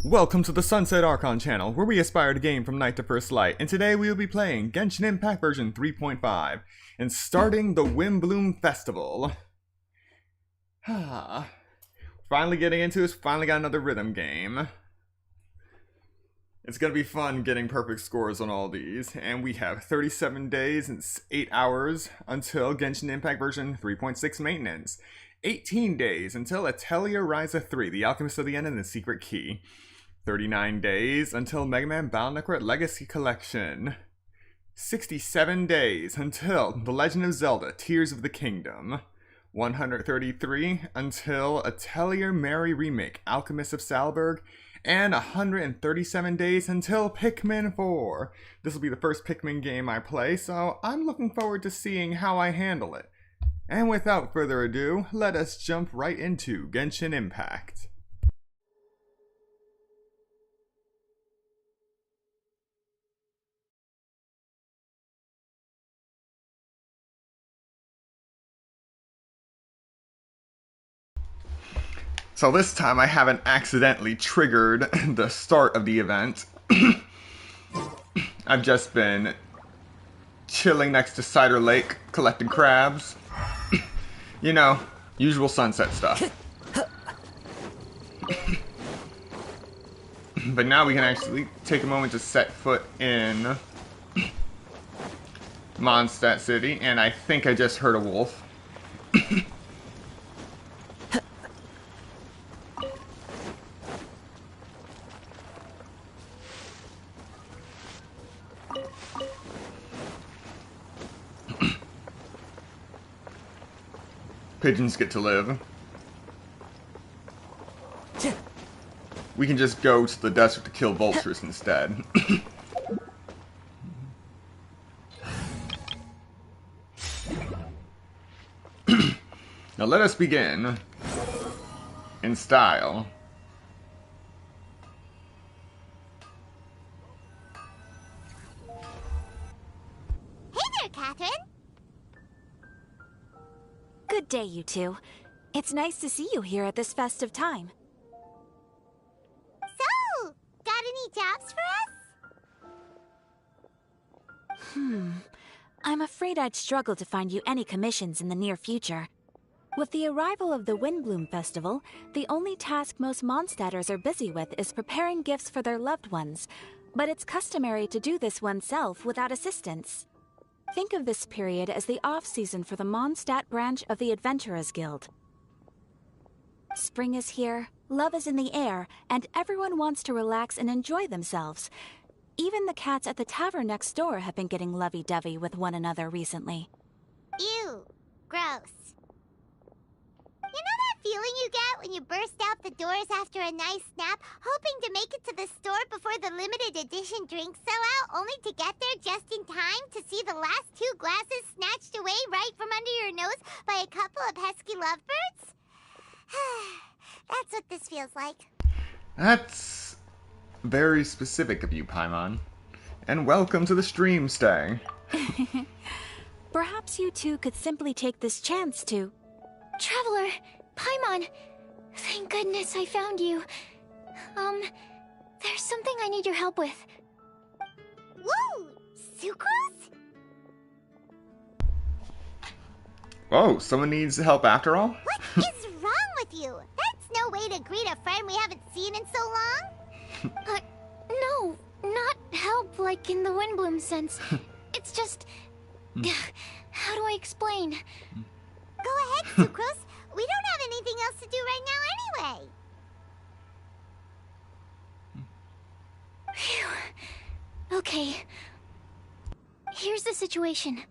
Welcome to the Sunset Archon channel, where we aspire to game from night to first light, and today we will be playing Genshin Impact version 3.5, and starting the Windblume Festival. Finally getting into this, finally got another rhythm game. It's gonna be fun getting perfect scores on all these, and we have 37 days and 8 hours until Genshin Impact version 3.6 maintenance. 18 days until Atelier Ryza 3, The Alchemist of the End and the Secret Key. 39 days until Mega Man Battle Necroid Legacy Collection. 67 days until The Legend of Zelda Tears of the Kingdom. 133 until Atelier Mary Remake Alchemist of Salberg. And 137 days until Pikmin 4. This will be the first Pikmin game I play, so I'm looking forward to seeing how I handle it. And without further ado, let us jump right into Genshin Impact. So this time I haven't accidentally triggered the start of the event. I've just been chilling next to Cider Lake, collecting crabs. You know, usual sunset stuff. But now we can actually take a moment to set foot in Mondstadt City, and I think I just heard a wolf. Pigeons get to live. We can just go to the desert to kill vultures instead. Now let us begin in style. Hey there, Catherine! Good day, you two. It's nice to see you here at this festive time. So, got any jobs for us? I'm afraid I'd struggle to find you any commissions in the near future. With the arrival of the Windblume Festival, the only task most Mondstadters are busy with is preparing gifts for their loved ones, but it's customary to do this oneself without assistance. Think of this period as the off-season for the Mondstadt branch of the Adventurers Guild. Spring is here, love is in the air, and everyone wants to relax and enjoy themselves. Even the cats at the tavern next door have been getting lovey-dovey with one another recently. Ew. Gross. You know that feeling you get when you burst out the doors after a nice nap, hoping to make it to the store before the limited edition drinks sell out, only to get there just in time to see the last 2 glasses snatched away right from under your nose by a couple of pesky lovebirds? That's what this feels like. That's very specific of you, Paimon. And welcome to the stream stay. Perhaps you two could simply take this chance to... Traveler, Paimon, thank goodness I found you. There's something I need your help with. Woo! Sucrose? Oh, someone needs help after all? What is wrong with you? That's no way to greet a friend we haven't seen in so long. No, not help like in the Windblume sense. It's just... How do I explain? Go ahead, Sucrose. We don't have anything else to do right now anyway. Phew. Okay. Here's the situation.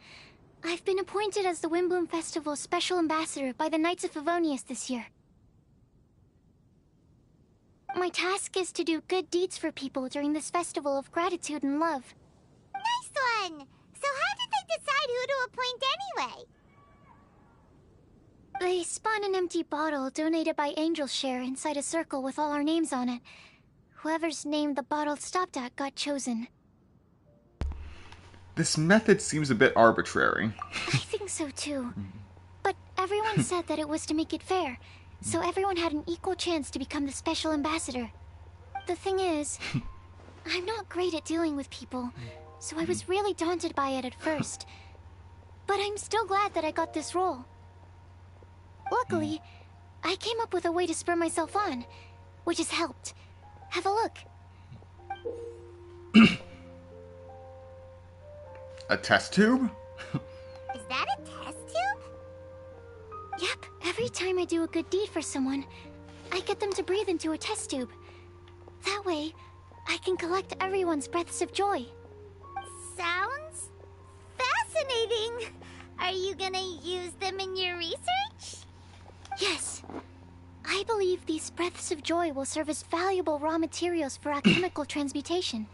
I've been appointed as the Windblume Festival's special ambassador by the Knights of Favonius this year. My task is to do good deeds for people during this festival of gratitude and love. Nice one! So how did they decide who to appoint anyway? They spun an empty bottle donated by Angel's Share inside a circle with all our names on it. Whoever's name the bottle stopped at got chosen. This method seems a bit arbitrary. I think so too. But everyone said that it was to make it fair, so everyone had an equal chance to become the special ambassador. The thing is, I'm not great at dealing with people, so I was really daunted by it at first. But I'm still glad that I got this role. Luckily, I came up with a way to spur myself on, which has helped. Have a look. A test tube? Is that a test tube? Yep, every time I do a good deed for someone, I get them to breathe into a test tube. That way, I can collect everyone's breaths of joy. Sounds fascinating. Are you gonna use them in your research? Yes. I believe these breaths of joy will serve as valuable raw materials for alchemical transmutation.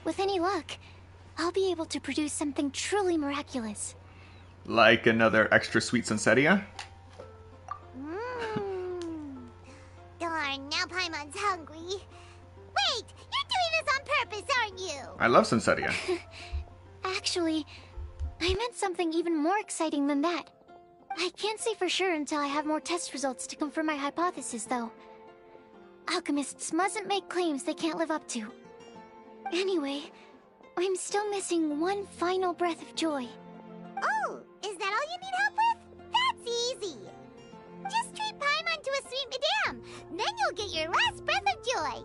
With any luck, I'll be able to produce something truly miraculous. Like another extra sweet sunsetia? Darn, now Paimon's hungry. Wait, you're doing this on purpose, aren't you? I love sunsetia. Actually, I meant something even more exciting than that. I can't say for sure until I have more test results to confirm my hypothesis, though. Alchemists mustn't make claims they can't live up to. Anyway, I'm still missing one final breath of joy. Oh, is that all you need help with? That's easy. Just treat Paimon to a sweet madame. Then you'll get your last breath of joy.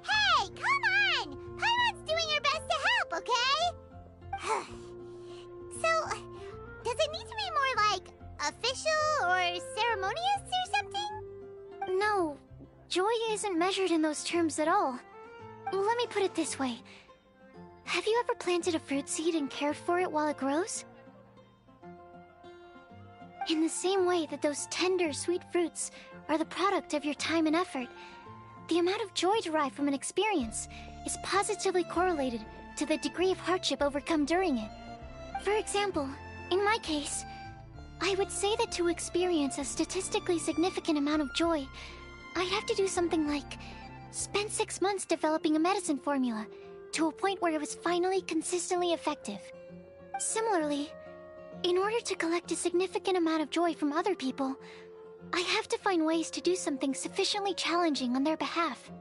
Hey, come on! Paimon's doing her best to help, okay? So, does it need to be more like official or ceremonious or something? No, joy isn't measured in those terms at all. Let me put it this way. Have you ever planted a fruit seed and cared for it while it grows? In the same way that those tender, sweet fruits are the product of your time and effort, the amount of joy derived from an experience is positively correlated to the degree of hardship overcome during it. For example, in my case, I would say that to experience a statistically significant amount of joy, I'd have to do something like spend 6 months developing a medicine formula to a point where it was finally consistently effective. Similarly, in order to collect a significant amount of joy from other people, I have to find ways to do something sufficiently challenging on their behalf.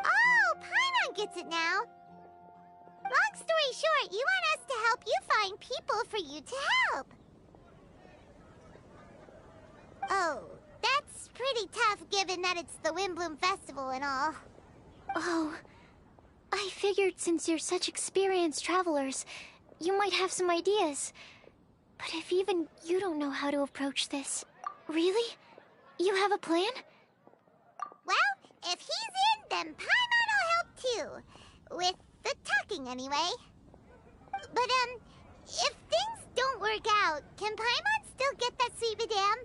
Oh, Paimon gets it now. Long story short, you want us to help you find people for you to help. Oh, that's pretty tough given that it's the Windblume Festival and all. Oh, I figured since you're such experienced travelers, you might have some ideas. But if even you don't know how to approach this... Really? You have a plan? Well, if he's in, then Paimon will help too. With the talking, anyway. But, if things don't work out, can Paimon still get that sweet madame?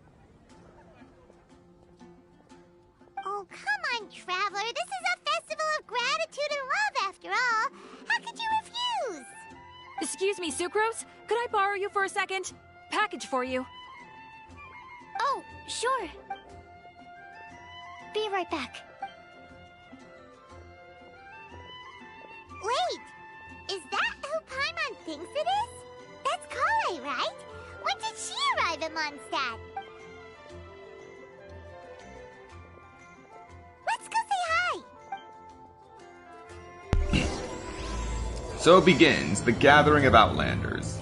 Oh, come on, Traveler. This is a festival of gratitude and love, after all. How could you refuse? Excuse me, Sucrose? Could I borrow you for a second? Package for you. Oh, sure. Be right back. Wait, is that who Paimon thinks it is? That's Kale, right? When did she arrive at Mondstadt? Let's go say hi! So begins the gathering of Outlanders.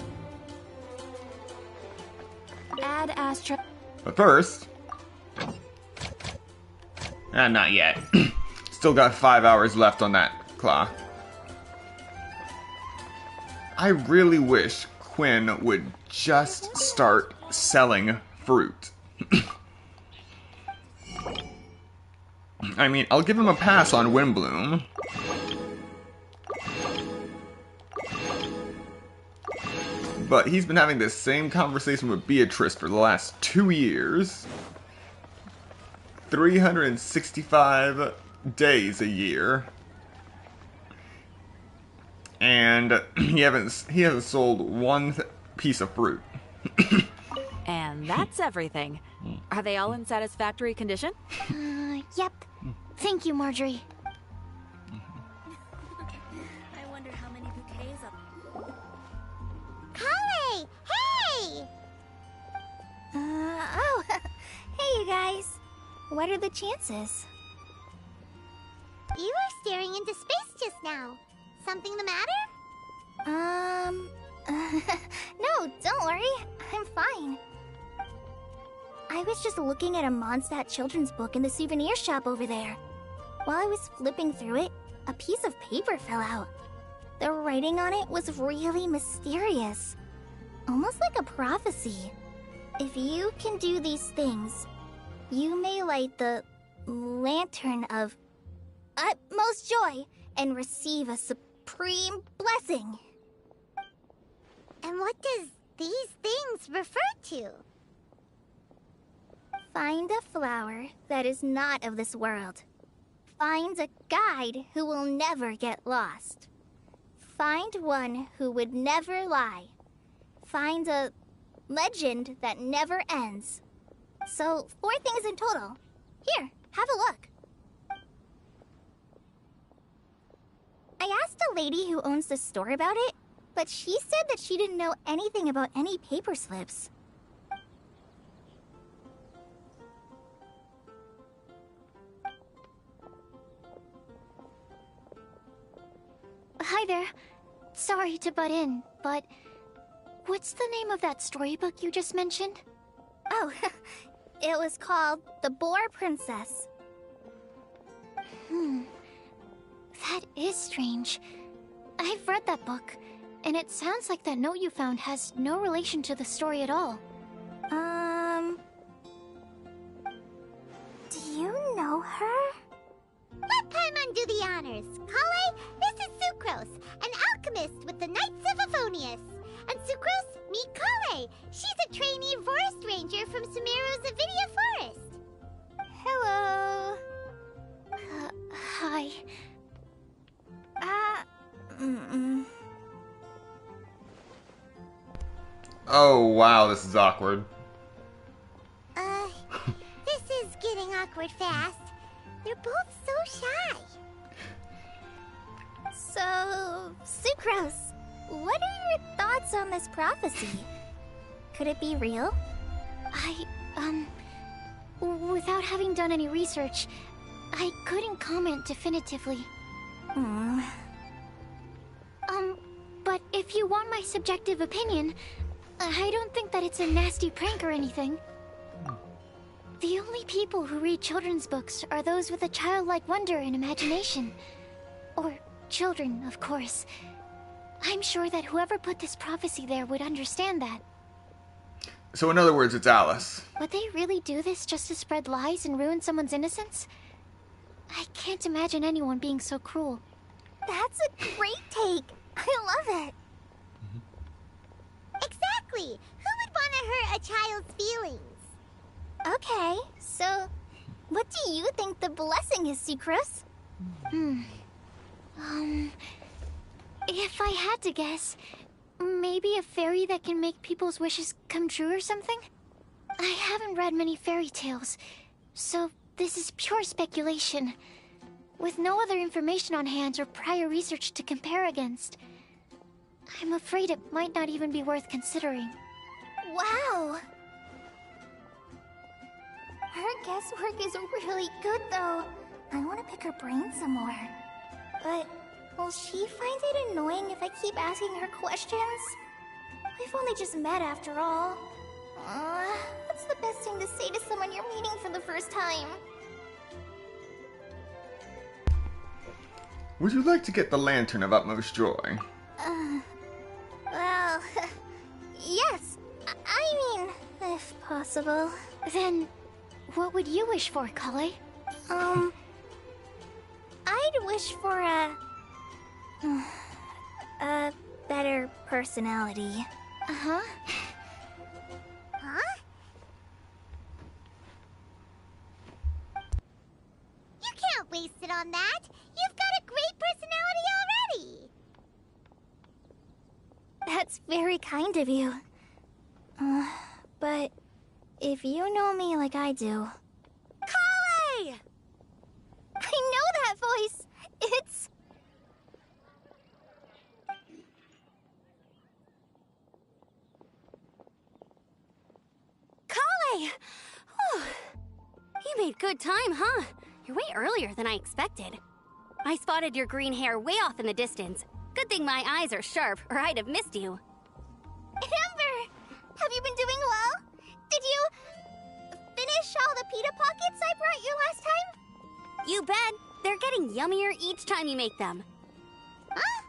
Add Astra... But first... not yet. Still got 5 hours left on that clock. I really wish Quinn would just start selling fruit. I mean, I'll give him a pass on Windblume. But he's been having this same conversation with Beatrice for the last 2 years. 365 days a year. And he hasn't sold one piece of fruit. And that's everything. Are they all in satisfactory condition? Yep. Thank you, Marjorie. I wonder how many bouquets of... Kale! Hey! Oh, hey you guys. What are the chances? You were staring into space just now. Something the matter? No, don't worry. I'm fine. I was just looking at a Mondstadt children's book in the souvenir shop over there. While I was flipping through it, a piece of paper fell out. The writing on it was really mysterious. Almost like a prophecy. If you can do these things, you may light the lantern of utmost joy and receive a supreme blessing. And what does these things refer to? Find a flower that is not of this world. Find a guide who will never get lost. Find one who would never lie. Find a legend that never ends. So, 4 things in total. Here, have a look. I asked a lady who owns the store about it, but she said that she didn't know anything about any paper slips. Hi there. Sorry to butt in, but what's the name of that storybook you just mentioned? Oh, it was called The Boar Princess. That is strange. I've read that book, and it sounds like that note you found has no relation to the story at all. Do you know her? Let Paimon do the honors. Kale, this is Sucrose, an alchemist with the Knights of Favonius. And Sucrose, meet Kale. She's a trainee forest ranger from Sumeru's Avidia Forest. Hello. Hi. Oh, wow, this is awkward. This is getting awkward fast. They're both so shy. So, Sucrose, what are your thoughts on this prophecy? Could it be real? Without having done any research, I couldn't comment definitively. But if you want my subjective opinion, I don't think that it's a nasty prank or anything. The only people who read children's books are those with a childlike wonder and imagination. Or children, of course. I'm sure that whoever put this prophecy there would understand that. So in other words, it's Alice. Would they really do this just to spread lies and ruin someone's innocence? I can't imagine anyone being so cruel. That's a great take. I love it. Exactly. Who would want to hurt a child's feelings? Okay, so what do you think the blessing is, Sucrose? If I had to guess, maybe a fairy that can make people's wishes come true or something? I haven't read many fairy tales, so this is pure speculation. With no other information on hand or prior research to compare against, I'm afraid it might not even be worth considering. Wow! Her guesswork is really good, though. I want to pick her brain some more. But will she find it annoying if I keep asking her questions? We've only just met after all. What's the best thing to say to someone you're meeting for the first time? Would you like to get the Lantern of Utmost Joy? Well, yes. I mean, if possible. Then, what would you wish for, Kale? I'd wish for a better personality. Huh? You can't waste it on that. You've got a great personality already. That's very kind of you. But if you know me like I do... Kale! I know that voice! It's... Kale! You made good time, huh? You're way earlier than I expected. I spotted your green hair way off in the distance. Good thing my eyes are sharp, or I'd have missed you. Amber! Have you been doing well? Did you finish all the pita pockets I brought you last time? You bet. They're getting yummier each time you make them. Huh?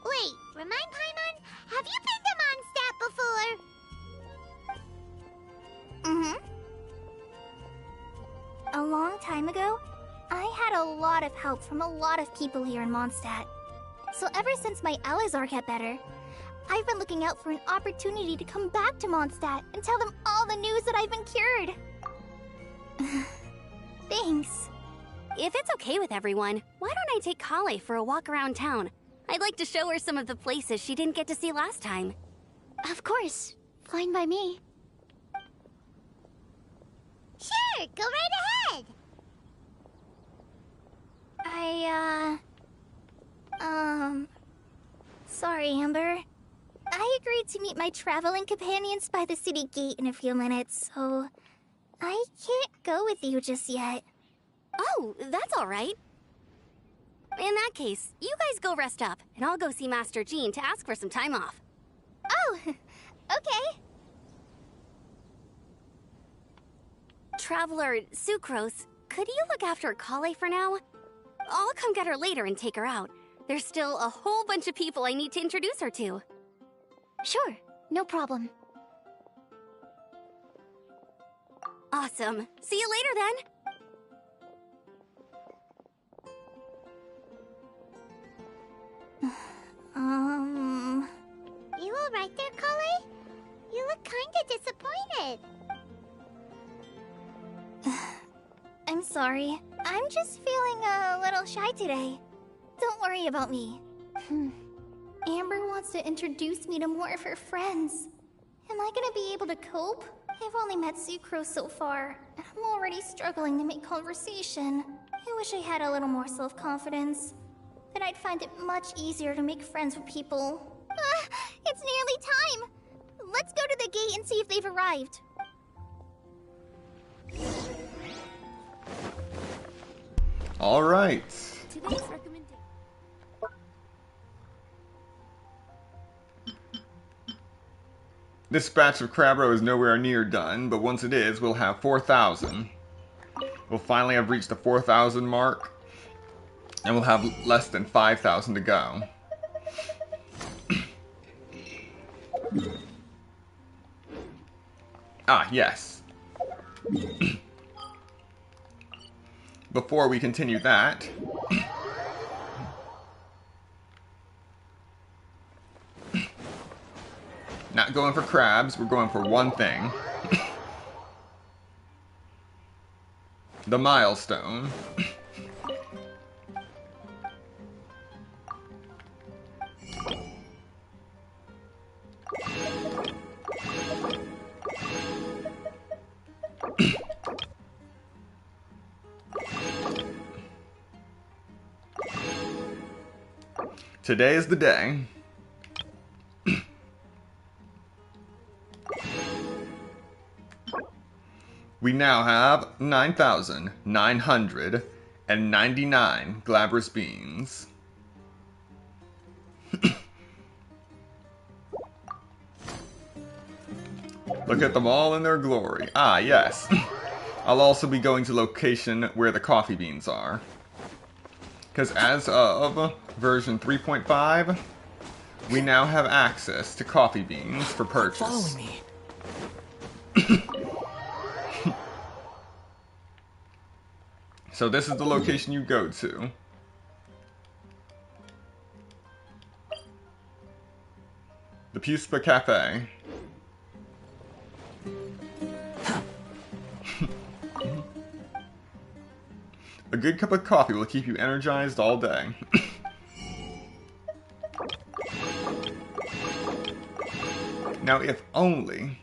Wait, remind Paimon, have you been to Mondstadt before? A long time ago, I had a lot of help from a lot of people here in Mondstadt. So ever since my Alizar got better, I've been looking out for an opportunity to come back to Mondstadt and tell them all the news that I've been cured. Thanks. If it's okay with everyone, why don't I take Kale for a walk around town? I'd like to show her some of the places she didn't get to see last time. Of course. Fine by me. Sure, go right ahead. Sorry, Amber. I agreed to meet my traveling companions by the city gate in a few minutes, so I can't go with you just yet. Oh, that's all right. In that case, you guys go rest up, and I'll go see Master Jean to ask for some time off. Oh, okay. Traveler Sucrose, could you look after Kale for now? I'll come get her later and take her out. There's still a whole bunch of people I need to introduce her to. Sure, no problem. Awesome. See you later then. You alright there, Kale? You look kinda disappointed. I'm sorry. I'm just feeling a little shy today. Don't worry about me. Amber wants to introduce me to more of her friends. Am I gonna be able to cope? I've only met Sucrose so far, and I'm already struggling to make conversation. I wish I had a little more self-confidence. Then I'd find it much easier to make friends with people. It's nearly time! Let's go to the gate and see if they've arrived. All right. Today's recommendation. This batch of Crabro is nowhere near done, but once it is, we'll have 4,000. We'll finally have reached the 4,000 mark, and we'll have less than 5,000 to go. Ah, yes. Before we continue that, not going for crabs, we're going for one thing. The milestone. Today is the day. We now have 9,999 glabrous beans. Look at them all in their glory. Ah, yes. I'll also be going to location where the coffee beans are. Because as of version 3.5, we now have access to coffee beans for purchase. Follow me. So this is the location you go to. The Puspa Cafe. A good cup of coffee will keep you energized all day. Now, if only...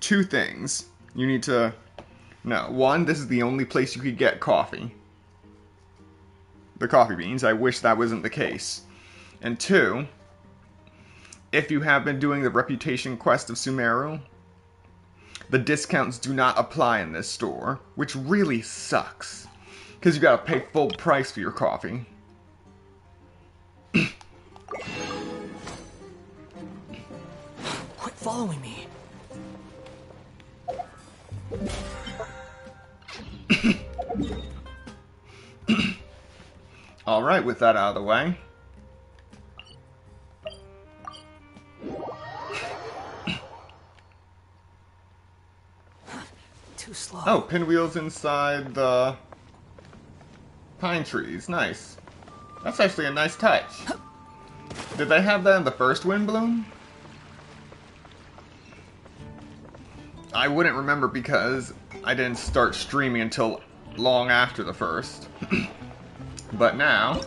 two things you need to know. One, this is the only place you could get coffee. The coffee beans. I wish that wasn't the case. And two, if you have been doing the reputation quest of Sumeru, the discounts do not apply in this store, which really sucks. Because you gotta pay full price for your coffee. Quit following me. Alright, with that out of the way. Too slow. Oh, pinwheels inside the pine trees. Nice. That's actually a nice touch. Did they have that in the first Windblume? I wouldn't remember because I didn't start streaming until long after the first. But now,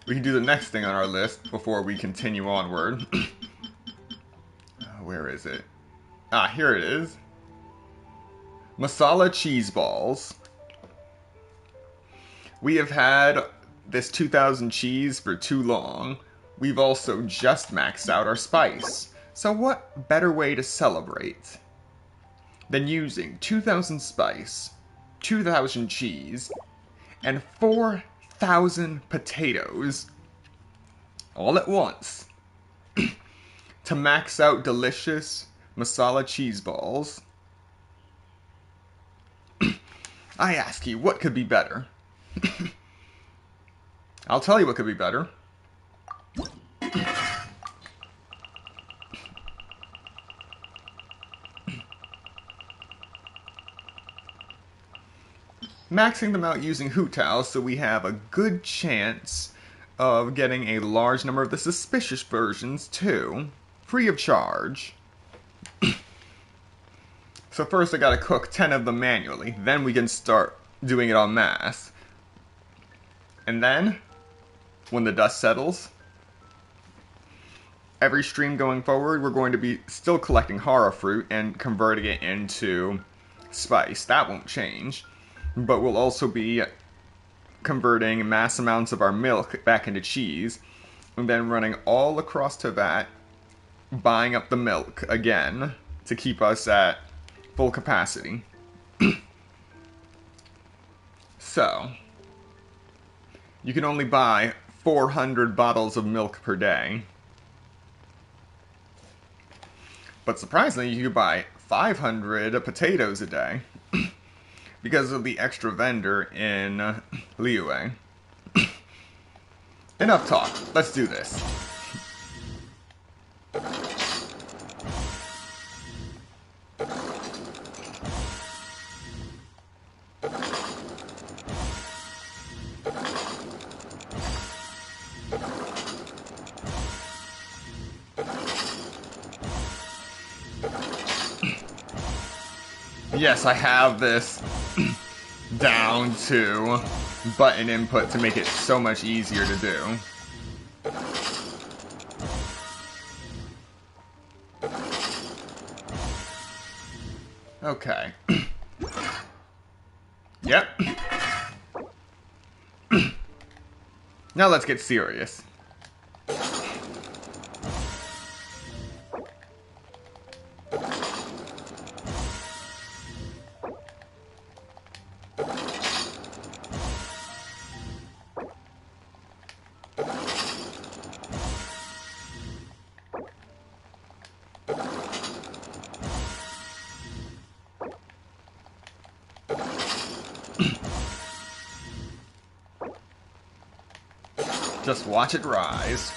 we can do the next thing on our list before we continue onward. Where is it? Ah, here it is. Masala cheese balls. We have had this 2000 cheese for too long. We've also just maxed out our spice. So what better way to celebrate than using 2000 spice, 2000 cheese, and 4000 potatoes all at once to max out delicious masala cheese balls? I ask you, what could be better? I'll tell you what could be better. Maxing them out using Hu-Tao so we have a good chance of getting a large number of the suspicious versions too, free of charge. So first I gotta cook 10 of them manually, then we can start doing it en masse. And then, when the dust settles, every stream going forward, we're going to be still collecting Hara fruit and converting it into spice. That won't change. But we'll also be converting mass amounts of our milk back into cheese, and then running all across to that, buying up the milk again to keep us at full capacity. So, you can only buy 400 bottles of milk per day. But surprisingly, you can buy 500 potatoes a day. Because of the extra vendor in Liyue. Enough talk. Let's do this. Yes, I have this down to button input to make it so much easier to do. Okay. Yep. Now let's get serious. Just watch it rise.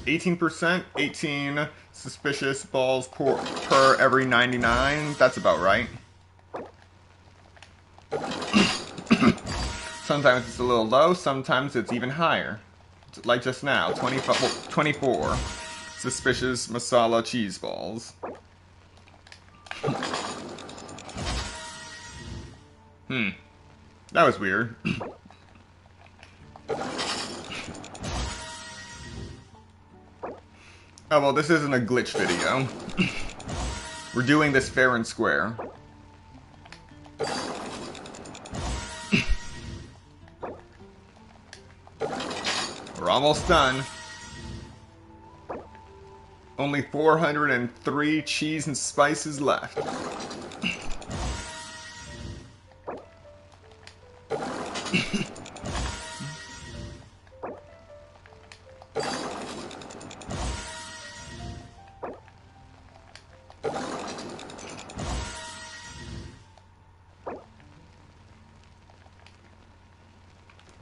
18%, 18 suspicious balls per every 99. That's about right. Sometimes it's a little low, sometimes it's even higher. Like just now, 24 suspicious masala cheese balls. That was weird. Oh well, this isn't a glitch video. We're doing this fair and square. We're almost done. Only 403 cheese and spices left.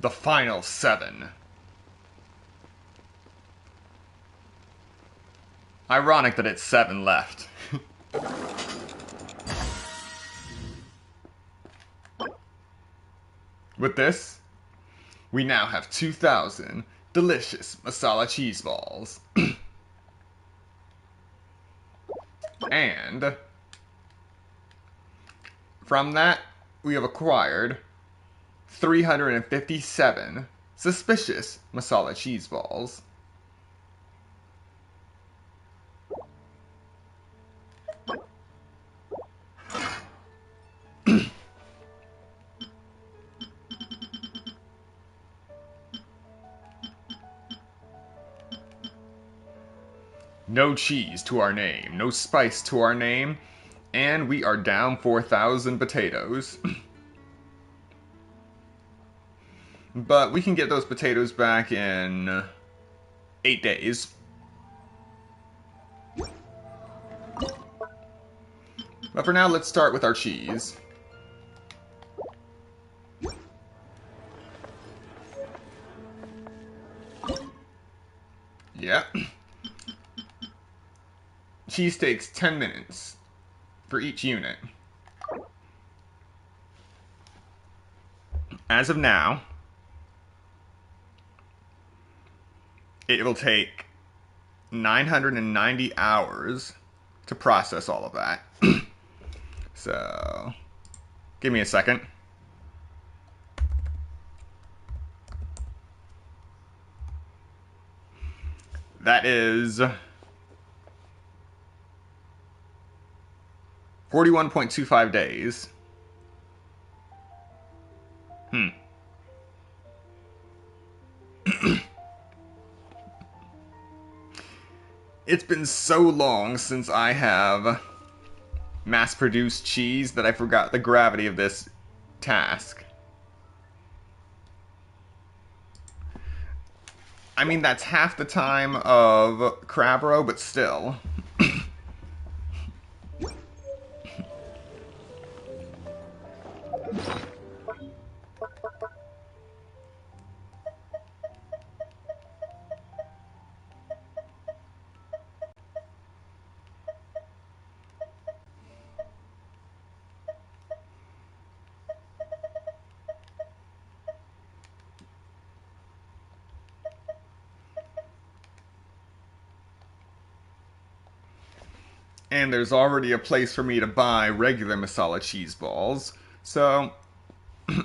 The final 7. Ironic that it's 7 left. With this, we now have 2,000 delicious masala cheese balls. And from that, we have acquired 357 suspicious masala cheese balls. No cheese to our name, no spice to our name, and we are down 4,000 potatoes. But we can get those potatoes back in 8 days. But for now, let's start with our cheese. Yeah. Cheese takes 10 minutes for each unit. As of now, it will take 990 hours to process all of that. So, give me a second. That is 41.25 days. It's been so long since I have mass-produced cheese that I forgot the gravity of this task. I mean, that's half the time of Crab Row, but still. And there's already a place for me to buy regular masala cheese balls, so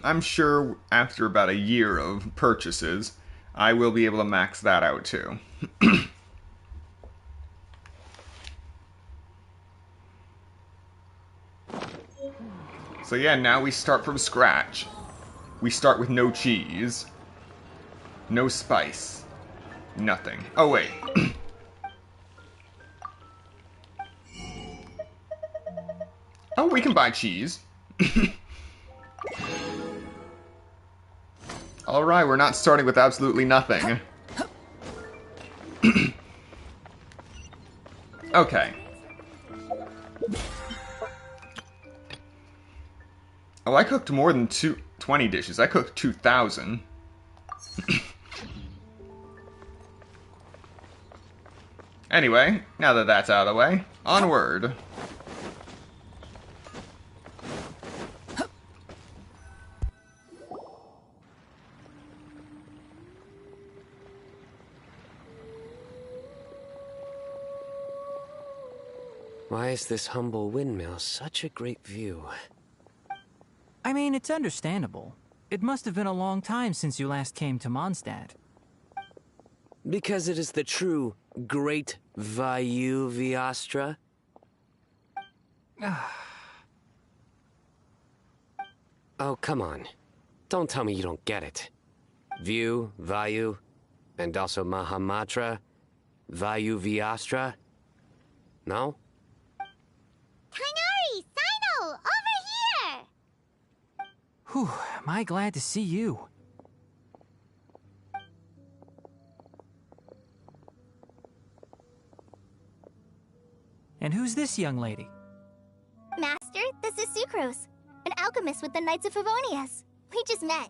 I'm sure after about a year of purchases, I will be able to max that out too. So yeah, now we start from scratch. We start with no cheese, no spice, nothing. Oh wait. Oh, we can buy cheese. Alright, we're not starting with absolutely nothing. Okay. Oh, I cooked more than 20 dishes. I cooked 2,000. Anyway, now that that's out of the way, onward. Why is this humble windmill such a great view? I mean, it's understandable. It must have been a long time since you last came to Mondstadt. Because it is the true Great Vayu Viastra? Oh, come on. Don't tell me you don't get it. View, Vayu, and also Mahamatra, Vayu Viastra. No? Kainari! Sino! Over here! Whew, am I glad to see you. And who's this young lady? Master, this is Sucrose, an alchemist with the Knights of Favonius. We just met.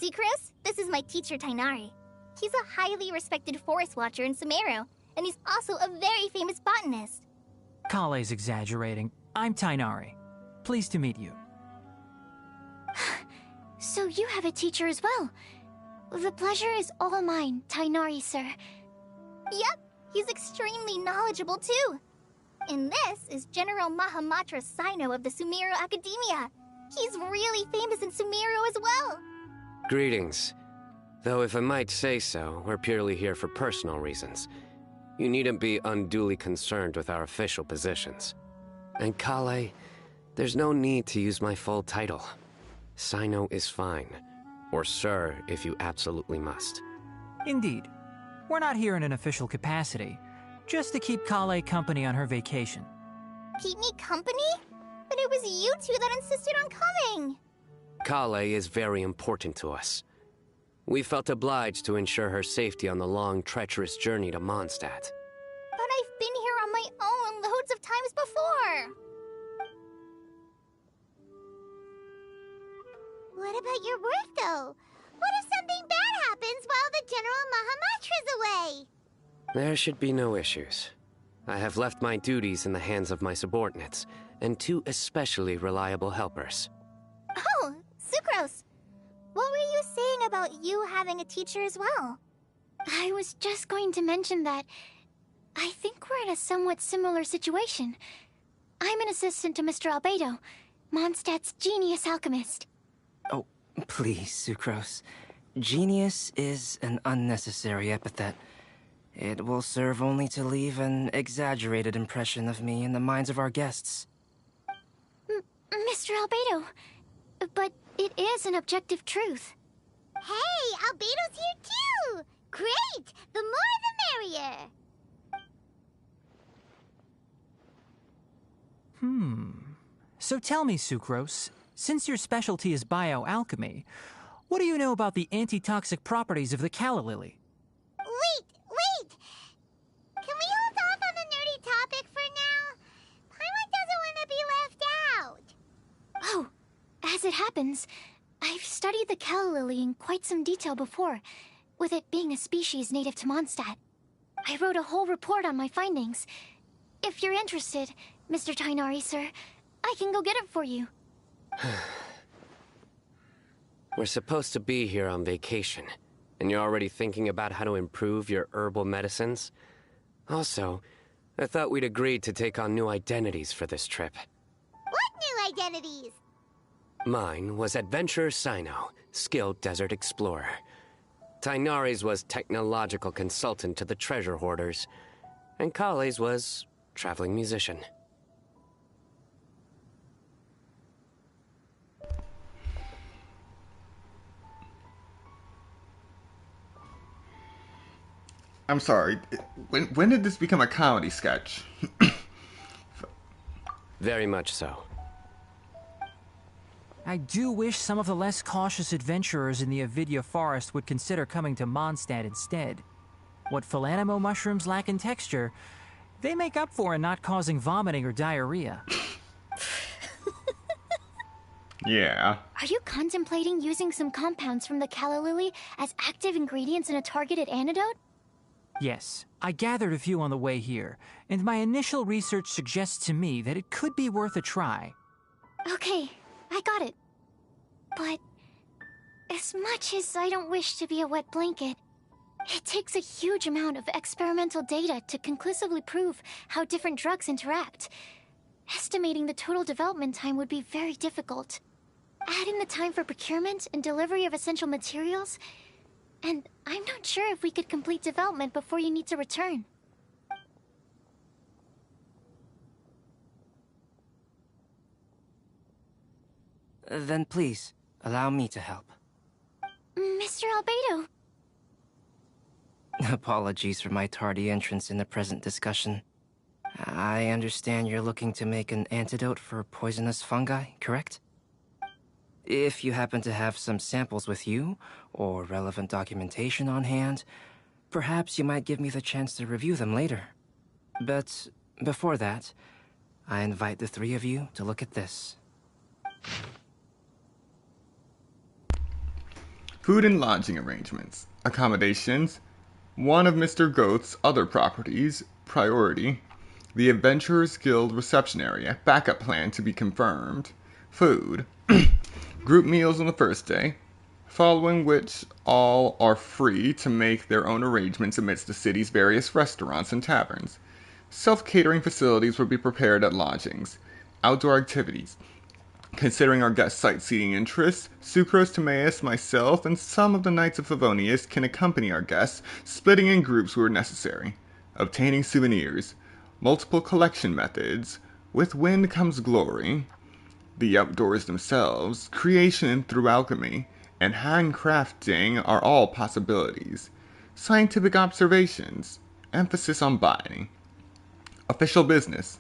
Sucrose, this is my teacher Tainari. He's a highly respected forest watcher in Sumeru, and he's also a very famous botanist. Kale's exaggerating. I'm Tainari. Pleased to meet you. So you have a teacher as well. The pleasure is all mine, Tainari, sir. Yep, he's extremely knowledgeable too. And this is General Mahamatra Sino of the Sumeru Academia. He's really famous in Sumeru as well. Greetings. Though if I might say so, we're purely here for personal reasons. You needn't be unduly concerned with our official positions. And Kale, there's no need to use my full title. Sino is fine. Or sir, if you absolutely must. Indeed. We're not here in an official capacity, just to keep Kale company on her vacation. Keep me company? But it was you two that insisted on coming. Kale is very important to us. We felt obliged to ensure her safety on the long, treacherous journey to Mondstadt. But I've been here on my own loads of times before. What about your work, though? What if something bad happens while the General Mahamatra's away? There should be no issues. I have left my duties in the hands of my subordinates, and 2 especially reliable helpers. Oh, Sucrose. What were you saying about you having a teacher as well? I was just going to mention that I think we're in a somewhat similar situation. I'm an assistant to Mr. Albedo, Mondstadt's genius alchemist. Oh, please, Sucrose. Genius is an unnecessary epithet. It will serve only to leave an exaggerated impression of me in the minds of our guests. Mr. Albedo, but it is an objective truth. Hey, Albedo's here too! Great! The more the merrier! So tell me, Sucrose, since your specialty is bioalchemy, what do you know about the antitoxic properties of the calla lily? Wait! Can we hold off on the nerdy topic for now? Paimon doesn't want to be left out. Oh, as it happens, I've studied the calla lily in quite some detail before, with it being a species native to Mondstadt. I wrote a whole report on my findings. If you're interested, Mr. Tainari, sir, I can go get it for you. We're supposed to be here on vacation, and you're already thinking about how to improve your herbal medicines? Also, I thought we'd agreed to take on new identities for this trip. What new identities? Mine was Adventurer Sino, skilled desert explorer. Tainari's was technological consultant to the treasure hoarders, and Kale's was traveling musician. I'm sorry. When did this become a comedy sketch? Very much so. I do wish some of the less cautious adventurers in the Avidya forest would consider coming to Mondstadt instead. What Philanimo mushrooms lack in texture, they make up for in not causing vomiting or diarrhea. Yeah. Are you contemplating using some compounds from the calla lily as active ingredients in a targeted antidote? Yes, I gathered a few on the way here, and my initial research suggests to me that it could be worth a try. Okay, I got it. But as much as I don't wish to be a wet blanket, it takes a huge amount of experimental data to conclusively prove how different drugs interact. Estimating the total development time would be very difficult. Add in the time for procurement and delivery of essential materials, and I'm not sure if we could complete development before you need to return. Then please, allow me to help. Mr. Albedo. Apologies for my tardy entrance in the present discussion. I understand you're looking to make an antidote for poisonous fungi, correct? If you happen to have some samples with you, or relevant documentation on hand, perhaps you might give me the chance to review them later. But before that, I invite the three of you to look at this. Food and lodging arrangements. Accommodations. One of Mr. Goth's other properties. Priority. The Adventurers Guild reception area. Backup plan to be confirmed. Food. Group meals on the first day, following which all are free to make their own arrangements amidst the city's various restaurants and taverns. Self-catering facilities will be prepared at lodgings. Outdoor activities. Considering our guest sightseeing interests, Sucrose, Timaeus, myself, and some of the Knights of Favonius can accompany our guests, splitting in groups where necessary. Obtaining souvenirs. Multiple collection methods. With wind comes glory. The outdoors themselves, creation through alchemy, and handcrafting are all possibilities. Scientific observations, emphasis on botany. Official business,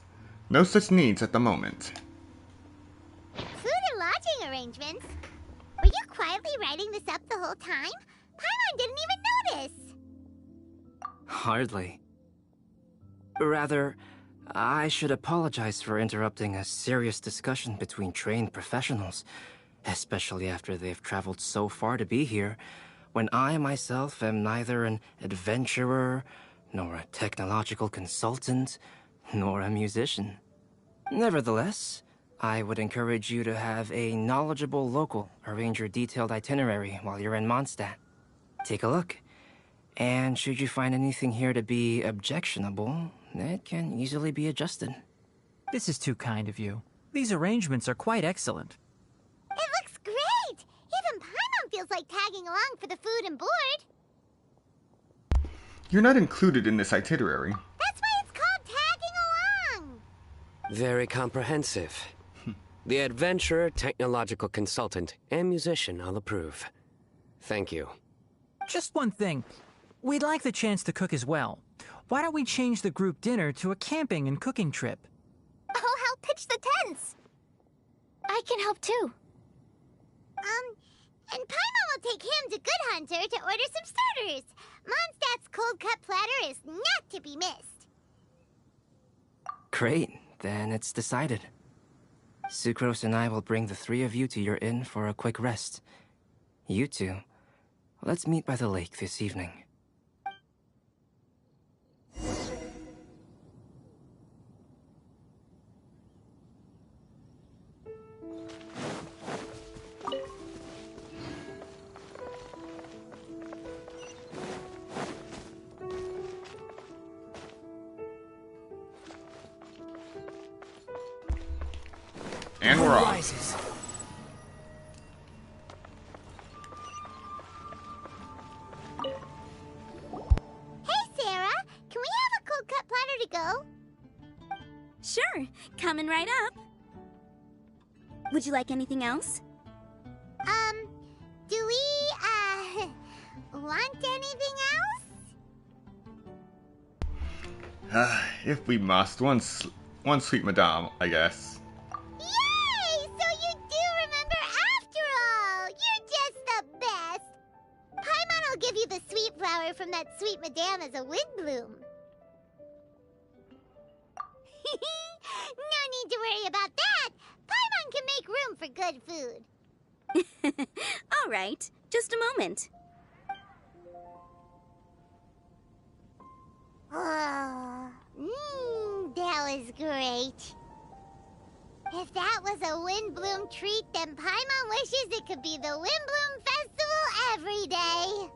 no such needs at the moment. Food and lodging arrangements? Were you quietly writing this up the whole time? Paimon didn't even notice! Hardly. Rather, I should apologize for interrupting a serious discussion between trained professionals, especially after they've traveled so far to be here, when I myself am neither an adventurer, nor a technological consultant, nor a musician. Nevertheless, I would encourage you to have a knowledgeable local arrange your detailed itinerary while you're in Mondstadt. Take a look, and should you find anything here to be objectionable, it can easily be adjusted. This is too kind of you. These arrangements are quite excellent. It looks great! Even Paimon feels like tagging along for the food and board. You're not included in this itinerary. That's why it's called tagging along! Very comprehensive. The adventurer, technological consultant, and musician all approve. Thank you. Just one thing. We'd like the chance to cook as well. Why don't we change the group dinner to a camping and cooking trip? I'll help pitch the tents. I can help too. And Paimon will take him to Good Hunter to order some starters. Mondstadt's cold-cut platter is not to be missed. Great, then it's decided. Sucrose and I will bring the three of you to your inn for a quick rest. You two, let's meet by the lake this evening. And we're off. Rises. Hey, Sarah! Can we have a cold-cut platter to go? Sure, coming right up. Would you like anything else? Do we, want anything else? If we must, one sweet madame, I guess. Yay! So you do remember after all! You're just the best! Paimon will give you the sweet flower from that sweet madame as a Windblume. No need to worry about that! Paimon can make room for good food. All right, just a moment. That was great. If that was a Windblume treat, then Paimon wishes it could be the Windblume Festival every day.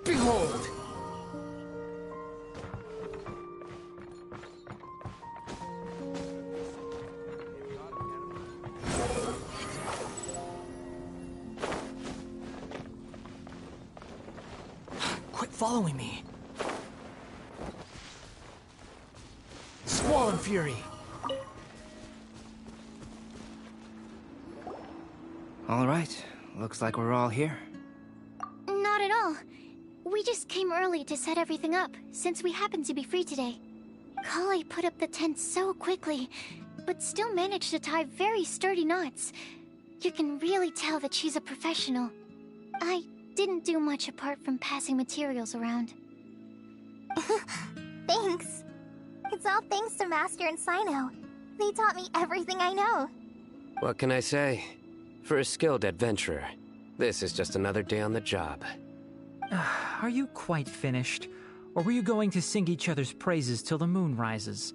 Behold! Quit following me. Squall and Fury. All right, looks like we're all here. Not at all. We just came early to set everything up, since we happen to be free today. Kale put up the tent so quickly, but still managed to tie very sturdy knots. You can really tell that she's a professional. I didn't do much apart from passing materials around. Thanks. It's all thanks to Master and Sino. They taught me everything I know. What can I say? For a skilled adventurer, this is just another day on the job. Are you quite finished? Or were you going to sing each other's praises till the moon rises?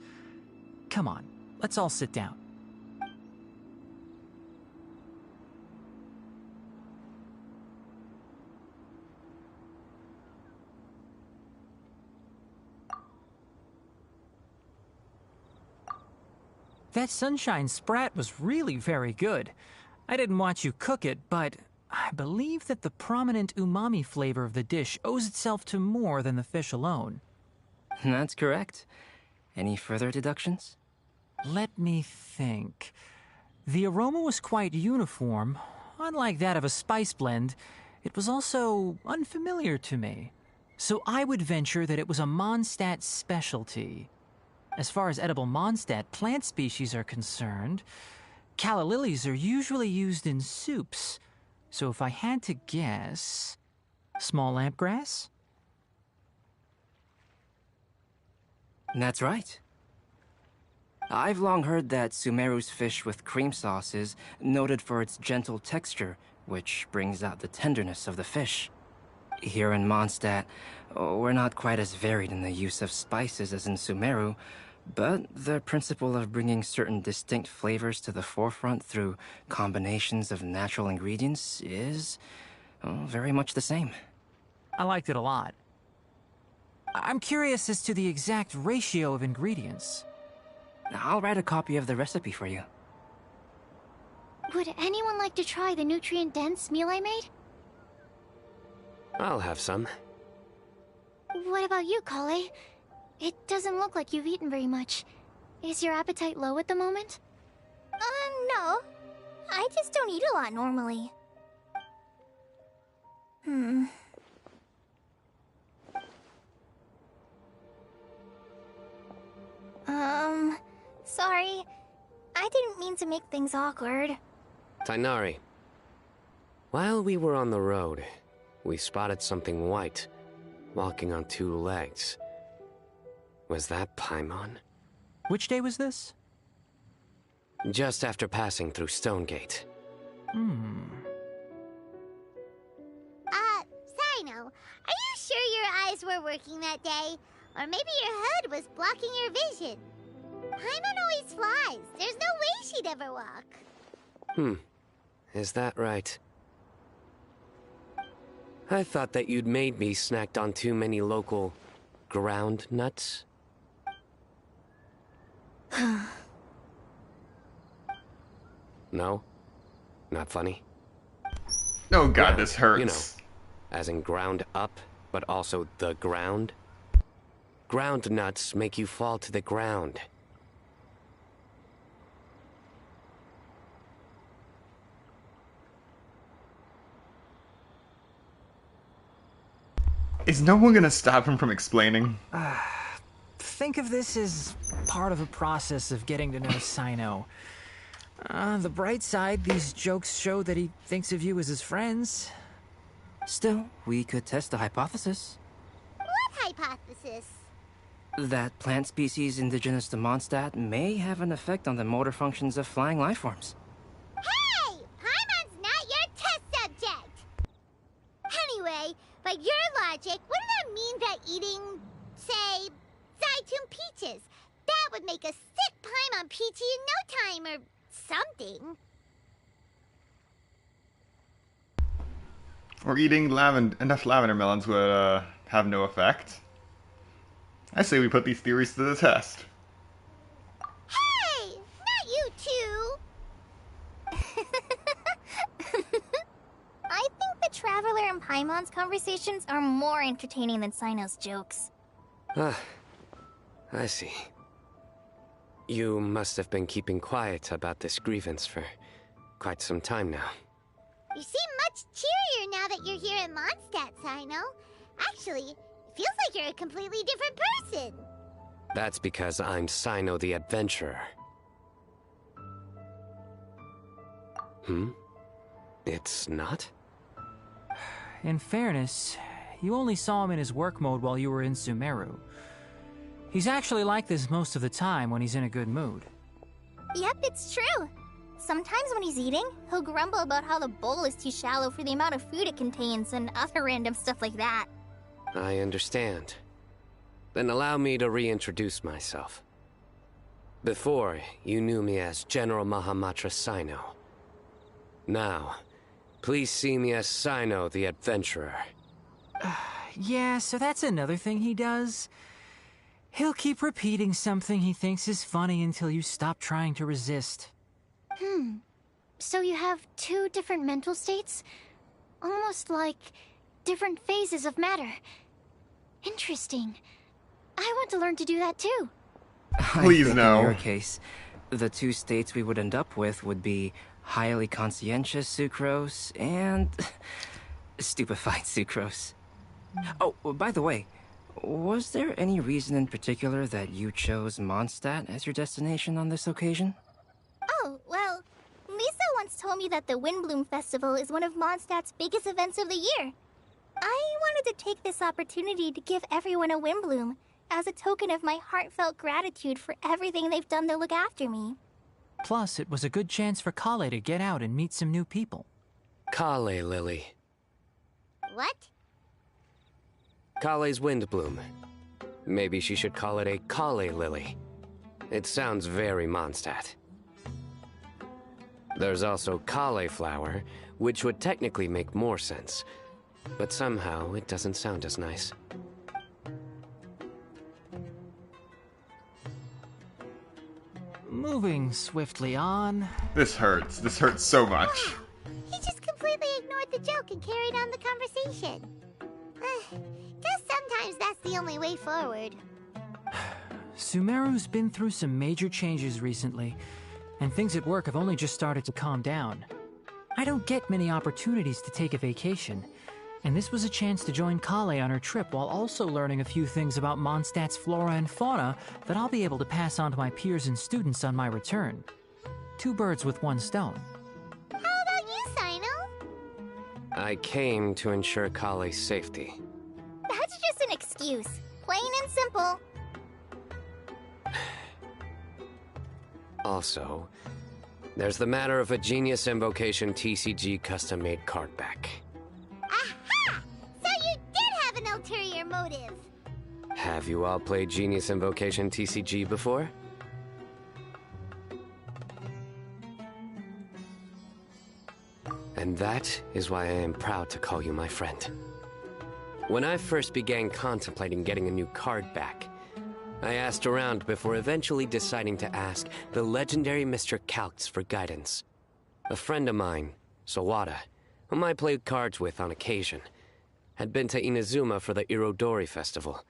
Come on, let's all sit down. That sunshine sprat was really very good. I didn't watch you cook it, but I believe that the prominent umami flavor of the dish owes itself to more than the fish alone. That's correct. Any further deductions? Let me think. The aroma was quite uniform. Unlike that of a spice blend, it was also unfamiliar to me. So I would venture that it was a Mondstadt specialty. As far as edible Mondstadt plant species are concerned, calla lilies are usually used in soups. So if I had to guess... small lampgrass? That's right. I've long heard that Sumeru's fish with cream sauce is noted for its gentle texture, which brings out the tenderness of the fish. Here in Mondstadt, we're not quite as varied in the use of spices as in Sumeru, but the principle of bringing certain distinct flavors to the forefront through combinations of natural ingredients is very much the same. I liked it a lot. I'm curious as to the exact ratio of ingredients. I'll write a copy of the recipe for you. Would anyone like to try the nutrient-dense meal I made? I'll have some. What about you, Kale? It doesn't look like you've eaten very much. Is your appetite low at the moment? No. I just don't eat a lot normally. Sorry. I didn't mean to make things awkward. Tighnari. While we were on the road, we spotted something white, walking on two legs. Was that Paimon? Which day was this? Just after passing through Stonegate. Sino, are you sure your eyes were working that day? Or maybe your hood was blocking your vision? Paimon always flies. There's no way she'd ever walk. Is that right? I thought that you'd made me snacked on too many local ground nuts. No? Not funny? Oh god, this hurts. You know, as in ground up, but also the ground. Ground nuts make you fall to the ground. Is no one gonna stop him from explaining? Think of this as part of a process of getting to know Sino. The bright side, these jokes show that he thinks of you as his friends. Still, we could test the hypothesis. What hypothesis? That plant species indigenous to Mondstadt may have an effect on the motor functions of flying lifeforms. Hey! Paimon's not your test subject! Anyway, by your logic, wouldn't that mean that eating, say, Zaitun peaches, that would make a sick Paimon peachy in no time or something? Or eating enough lavender melons would have no effect. I say we put these theories to the test. Hey! Not you two! I think the Traveler and Paimon's conversations are more entertaining than Sino's jokes. I see. You must have been keeping quiet about this grievance for quite some time now. You seem much cheerier now that you're here at Mondstadt, Sino. Actually, it feels like you're a completely different person. That's because I'm Sino the Adventurer. It's not? In fairness, you only saw him in his work mode while you were in Sumeru. He's actually like this most of the time when he's in a good mood. Yep, it's true. Sometimes when he's eating, he'll grumble about how the bowl is too shallow for the amount of food it contains and other random stuff like that. I understand. Then allow me to reintroduce myself. Before, you knew me as General Mahamatra Sino. Now, please see me as Sino the Adventurer. Yeah, so that's another thing he does. He'll keep repeating something he thinks is funny until you stop trying to resist. So you have two different mental states? Almost like different phases of matter. Interesting. I want to learn to do that too. Please, I think no. In your case, the two states we would end up with would be highly conscientious sucrose and stupefied sucrose. Oh, by the way, was there any reason in particular that you chose Mondstadt as your destination on this occasion? Oh, well, Lisa once told me that the Windblume Festival is one of Mondstadt's biggest events of the year. I wanted to take this opportunity to give everyone a Windblume as a token of my heartfelt gratitude for everything they've done to look after me. Plus, it was a good chance for Kale to get out and meet some new people. Kale Lily. What? Kale's Windblume. Maybe she should call it a Kale Lily. It sounds very Mondstadt. There's also cauliflower, which would technically make more sense. But somehow, it doesn't sound as nice. Moving swiftly on. This hurts. This hurts so much. He just completely ignored the joke and carried on the conversation. Guess sometimes that's the only way forward. Sumeru's been through some major changes recently, and things at work have only just started to calm down. I don't get many opportunities to take a vacation, and this was a chance to join Kale on her trip while also learning a few things about Mondstadt's flora and fauna that I'll be able to pass on to my peers and students on my return. Two birds with one stone. How about you, Sino? I came to ensure Kale's safety. That's just an excuse. Plain and simple. Also, there's the matter of a Genius Invocation TCG custom-made card back. Aha! So you did have an ulterior motive. Have you all played Genius Invocation TCG before? And that is why I am proud to call you my friend. When I first began contemplating getting a new card back, I asked around before eventually deciding to ask the legendary Mr. Calx for guidance. A friend of mine, Sawada, whom I played cards with on occasion, had been to Inazuma for the Irodori Festival.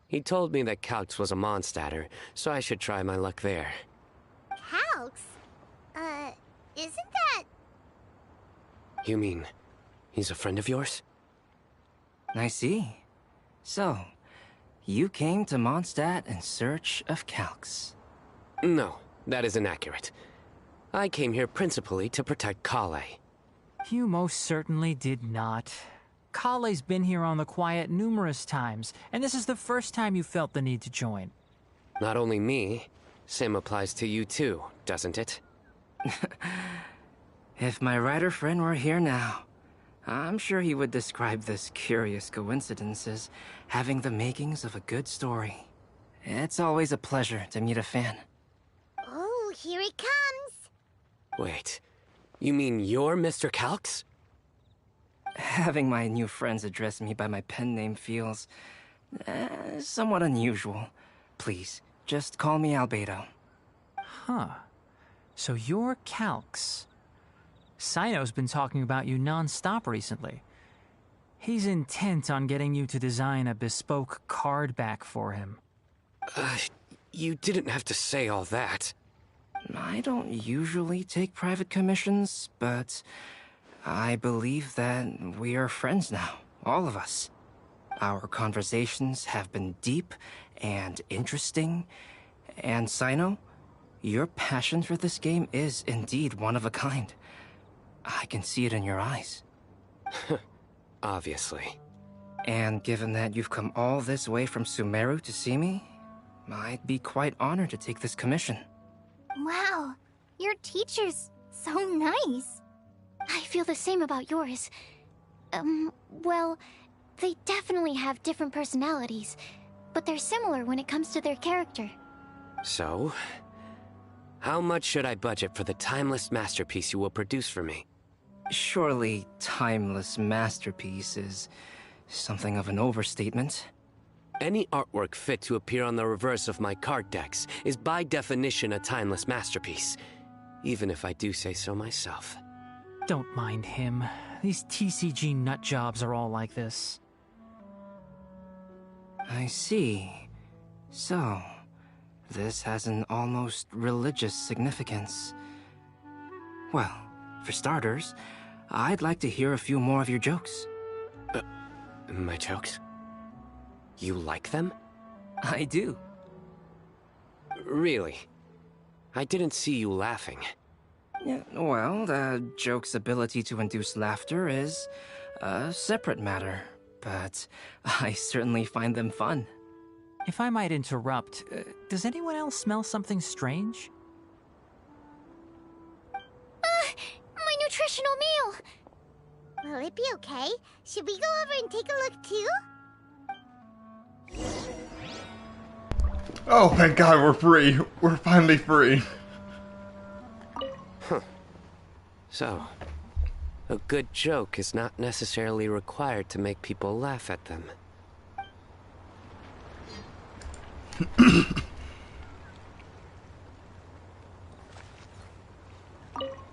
He told me that Calx was a Mondstadter, so I should try my luck there. Calx? Isn't that... You mean, he's a friend of yours? I see. So, you came to Mondstadt in search of Calx. No, that is inaccurate. I came here principally to protect Kale. You most certainly did not. Kale's been here on the quiet numerous times, and this is the first time you felt the need to join. Not only me, same applies to you too, doesn't it? If my writer friend were here now, I'm sure he would describe this curious coincidence as having the makings of a good story. It's always a pleasure to meet a fan. Oh, here he comes. Wait, you mean you're Mr. Calx? Having my new friends address me by my pen name feels somewhat unusual. Please, just call me Albedo. Huh. So you're Calx. Sino's been talking about you non-stop recently. He's intent on getting you to design a bespoke card back for him. You didn't have to say all that. I don't usually take private commissions, but I believe that we are friends now, all of us. Our conversations have been deep and interesting, and Sino, your passion for this game is indeed one of a kind. I can see it in your eyes. Obviously. And given that you've come all this way from Sumeru to see me, I'd be quite honored to take this commission. Wow, your teacher's so nice. I feel the same about yours. Well, they definitely have different personalities, but they're similar when it comes to their character. So, how much should I budget for the timeless masterpiece you will produce for me? Surely, timeless masterpiece is something of an overstatement. Any artwork fit to appear on the reverse of my card decks is by definition a timeless masterpiece, even if I do say so myself. Don't mind him. These TCG nut jobs are all like this. I see. So, this has an almost religious significance. Well, for starters, I'd like to hear a few more of your jokes. My jokes? You like them? I do. Really? I didn't see you laughing. Yeah, well, the joke's ability to induce laughter is a separate matter, but I certainly find them fun. If I might interrupt, does anyone else smell something strange? My nutritional meal! Will it be okay? Should we go over and take a look too? Oh, thank God, we're free. We're finally free. So, a good joke is not necessarily required to make people laugh at them.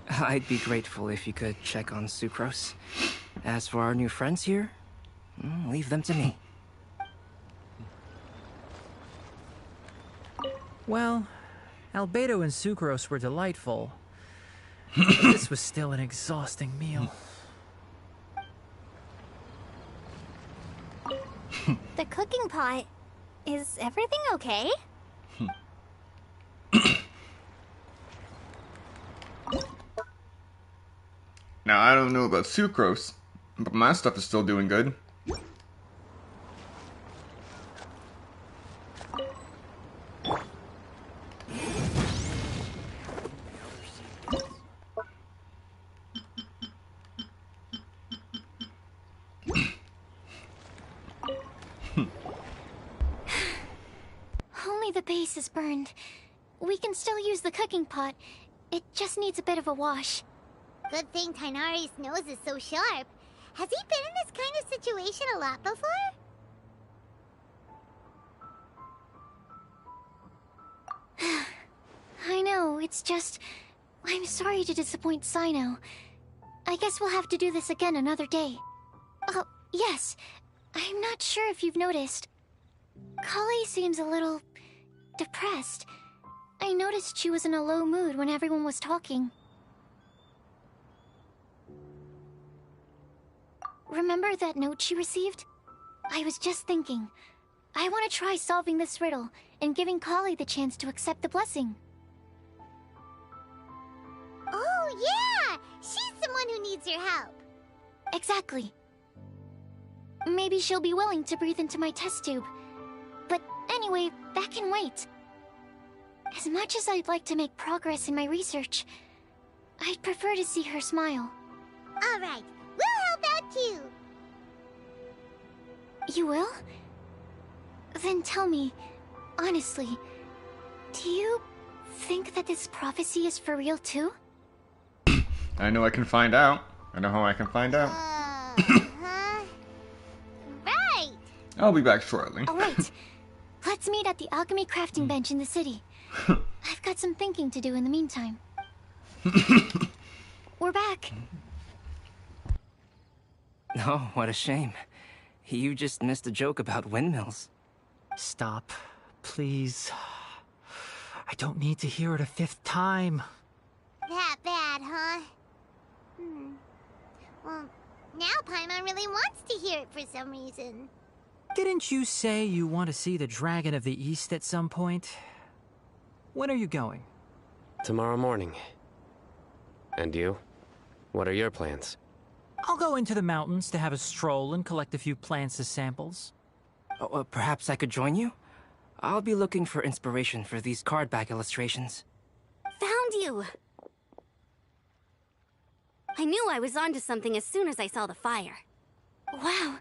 I'd be grateful if you could check on Sucrose. As for our new friends here, leave them to me. Well, Albedo and Sucrose were delightful. But this was still an exhausting meal. The cooking pot. Is everything okay? Now, I don't know about Sucrose, but my stuff is still doing good. Only the base is burned. We can still use the cooking pot. It just needs a bit of a wash. Good thing Tainari's nose is so sharp. Has he been in this kind of situation a lot before? I know, it's just... I'm sorry to disappoint Sino. I guess we'll have to do this again another day. Oh, yes. I'm not sure if you've noticed. Kali seems a little... depressed. I noticed she was in a low mood when everyone was talking. Remember that note she received? I was just thinking. I want to try solving this riddle and giving Kali the chance to accept the blessing. Oh, yeah! She's someone who needs your help. Exactly. Maybe she'll be willing to breathe into my test tube. But anyway, that can wait. As much as I'd like to make progress in my research, I'd prefer to see her smile. All right, we'll help out too. You will? Then tell me, honestly, do you think that this prophecy is for real too? I know I can find out. I know how I can find out. Right. I'll be back shortly. All right. Let's meet at the alchemy crafting bench in the city. I've got some thinking to do in the meantime. We're back. Oh, what a shame. You just missed a joke about windmills. Stop, please. I don't need to hear it a fifth time. That bad, huh? Well, now Paimon really wants to hear it for some reason. Didn't you say you want to see the Dragon of the East at some point? When are you going? Tomorrow morning. And you? What are your plans? I'll go into the mountains to have a stroll and collect a few plants as samples. Oh, perhaps I could join you? I'll be looking for inspiration for these card back illustrations. Found you! I knew I was onto something as soon as I saw the fire. Wow,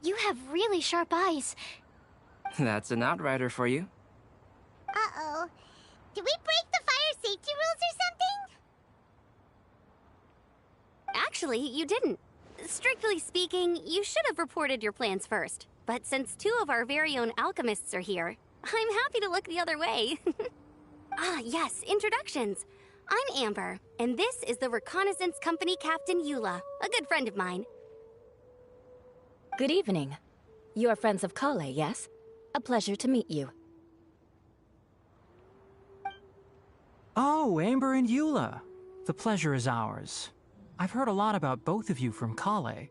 you have really sharp eyes. That's an outrider for you. Uh-oh. Did we break the fire safety rules or something? Actually, you didn't. Strictly speaking, you should have reported your plans first. But since 2 of our very own alchemists are here, I'm happy to look the other way. Ah, yes, introductions. I'm Amber, and this is the Reconnaissance Company Captain Eula, a good friend of mine. Good evening. You are friends of Kale, yes? A pleasure to meet you. Oh, Amber and Eula. The pleasure is ours. I've heard a lot about both of you from Kale.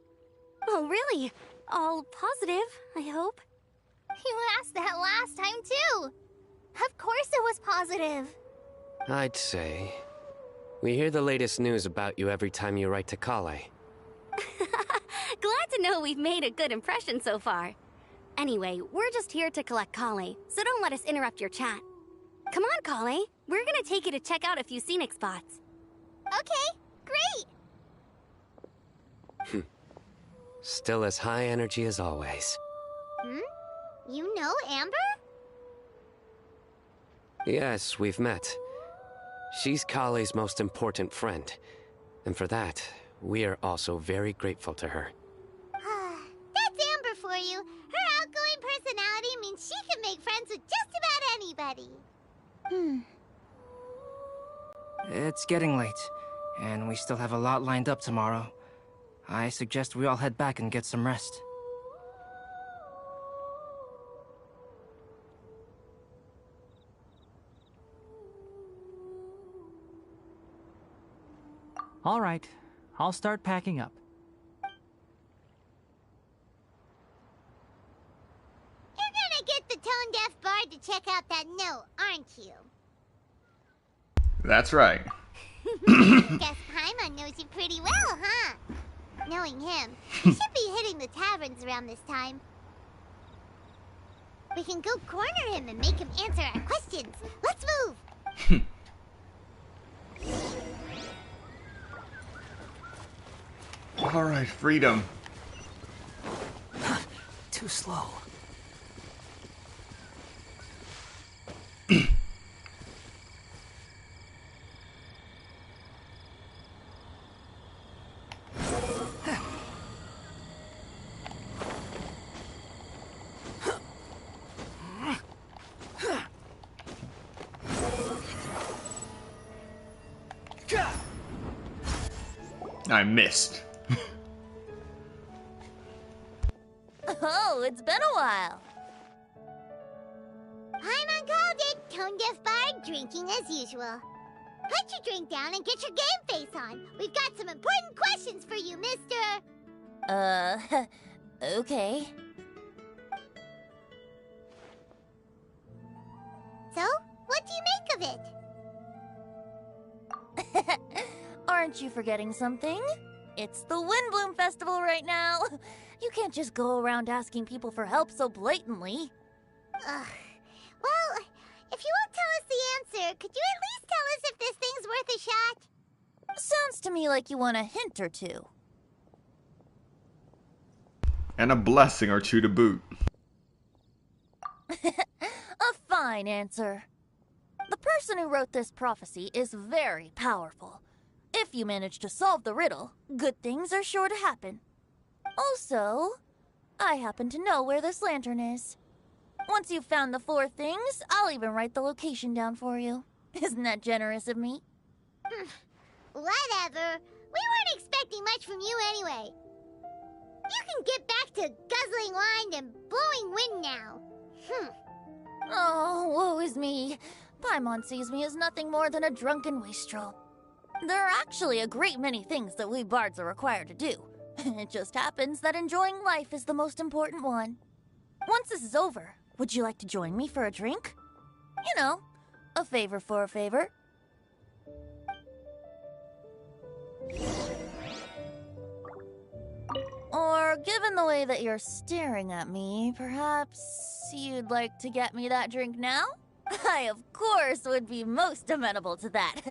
Oh, really? All positive, I hope. You asked that last time, too. Of course it was positive. I'd say... we hear the latest news about you every time you write to Kale. Glad to know we've made a good impression so far. Anyway, we're just here to collect Kale, so don't let us interrupt your chat. Come on, Kale. We're gonna take you to check out a few scenic spots. Okay, great. Still as high energy as always. You know Amber? Yes, we've met. She's Kale's most important friend. And for that, we are also very grateful to her. That's Amber for you. Her outgoing personality means she can make friends with just about anybody. It's getting late, and we still have a lot lined up tomorrow. I suggest we all head back and get some rest. All right, I'll start packing up. You're gonna get the tone-deaf bard to check out that note, aren't you? That's right. Guess Paimon knows you pretty well, huh? Knowing him, he should be hitting the taverns around this time. We can go corner him and make him answer our questions. Let's move! All right, freedom. Too slow. I missed. Oh, it's been a while. Paimon called it. Tone-deaf bard drinking as usual. Put your drink down and get your game face on. We've got some important questions for you, mister. Okay. So, what do you make of it? Aren't you forgetting something? It's the Windblume Festival right now. You can't just go around asking people for help so blatantly. Well, if you won't tell us the answer, could you at least tell us if this thing's worth a shot? Sounds to me like you want a hint or two. And a blessing or two to boot. A fine answer. The person who wrote this prophecy is very powerful. If you manage to solve the riddle, good things are sure to happen. Also, I happen to know where this lantern is. Once you've found the 4 things, I'll even write the location down for you. Isn't that generous of me? Whatever. We weren't expecting much from you anyway. You can get back to guzzling wine and blowing wind now. Oh, woe is me. Paimon sees me as nothing more than a drunken wastrel. There are actually a great many things that we bards are required to do. It just happens that enjoying life is the most important one. Once this is over, would you like to join me for a drink? You know, a favor for a favor. Or, given the way that you're staring at me, perhaps you'd like to get me that drink now? I, of course, would be most amenable to that.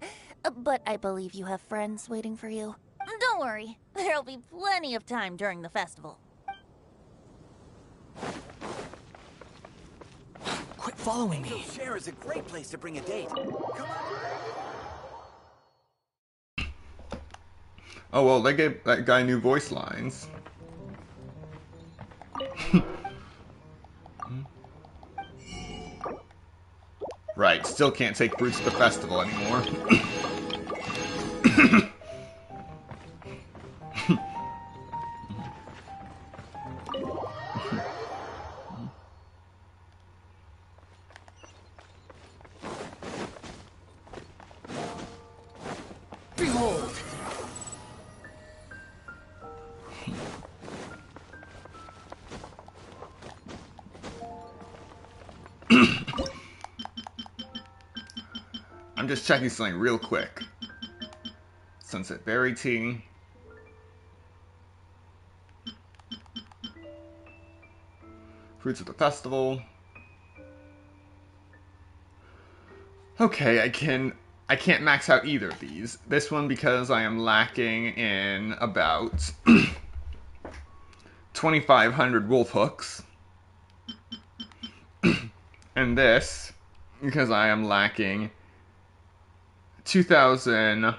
But I believe you have friends waiting for you. Don't worry, there'll be plenty of time during the festival. Quit following me. Share is a great place to bring a date. Come on. Oh, well, they gave that guy new voice lines. Right, still can't take fruits to the festival anymore. Behold! I'm just checking something real quick. Sunset Berry Tea. Fruits of the Festival. Okay, I can't max out either of these. This one because I am lacking in about 2,500 wolf hooks. And this because I am lacking 2,000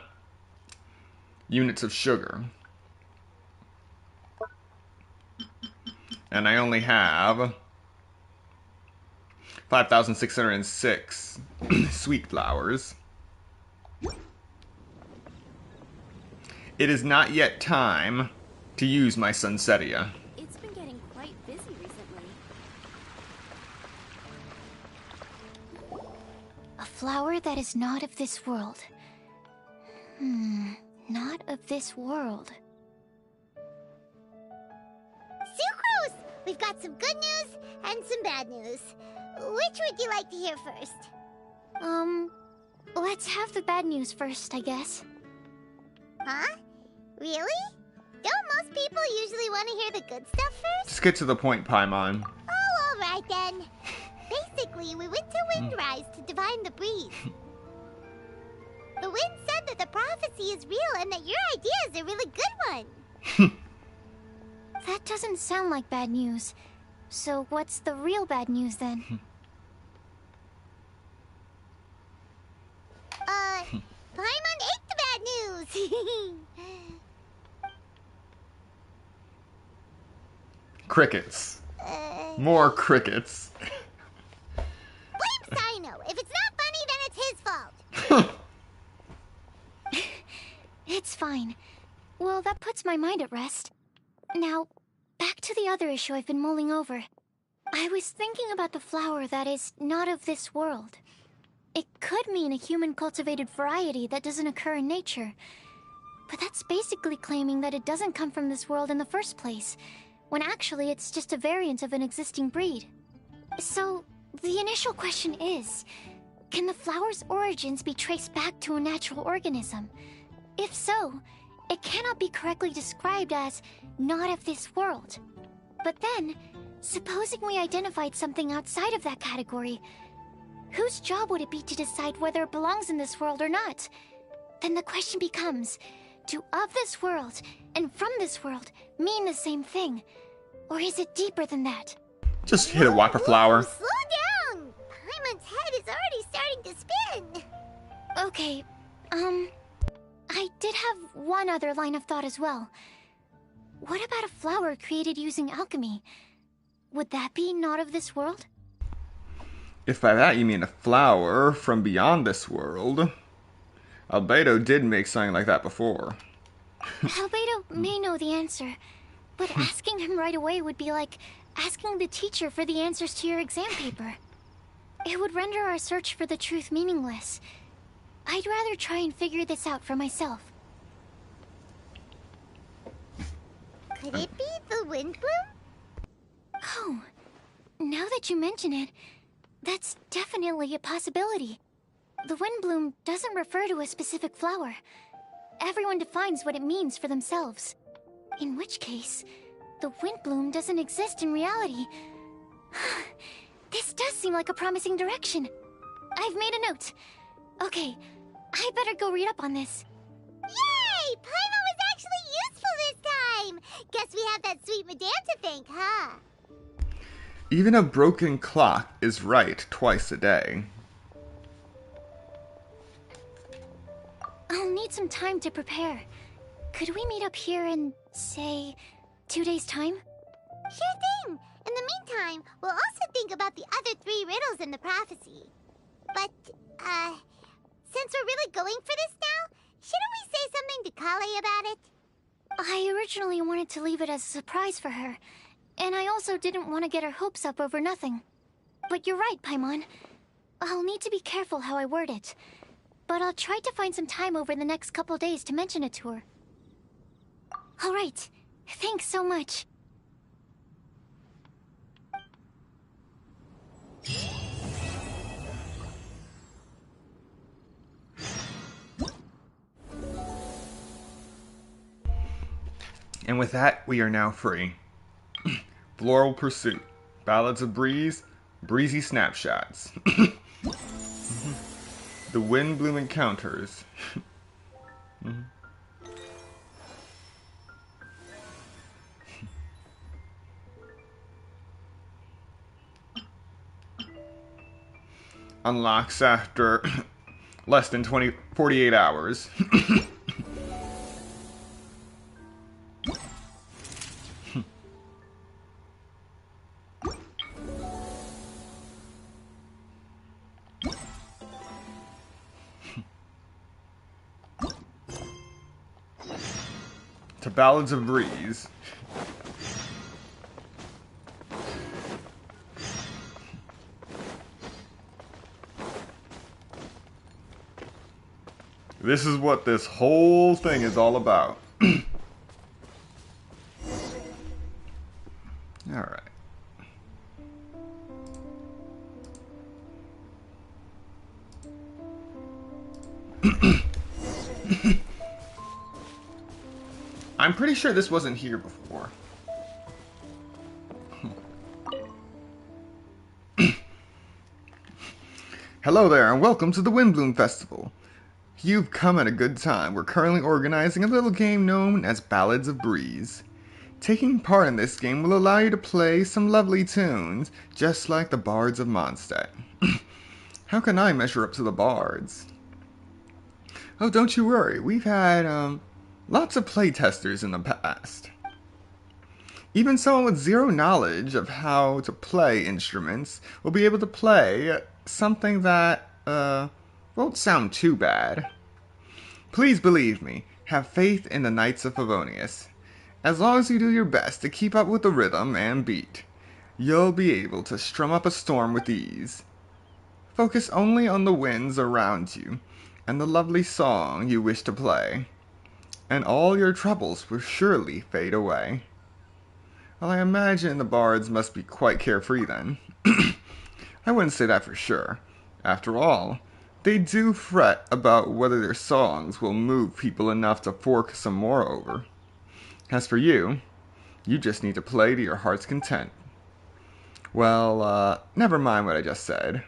units of sugar. And I only have 5,606 sweet flowers. It is not yet time to use my Sunsetia. It's been getting quite busy recently. A flower that is not of this world. Not of this world. Sucrose! We've got some good news and some bad news. Which would you like to hear first? Let's have the bad news first, I guess. Huh? Really? Don't most people usually want to hear the good stuff first? Just get to the point, Paimon. Oh, alright then. Basically, we went to Windrise to divine the breeze. The wind said that the prophecy is real and that your idea is a really good one. That doesn't sound like bad news. So what's the real bad news then? Paimon ate the bad news! Crickets. More crickets. Blame Sino! If it's not funny, then it's his fault! It's fine. Well, that puts my mind at rest. Now, back to the other issue I've been mulling over. I was thinking about the flower that is not of this world. It could mean a human-cultivated variety that doesn't occur in nature. But that's basically claiming that it doesn't come from this world in the first place, when actually it's just a variant of an existing breed. So, the initial question is, can the flower's origins be traced back to a natural organism? If so, it cannot be correctly described as not of this world. But then, supposing we identified something outside of that category, whose job would it be to decide whether it belongs in this world or not? Then the question becomes, do of this world and from this world mean the same thing? Or is it deeper than that? Just hit a whopper flower. Slow down! Paimon's head is already starting to spin! Okay, I did have one other line of thought as well. What about a flower created using alchemy? Would that be not of this world? If by that you mean a flower from beyond this world, Albedo did make something like that before. Albedo may know the answer, but asking him right away would be like asking the teacher for the answers to your exam paper. It would render our search for the truth meaningless. I'd rather try and figure this out for myself. Could it be the Windblume? Oh, now that you mention it, that's definitely a possibility. The Windblume doesn't refer to a specific flower. Everyone defines what it means for themselves. In which case, the Windblume doesn't exist in reality. This does seem like a promising direction. I've made a note. Okay, I better go read up on this. Yay! Paimon was actually useful this time! Guess we have that sweet madame to thank, huh? Even a broken clock is right twice a day. I'll need some time to prepare. Could we meet up here in, say, 2 days' time? Sure thing! In the meantime, we'll also think about the other 3 riddles in the prophecy. But, since we're really going for this now, shouldn't we say something to Kale about it? I originally wanted to leave it as a surprise for her, and I also didn't want to get her hopes up over nothing. But you're right, Paimon. I'll need to be careful how I word it. But I'll try to find some time over the next couple days to mention it to her. All right. Thanks so much. And with that, we are now free. Floral Pursuit, Ballads of Breeze, Breezy Snapshots. The Windblume Encounters. Unlocks after less than 48 hours. To Ballads of Breeze. This is what this whole thing is all about. Alright. I'm pretty sure this wasn't here before. Hello there, and welcome to the Windblume Festival. You've come at a good time. We're currently organizing a little game known as Ballads of Breeze. Taking part in this game will allow you to play some lovely tunes, just like the Bards of Mondstadt. How can I measure up to the Bards? Oh, don't you worry. We've had, lots of playtesters in the past. Even someone with zero knowledge of how to play instruments will be able to play something that, won't sound too bad. Please believe me, have faith in the Knights of Favonius. As long as you do your best to keep up with the rhythm and beat, you'll be able to strum up a storm with ease. Focus only on the winds around you and the lovely song you wish to play, and all your troubles will surely fade away. Well, I imagine the bards must be quite carefree then. I wouldn't say that for sure. After all, they do fret about whether their songs will move people enough to fork some more over. As for you, you just need to play to your heart's content. Well, never mind what I just said.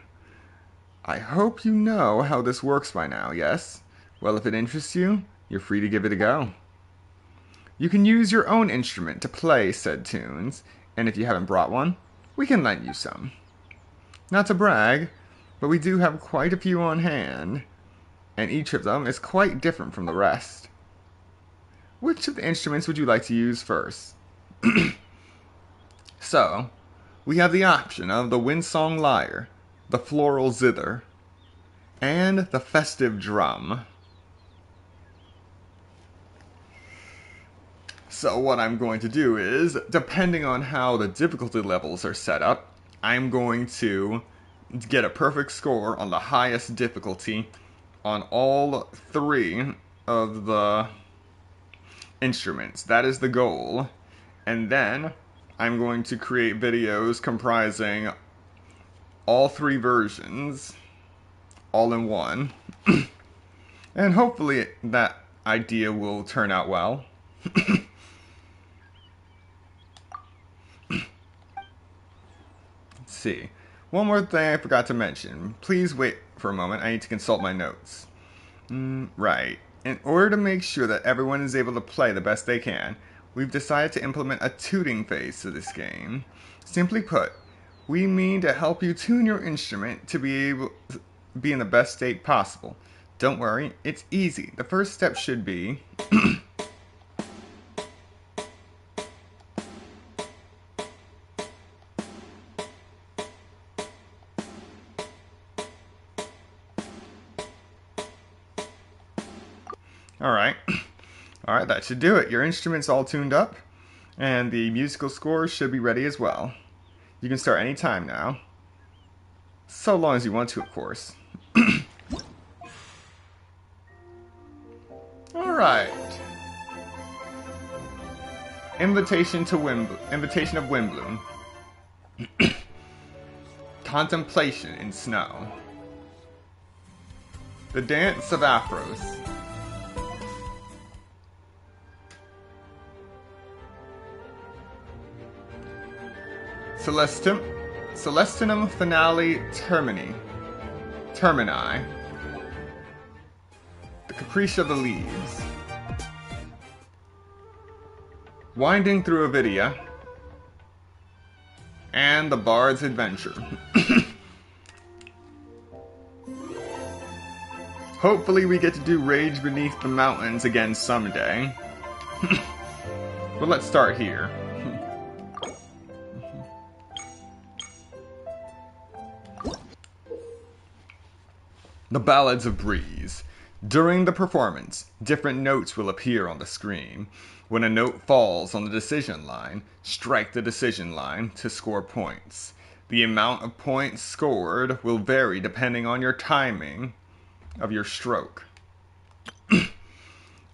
I hope you know how this works by now, yes? Well, if it interests you, you're free to give it a go. You can use your own instrument to play said tunes, and if you haven't brought one, we can lend you some. Not to brag, but we do have quite a few on hand, and each of them is quite different from the rest. Which of the instruments would you like to use first? So, we have the option of the windsong lyre, the floral zither, and the festive drum. So what I'm going to do is, depending on how the difficulty levels are set up, I'm going to get a perfect score on the highest difficulty on all 3 of the instruments. That is the goal. And then I'm going to create videos comprising all 3 versions all in one. And hopefully that idea will turn out well. Let's see. One more thing I forgot to mention. Please wait for a moment. I need to consult my notes. Right. In order to make sure that everyone is able to play the best they can, we've decided to implement a tuning phase to this game. Simply put, we mean to help you tune your instrument to be able to be in the best state possible. Don't worry, it's easy. The first step should be Alright. Alright, that should do it. Your instrument's all tuned up, and the musical score should be ready as well. You can start any time now. So long as you want to, of course. Alright. Invitation of Windblume. Contemplation in Snow. The Dance of Afros. Celestinum Finale Termini. The Caprice of the Leaves. Winding through Avidia. And The Bard's Adventure. Hopefully we get to do Rage Beneath the Mountains again someday. But let's start here. The Ballads of Breeze. During the performance, different notes will appear on the screen. When a note falls on the decision line, strike the decision line to score points. The amount of points scored will vary depending on your timing of your stroke.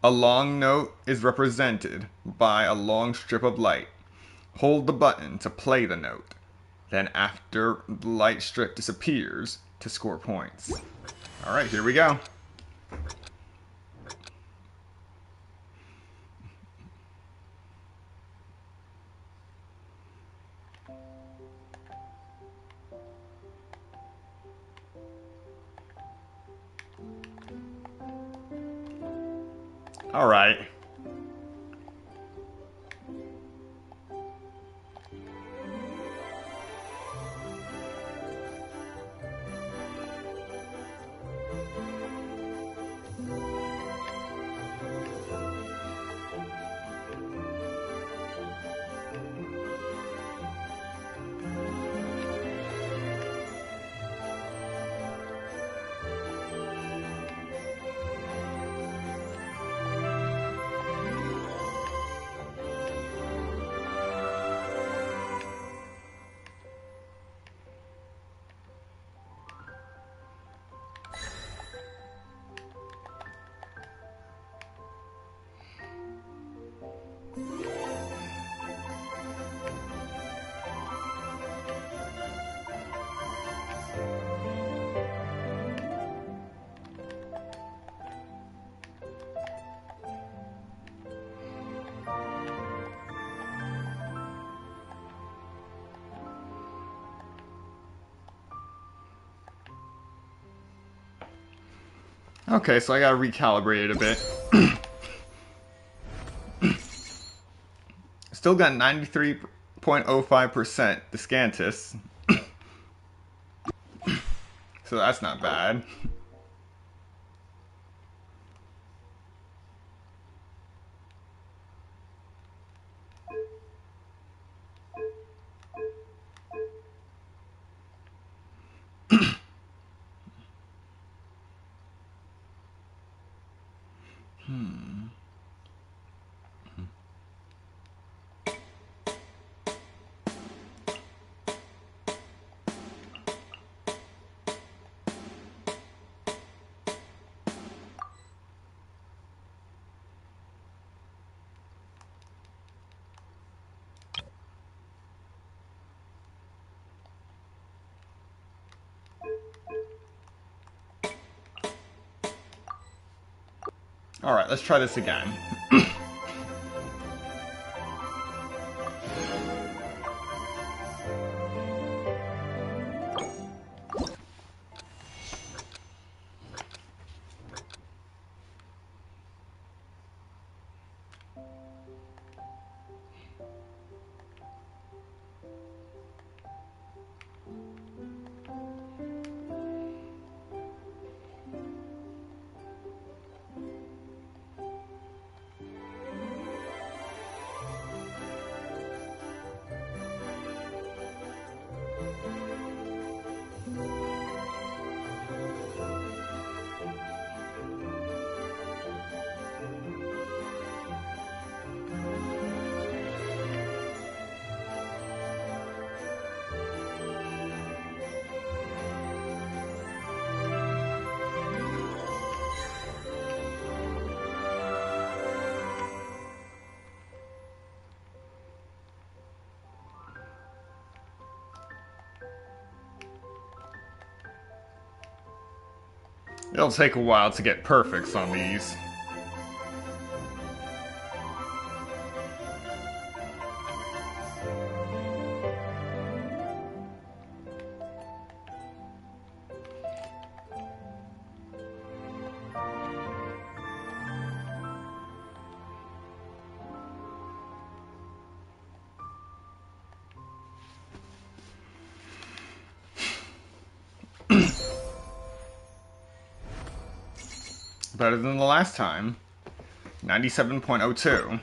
A long note is represented by a long strip of light. Hold the button to play the note. Then after the light strip disappears, to score points. Alright, here we go. Alright. Okay, so I gotta recalibrate it a bit. Still got 93.05% Descantus. So that's not bad. Alright, let's try this again. It'll take a while to get perfects on these. Better than the last time. 97.02.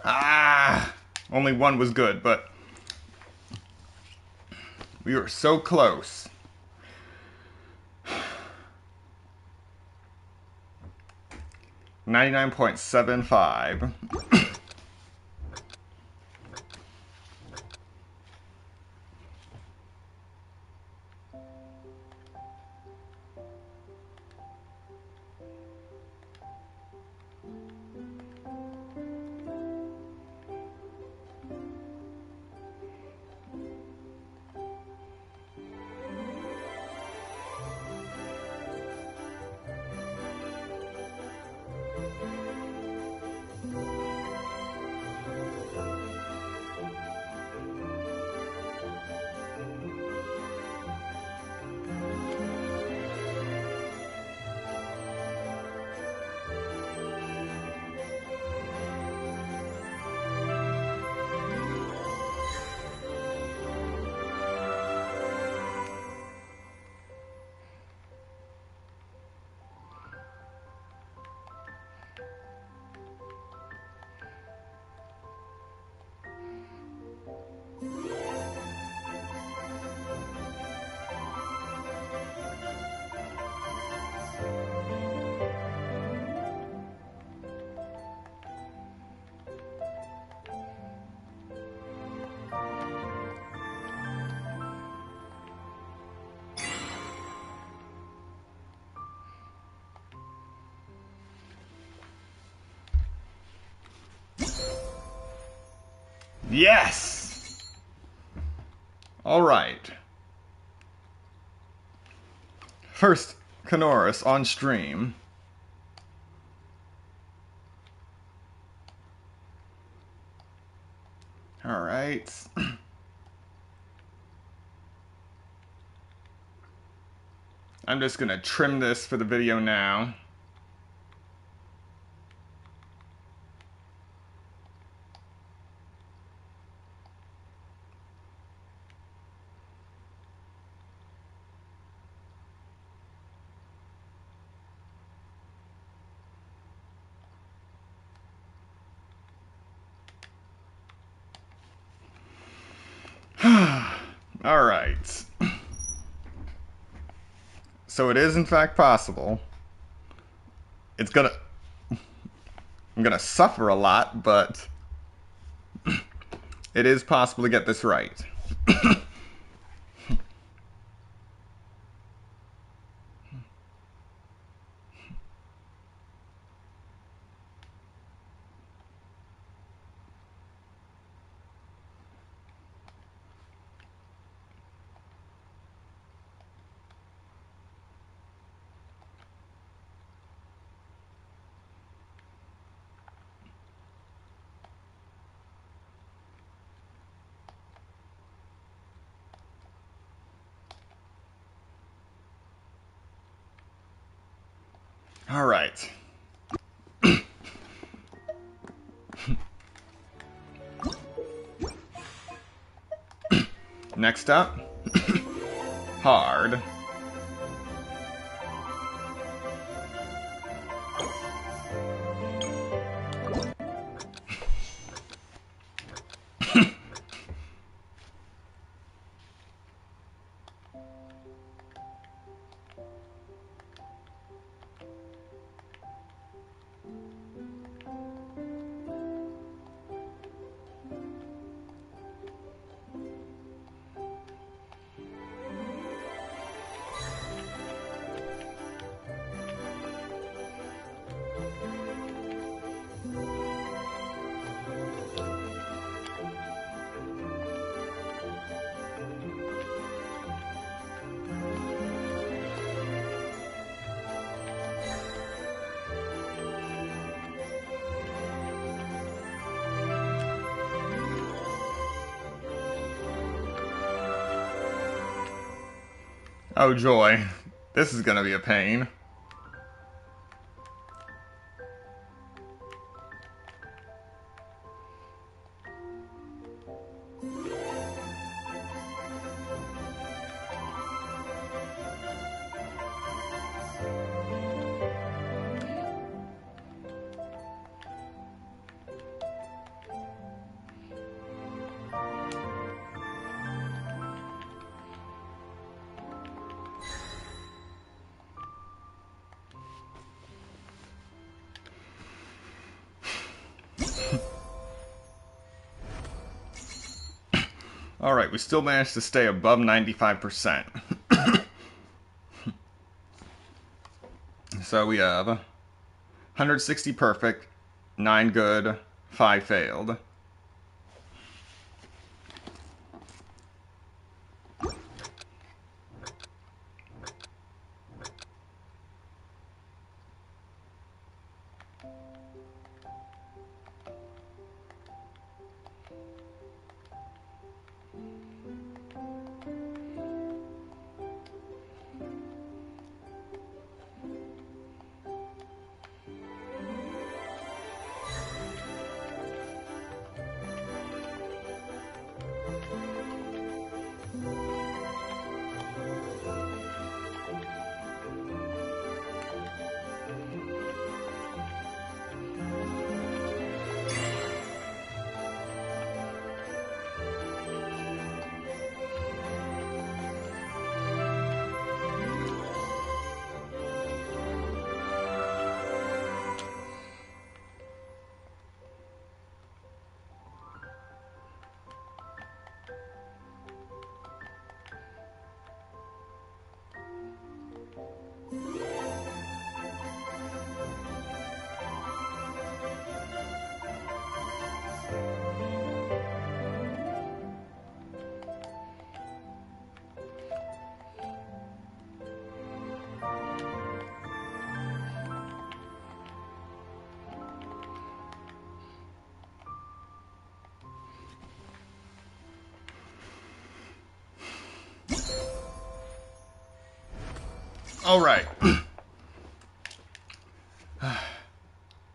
Ah! Only one was good, but we were so close. $99.75. Yes! Alright. First, Kanoris on stream. Alright. I'm just gonna trim this for the video now. Alright. So it is in fact possible. I'm gonna suffer a lot, but it is possible to get this right. All right. Next up, hard. Oh joy, this is gonna be a pain. Alright, we still managed to stay above 95%. So we have 160 perfect, 9 good, 5 failed. Alright.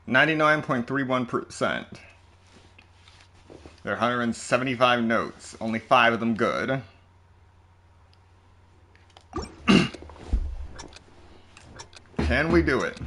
99.31%. There are 175 notes, only 5 of them good. Can we do it?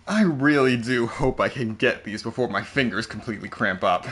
I really do hope I can get these before my fingers completely cramp up.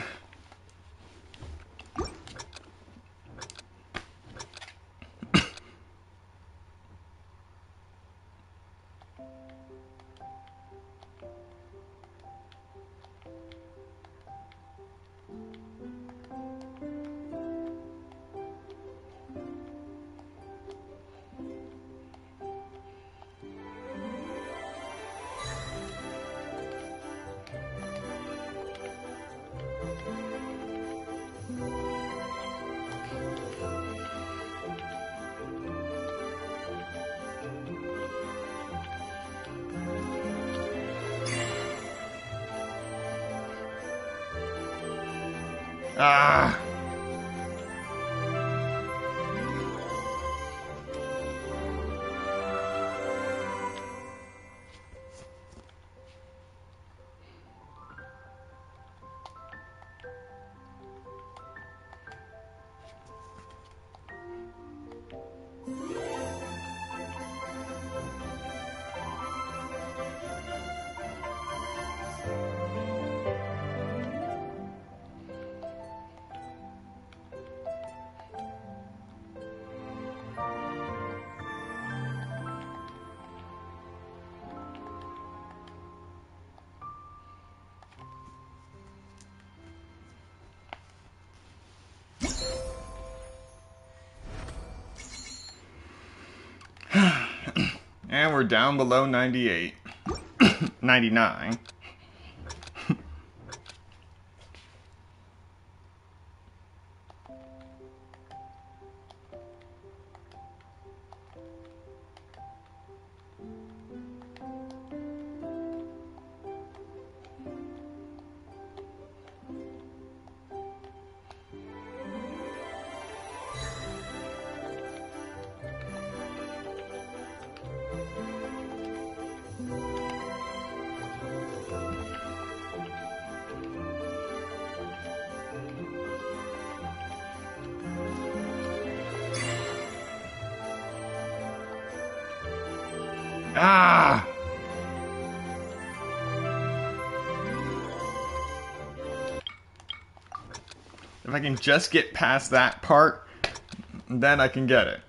Ah. And we're down below 98. 99. Ah! If I can just get past that part, then I can get it.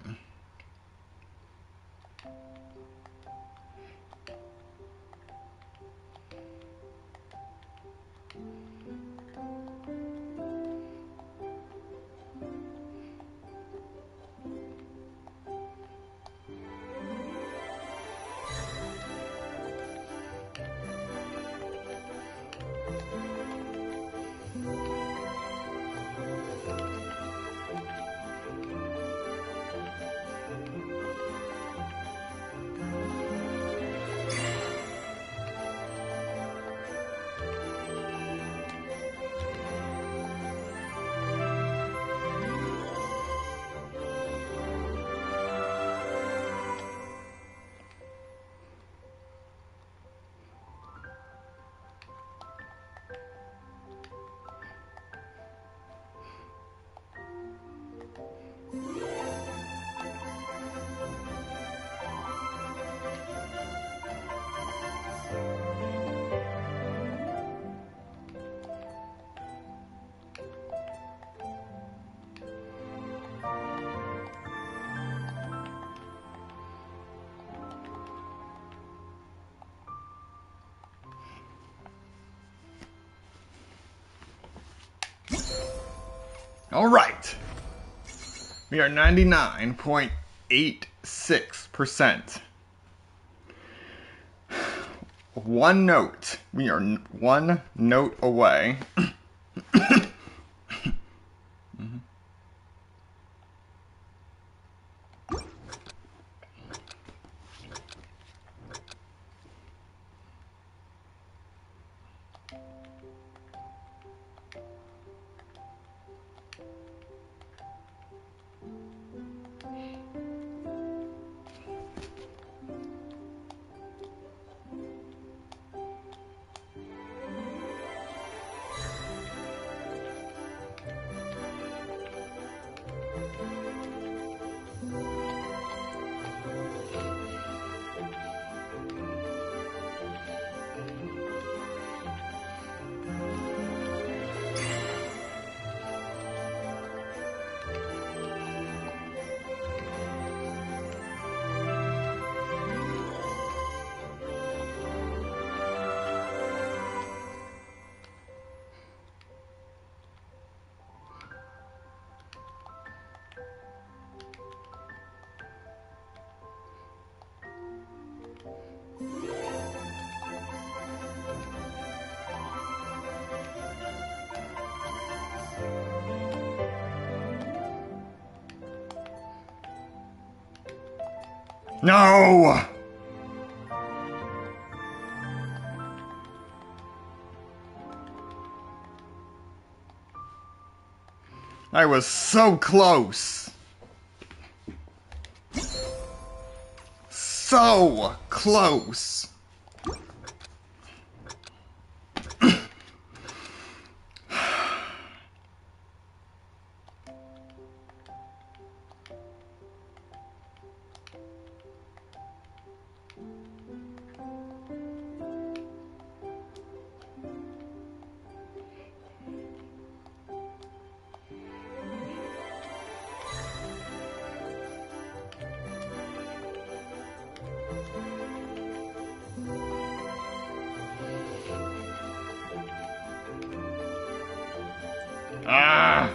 All right. We are 99.86%. One note. We are one note away. No! I was so close. So close. Ah!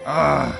Ah.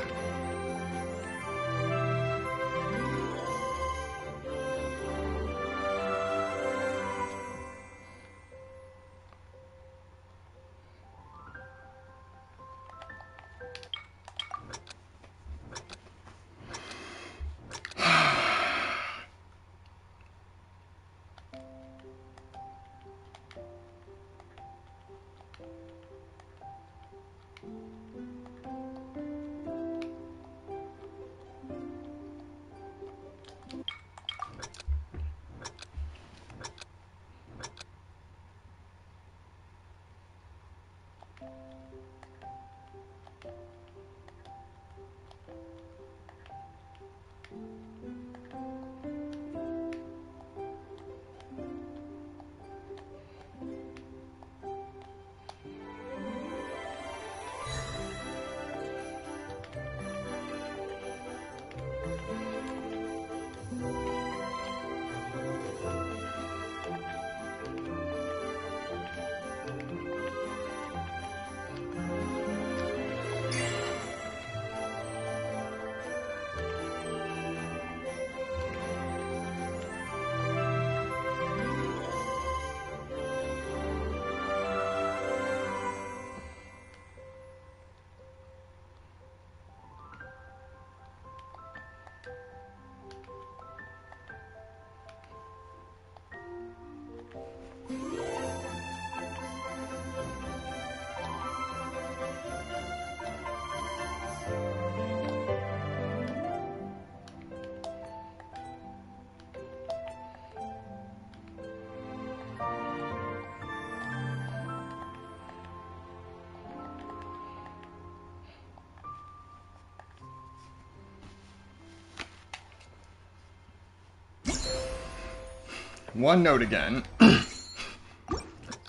One note again.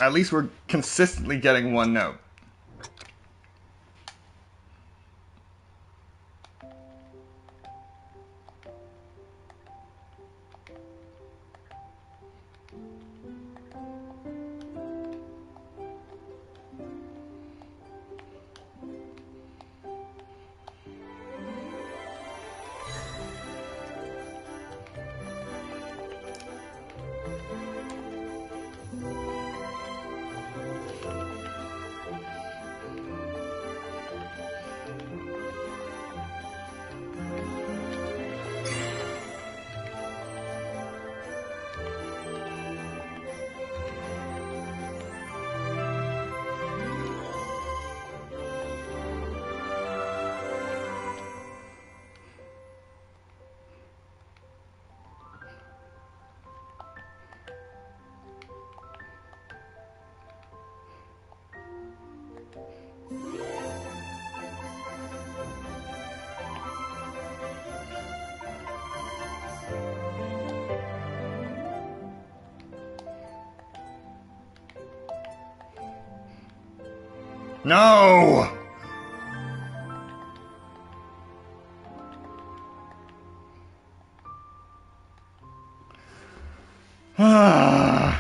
At least we're consistently getting one note. No! Ah.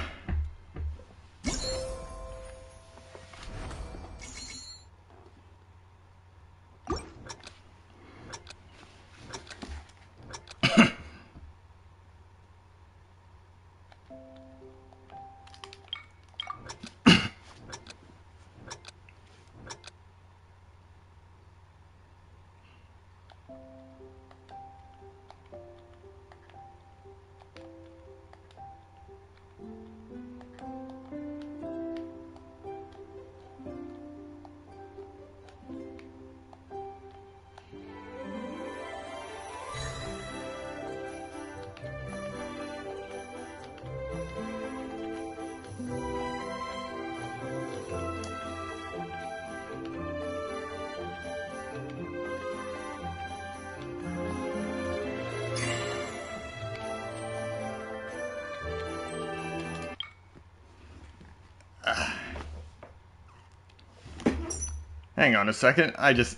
Hang on a second. I just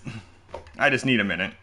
need a minute.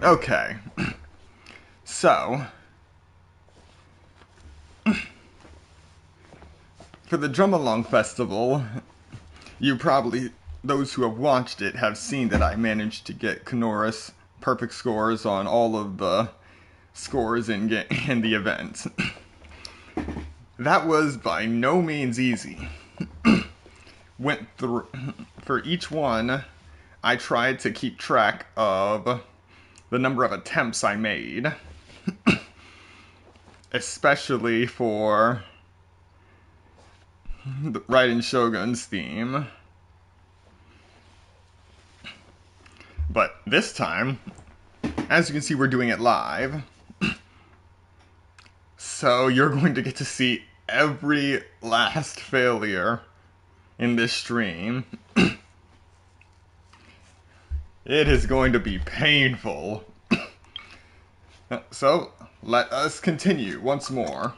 Okay. So, for the Drum Along Festival, those who have watched it have seen that I managed to get Kanoris perfect scores on all of the scores in the event. That was by no means easy. Went through, for each one, I tried to keep track of the number of attempts I made. Especially for the Raiden Shogun's theme. But this time, as you can see, we're doing it live. So you're going to get to see every last failure in this stream. It is going to be painful. So, let us continue once more.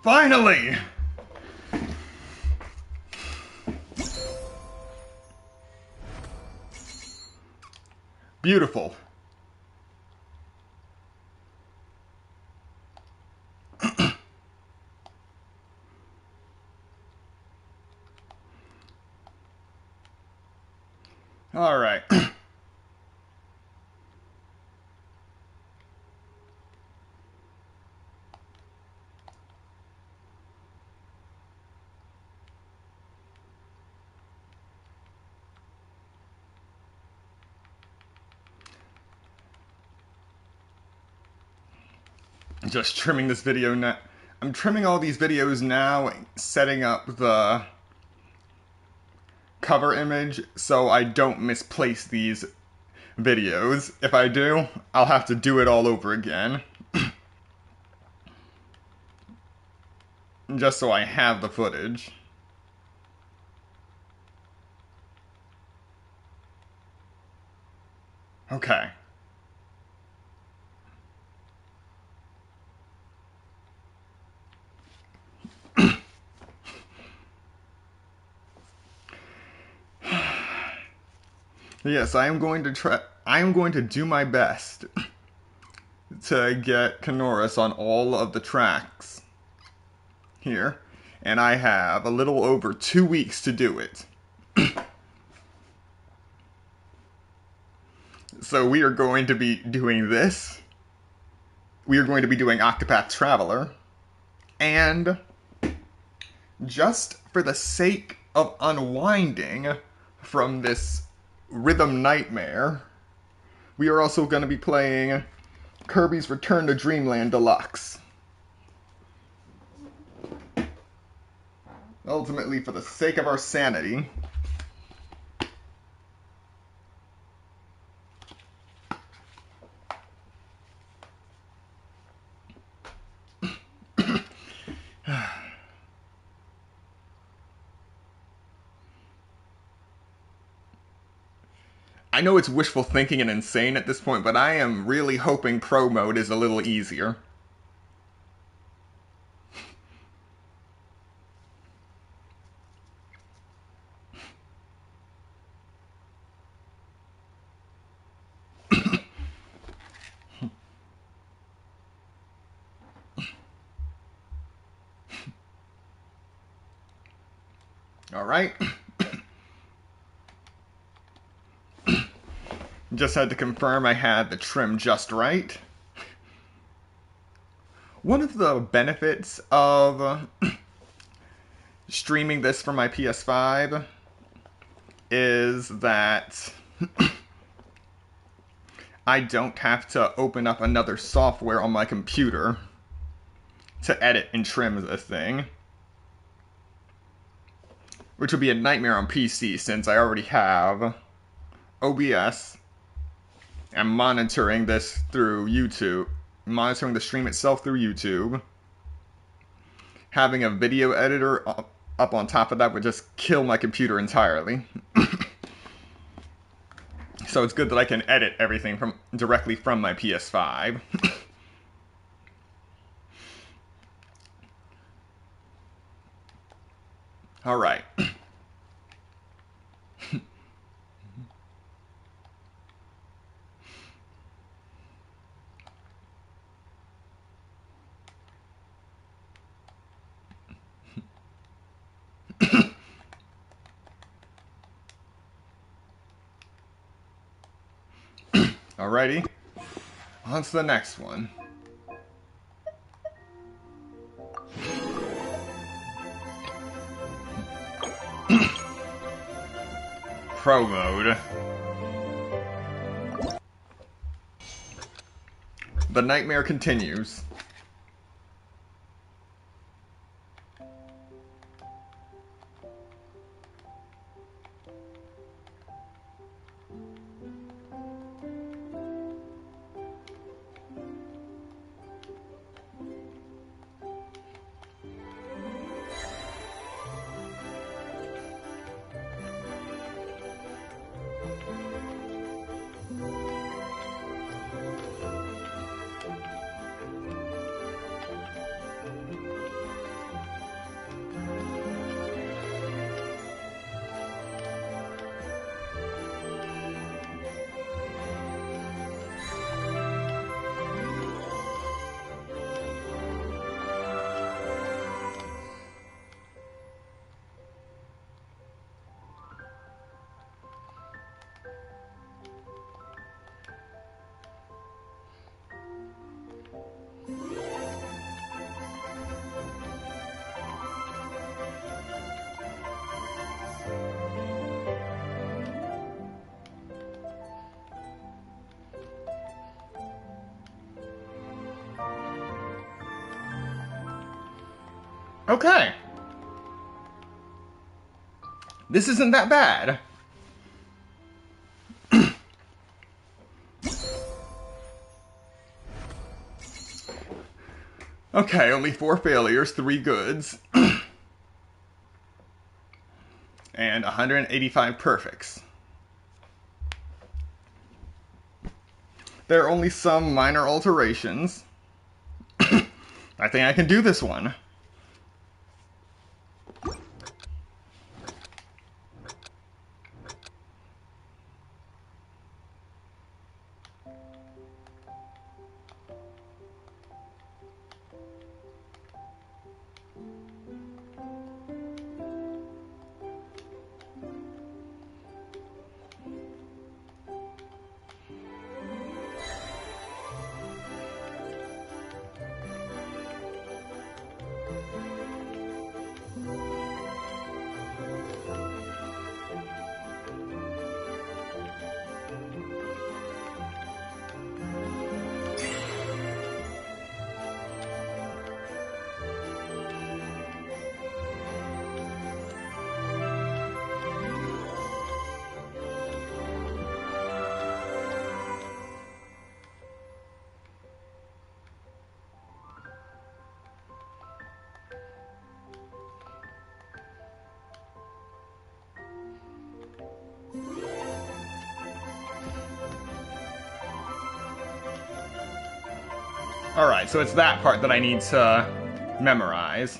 Finally! Beautiful. All right. Just trimming this video now. I'm trimming all these videos now, setting up the cover image so I don't misplace these videos. If I do, I'll have to do it all over again. Just so I have the footage. Okay. Yes, I am going to do my best to get Kanoris on all of the tracks here, and I have a little over 2 weeks to do it. So we are going to be doing this. We are going to be doing Octopath Traveler, and just for the sake of unwinding from this rhythm nightmare, we are also going to be playing Kirby's Return to Dreamland Deluxe. Ultimately, for the sake of our sanity. I know it's wishful thinking and insane at this point, but I am really hoping Pro Mode is a little easier. Alright. Just had to confirm I had the trim just right. One of the benefits of streaming this from my PS5 is that I don't have to open up another software on my computer to edit and trim the thing. Which would be a nightmare on PC since I already have OBS. I'm monitoring this through YouTube. Monitoring the stream itself through YouTube. Having a video editor up on top of that would just kill my computer entirely. So it's good that I can edit everything directly from my PS5. Alright. Alrighty. On to the next one. Pro Mode. The nightmare continues. Okay. This isn't that bad. Okay, only 4 failures, 3 goods. And 185 perfects. There are only some minor alterations. I think I can do this one. Alright, so it's that part that I need to memorize.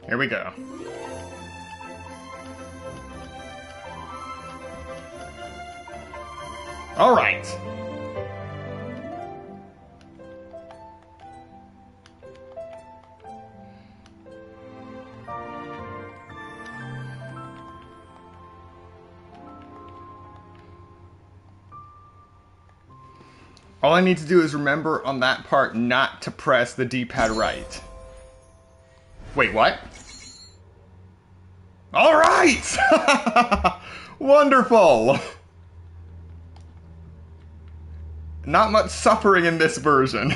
Here we go. All right. All I need to do is remember on that part not to press the D-pad right. Wait, what? All right! Wonderful! Not much suffering in this version.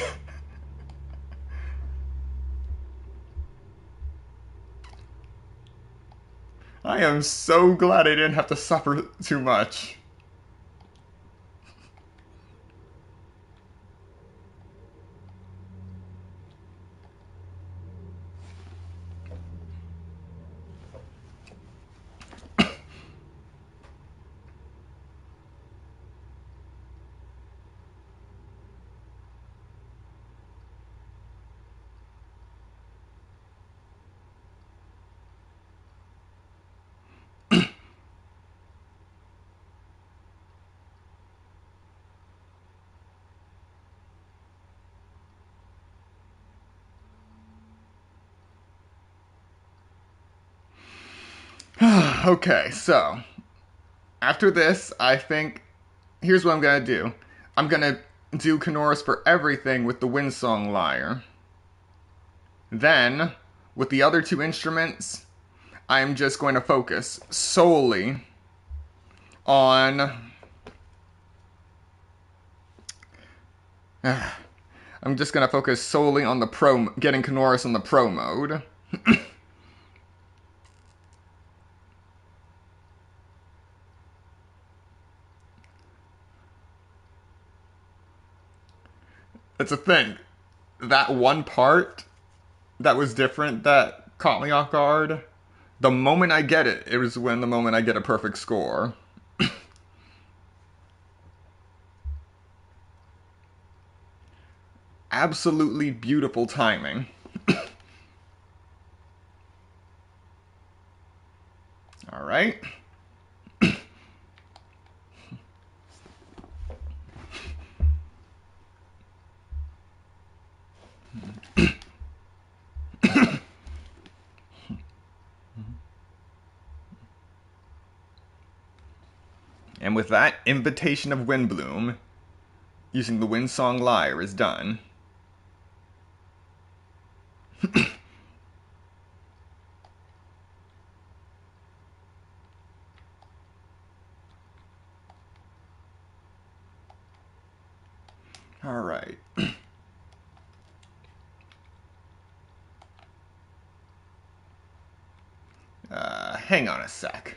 I am so glad I didn't have to suffer too much. Okay, so after this, I think here's what I'm gonna do. I'm gonna do Kanoris for everything with the Windsong Lyre. Then, with the other two instruments, I'm just going to focus solely on I'm just gonna focus solely on the getting Kanoris on the pro mode. It's a thing. That one part that was different that caught me off guard. The moment I get it, it was the moment I get a perfect score. Absolutely beautiful timing. All right. And with that, Invitation of Windblume, using the Windsong Lyre, is done. All right. Hang on a sec.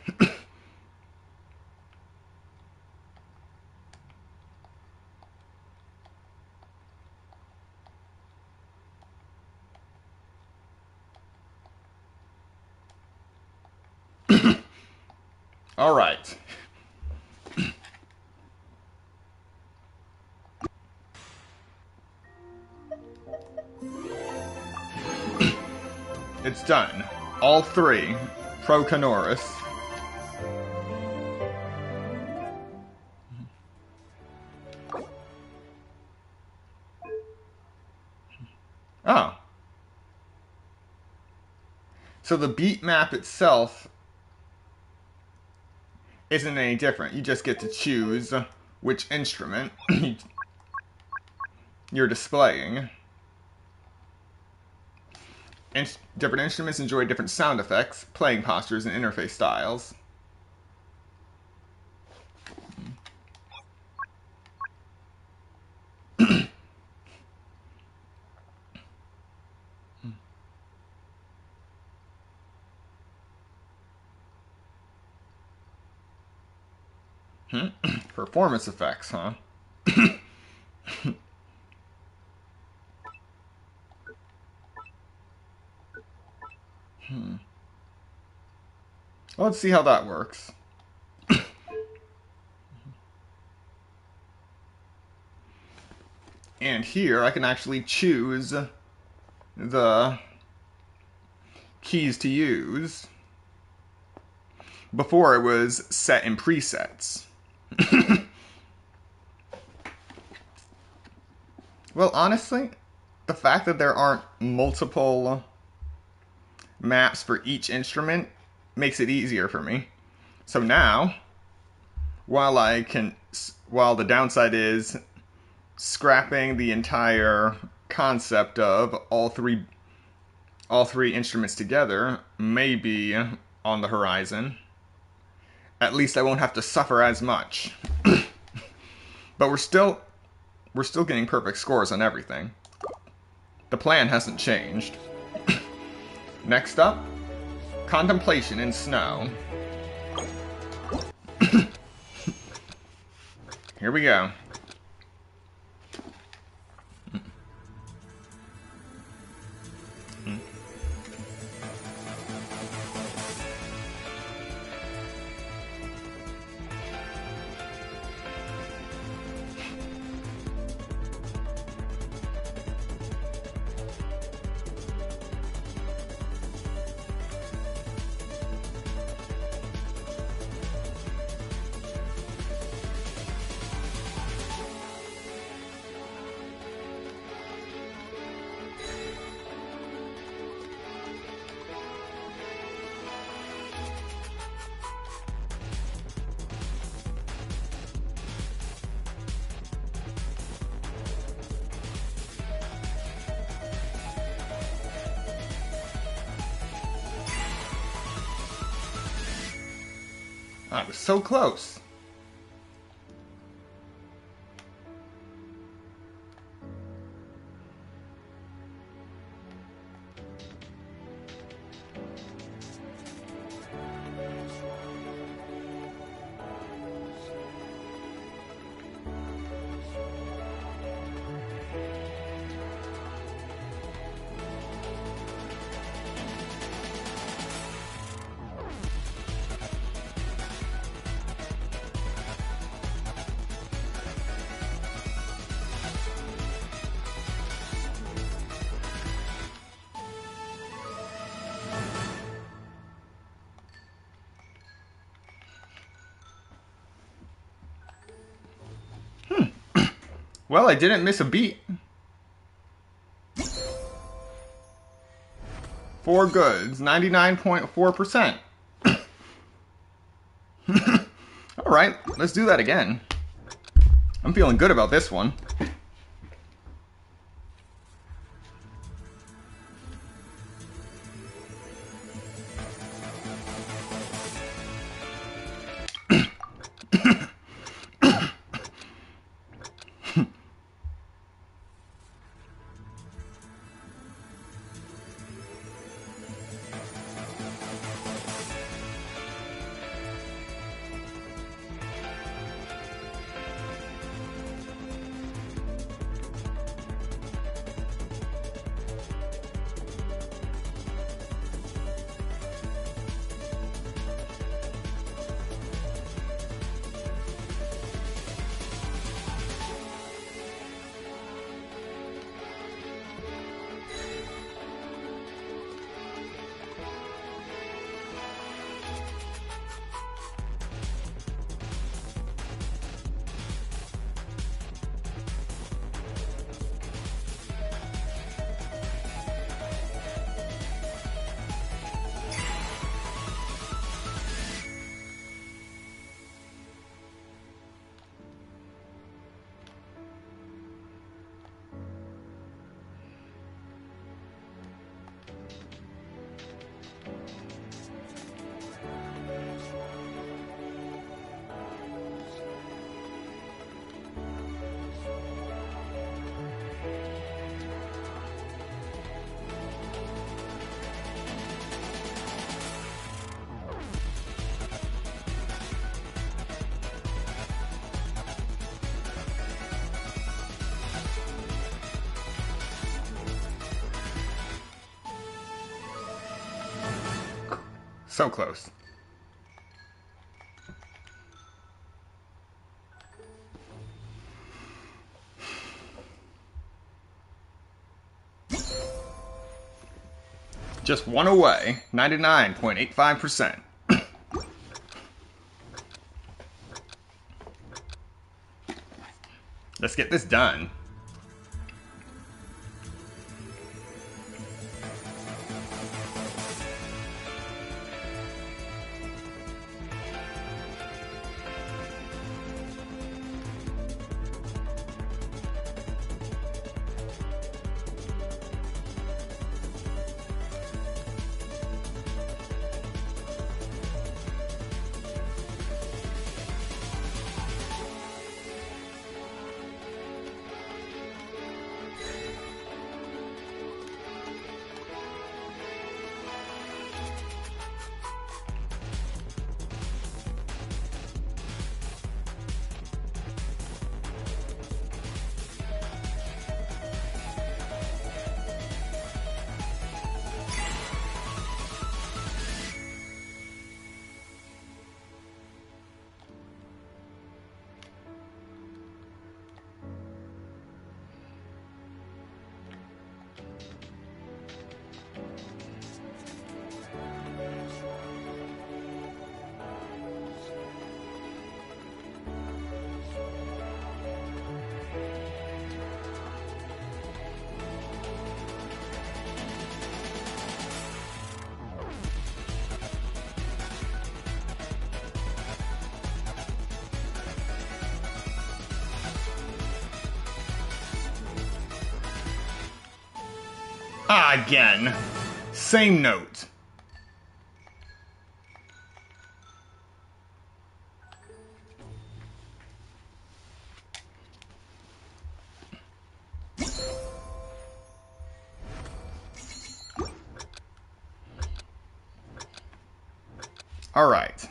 All right. It's done. All three. Pro Canoris. Oh. So the beat map itself isn't any different. You just get to choose which instrument you're displaying. Different instruments enjoy different sound effects, playing postures, and interface styles. Performance effects, huh? Well, let's see how that works. And here I can actually choose the keys to use. Before it was set in presets. Well, honestly, the fact that there aren't multiple maps for each instrument makes it easier for me. So now, while the downside is scrapping the entire concept of all three instruments together may be on the horizon, at least I won't have to suffer as much. But we're still getting perfect scores on everything. The plan hasn't changed. Next up, Contemplation in Snow. Here we go. I was so close. Well, I didn't miss a beat. 4 goods, 99.4%. Alright, let's do that again. I'm feeling good about this one. So close. Just one away, 99.85%. Let's get this done. Ah, again. Same note. All right.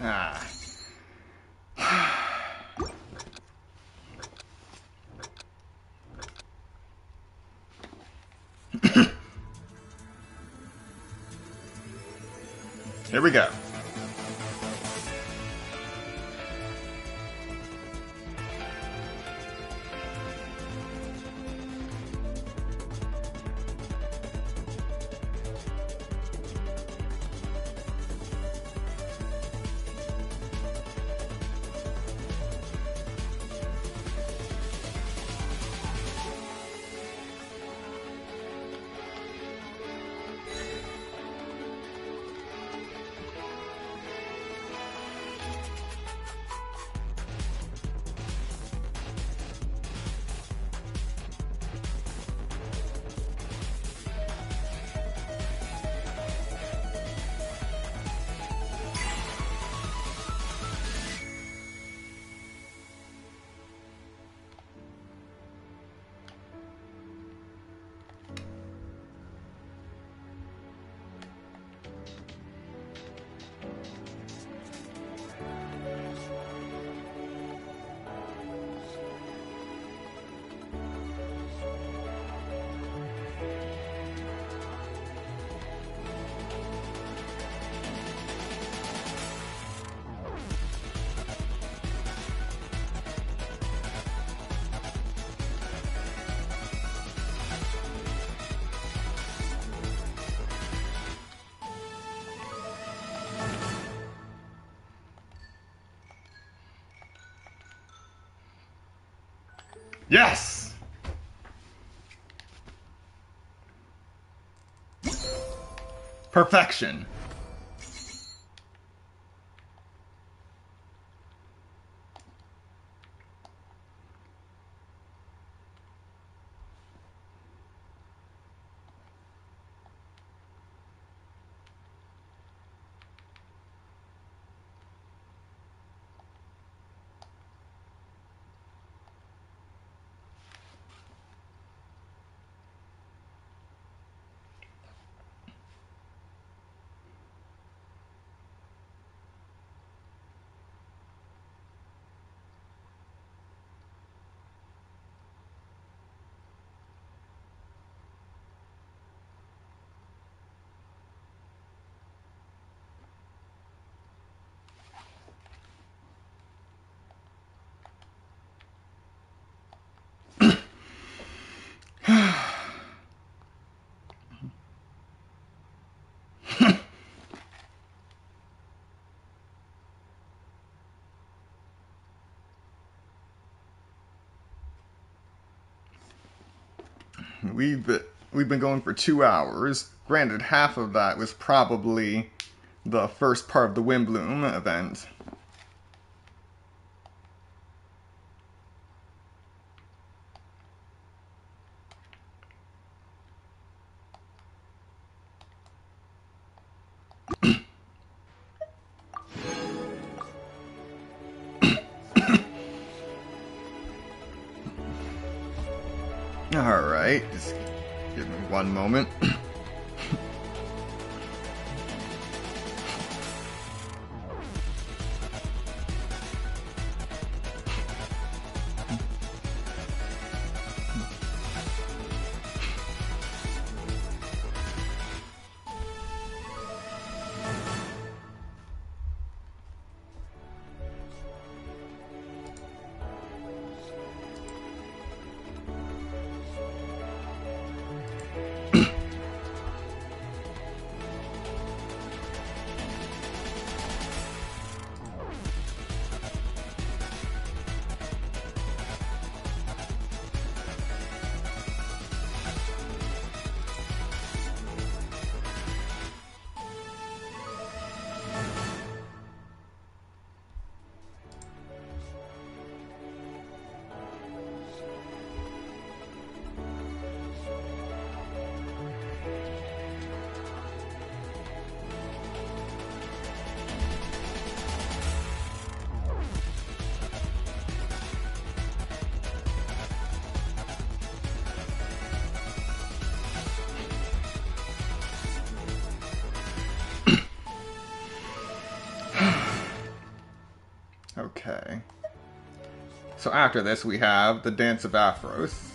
Ah. Here we go. Yes! Perfection. We've been going for 2 hours. Granted, half of that was probably the first part of the Windblume event. Alright, just give me one moment. Okay. So after this we have the Dance of Aphros.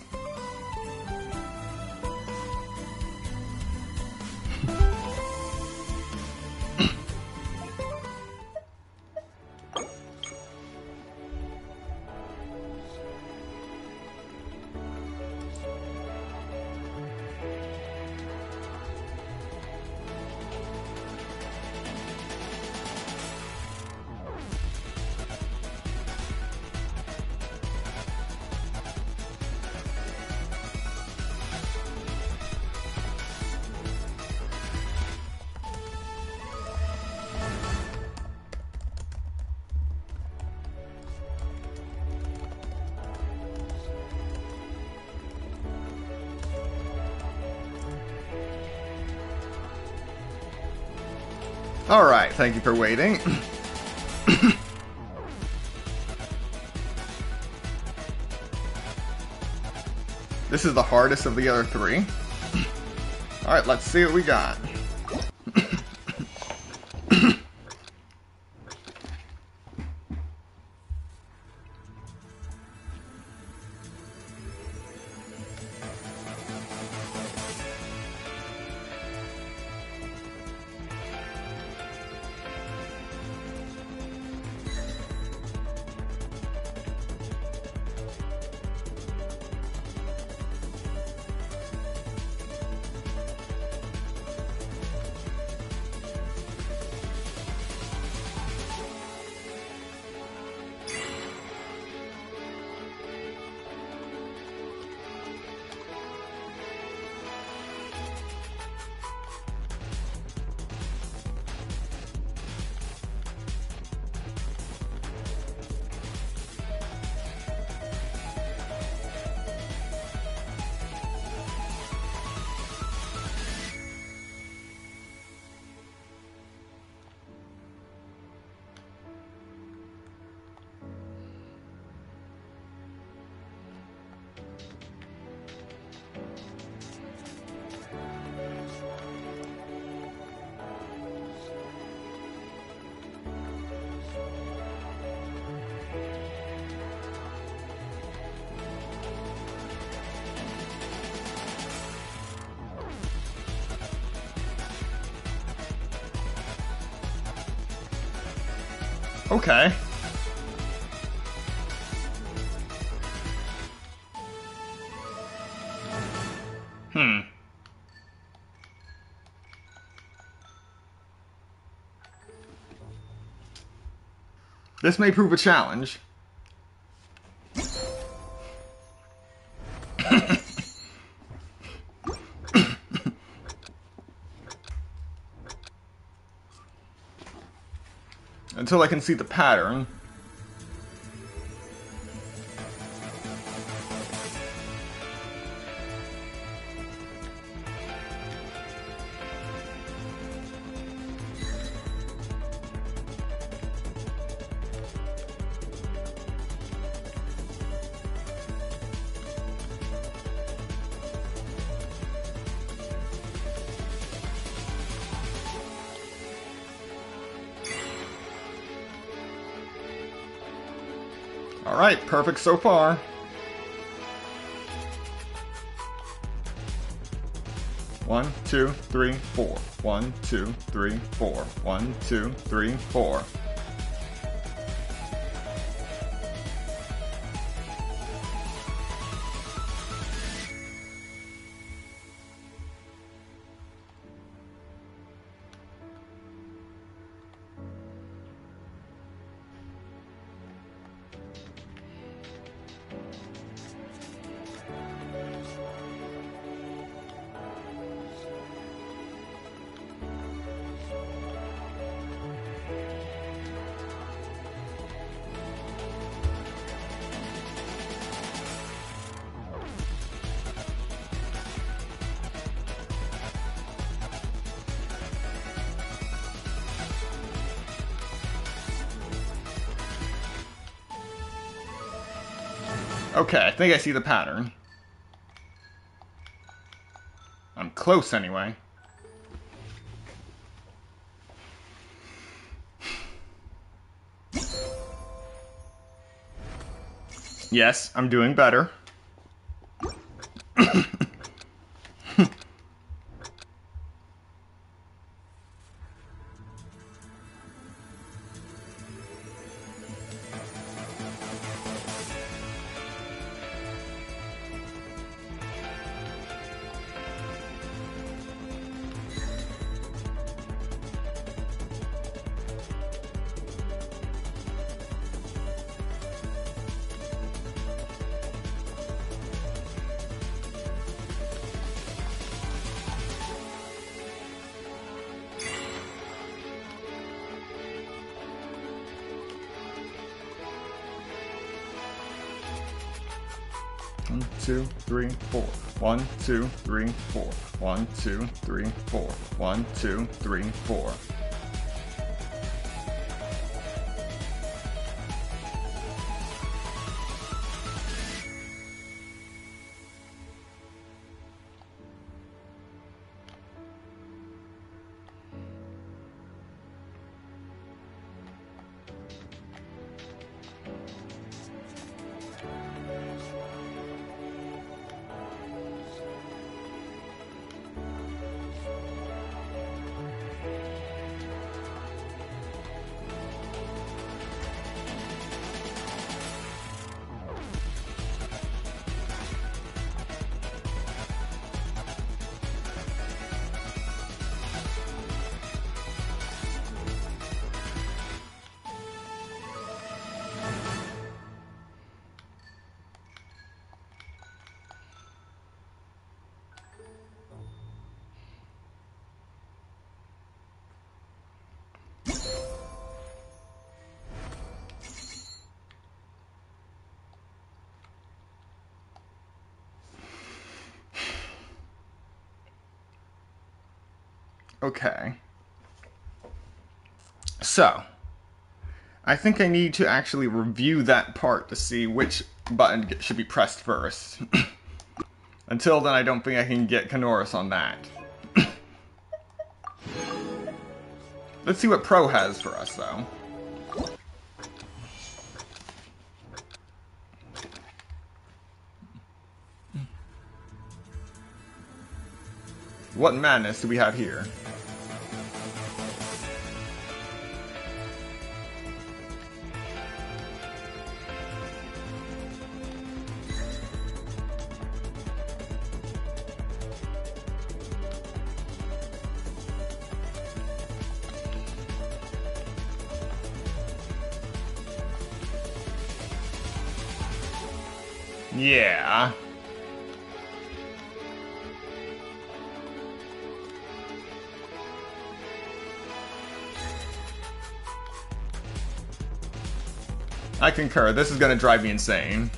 Alright, thank you for waiting. This is the hardest of the other three. Alright, let's see what we got. Okay. This may prove a challenge. Until I can see the pattern. Alright, perfect so far. One, two, three, four. 1, 2, 3, 4. 1, 2, 3, 4. Okay, I think I see the pattern. I'm close anyway. Yes, I'm doing better. One, two, three, four. 1, 2, 3, 4. 1, 2, 3, 4. 1, 2, 3, 4. Okay. So, I think I need to actually review that part to see which button should be pressed first. Until then, I don't think I can get Kanoris on that. Let's see what Pro has for us, though. What madness do we have here? Yeah. I concur. This is gonna drive me insane.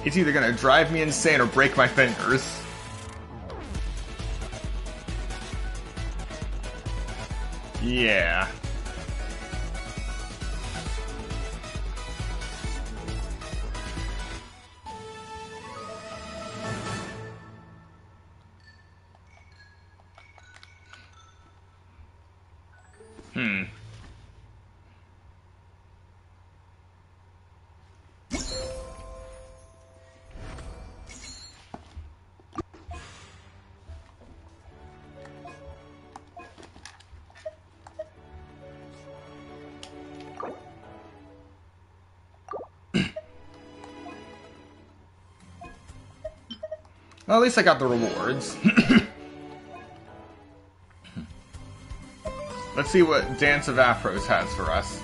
It's either gonna drive me insane or break my fingers. Yeah. Well, at least I got the rewards. Let's see what Dance of Afros has for us.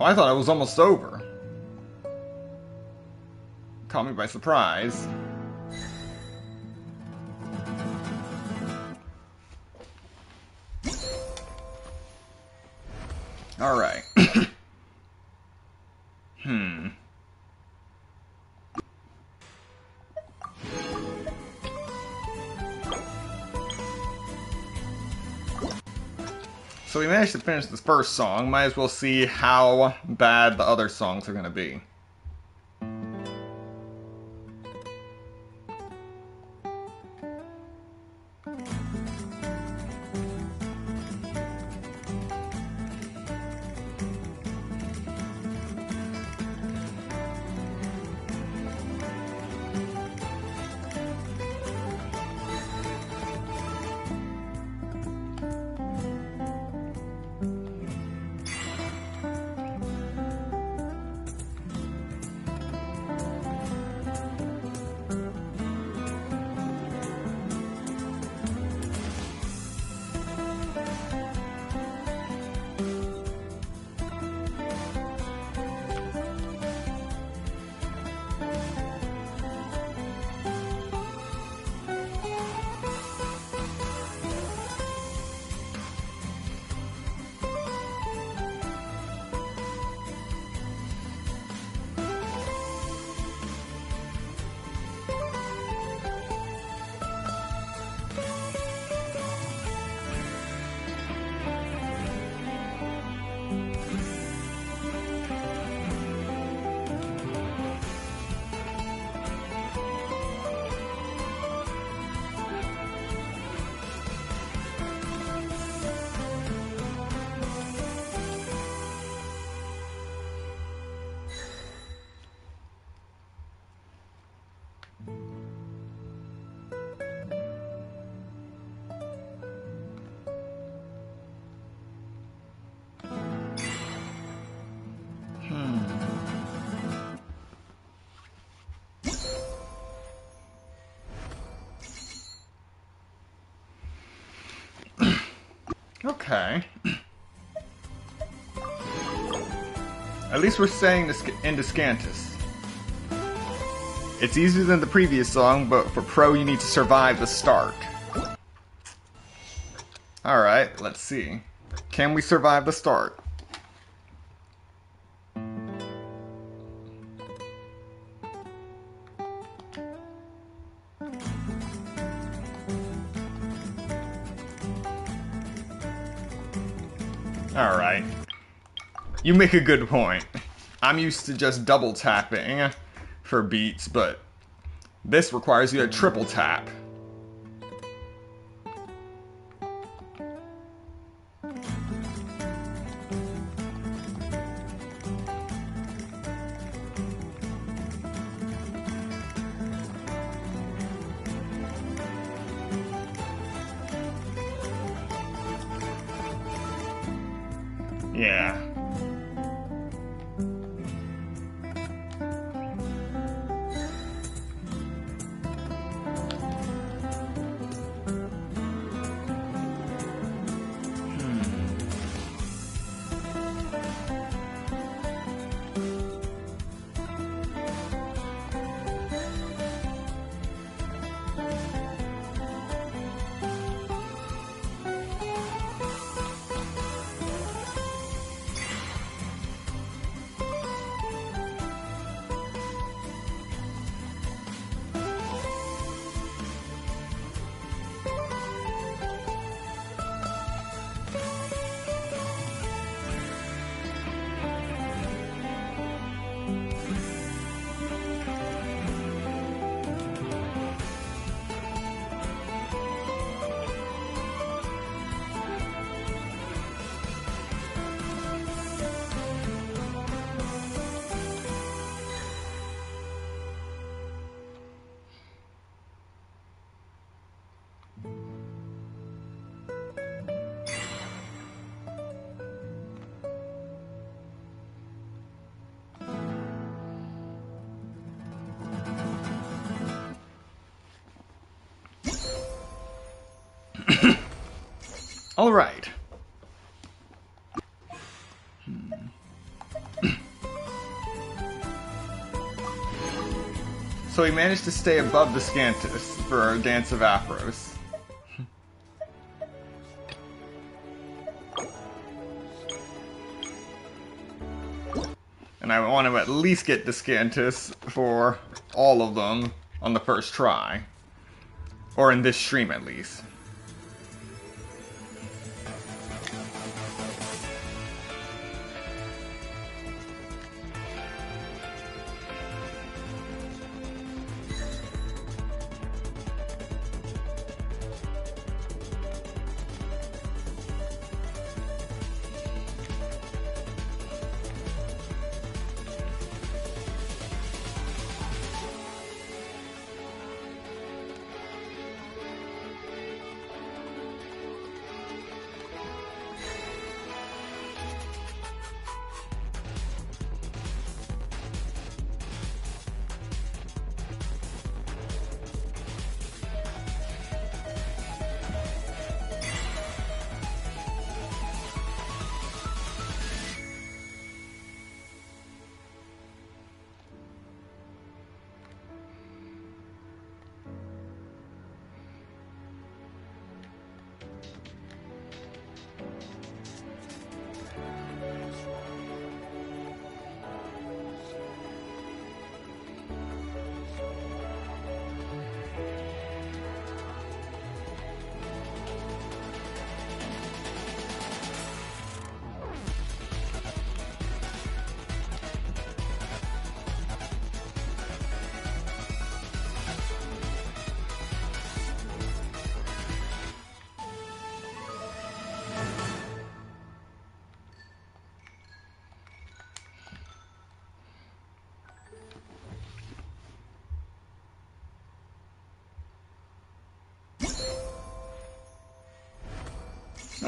Oh, I thought it was almost over. Caught me by surprise. Alright. So we managed to finish this first song. Might as well see how bad the other songs are going to be. Okay. At least we're staying in Descantus. It's easier than the previous song, but for Pro you need to survive the start. Alright, let's see. Can we survive the start? Alright. You make a good point. I'm used to just double tapping for beats, but this requires you to triple tap. Yeah. All right. So we managed to stay above the Scantus for our Dance of Afros. And I want to at least get the Scantus for all of them on the first try. Or in this stream at least.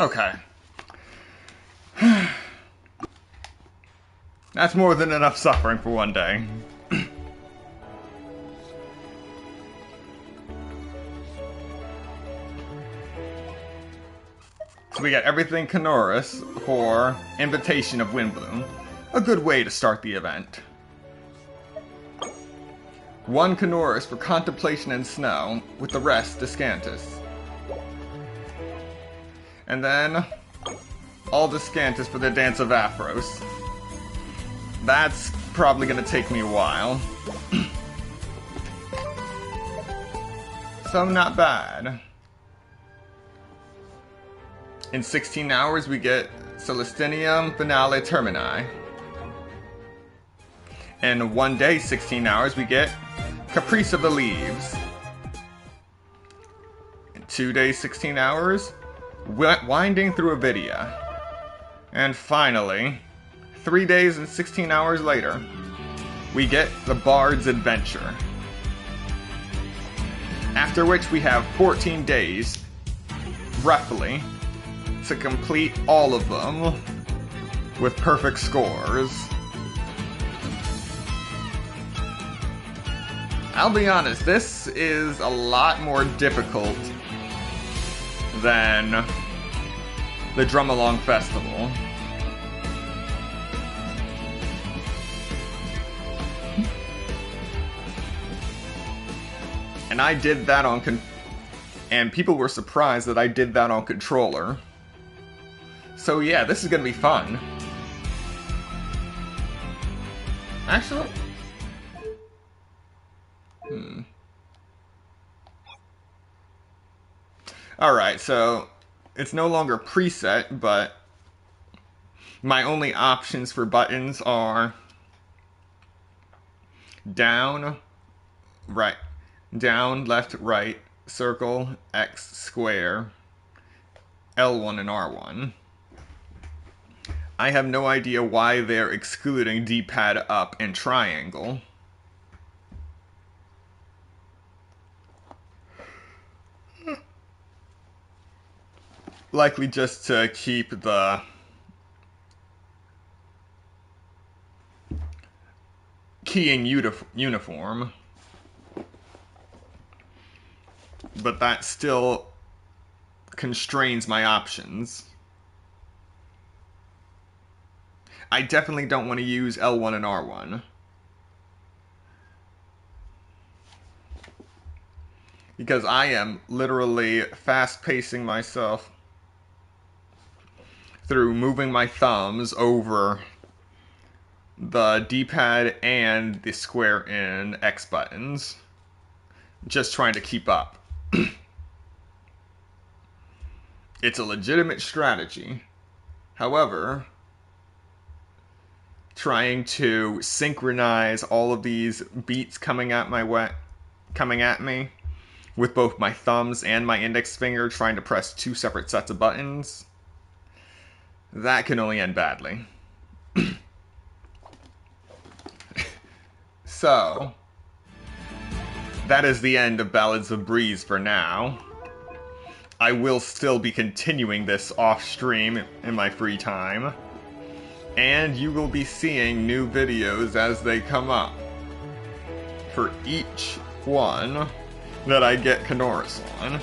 Okay. That's more than enough suffering for one day. So we got everything Kanoris for Invitation of Windblume. A good way to start the event. 1 Kanoris for Contemplation and Snow, with the rest Descantus. And then all Descantus for the Dance of Afros. That's probably gonna take me a while. So not bad. In 16 hours we get Celestinium Finale Termini. In 1 day, 16 hours, we get Caprice of the Leaves. In 2 days, 16 hours, Winding Through Avidia. And finally, 3 days and 16 hours later, we get The Bard's Adventure. After which we have 14 days, roughly, to complete all of them with perfect scores. I'll be honest, this is a lot more difficult than the Drumalong Festival. And I did that on and people were surprised that I did that on controller. So yeah, this is gonna be fun. Actually, Alright, so it's no longer preset, but my only options for buttons are down, right, down, left, right, circle, X, square, L1 and R1. I have no idea why they're excluding D-pad up and triangle. Likely just to keep the keying uniform. But that still constrains my options. I definitely don't want to use L1 and R1. Because I am literally fast-pacing myself through moving my thumbs over the D-pad and the square and X buttons. Just trying to keep up. It's a legitimate strategy. However, trying to synchronize all of these beats coming at me with both my thumbs and my index finger, trying to press 2 separate sets of buttons, that can only end badly. So, that is the end of Ballads of Breeze for now. I will still be continuing this off-stream in my free time. And you will be seeing new videos as they come up. For each one that I get Kanoris on.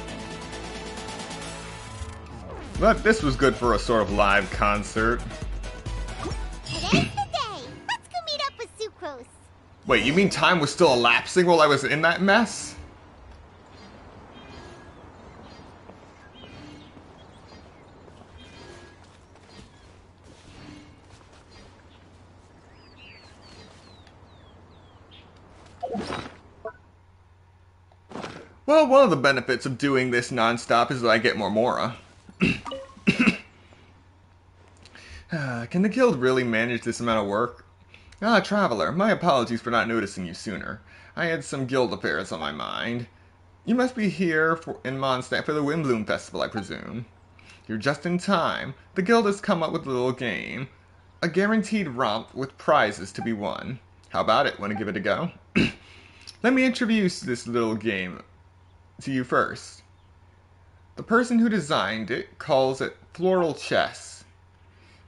But this was good for a sort of live concert. Today's the day! Let's go meet up with Sucrose! Wait, you mean time was still elapsing while I was in that mess? Well, one of the benefits of doing this non-stop is that I get more Mora. Can the guild really manage this amount of work? Ah, Traveler, my apologies for not noticing you sooner. I had some guild affairs on my mind. You must be here in Mondstadt for the Windblume Festival, I presume. You're just in time. The guild has come up with a little game. A guaranteed romp with prizes to be won. How about it? Want to give it a go? Let me introduce this little game to you first. The person who designed it calls it floral chess.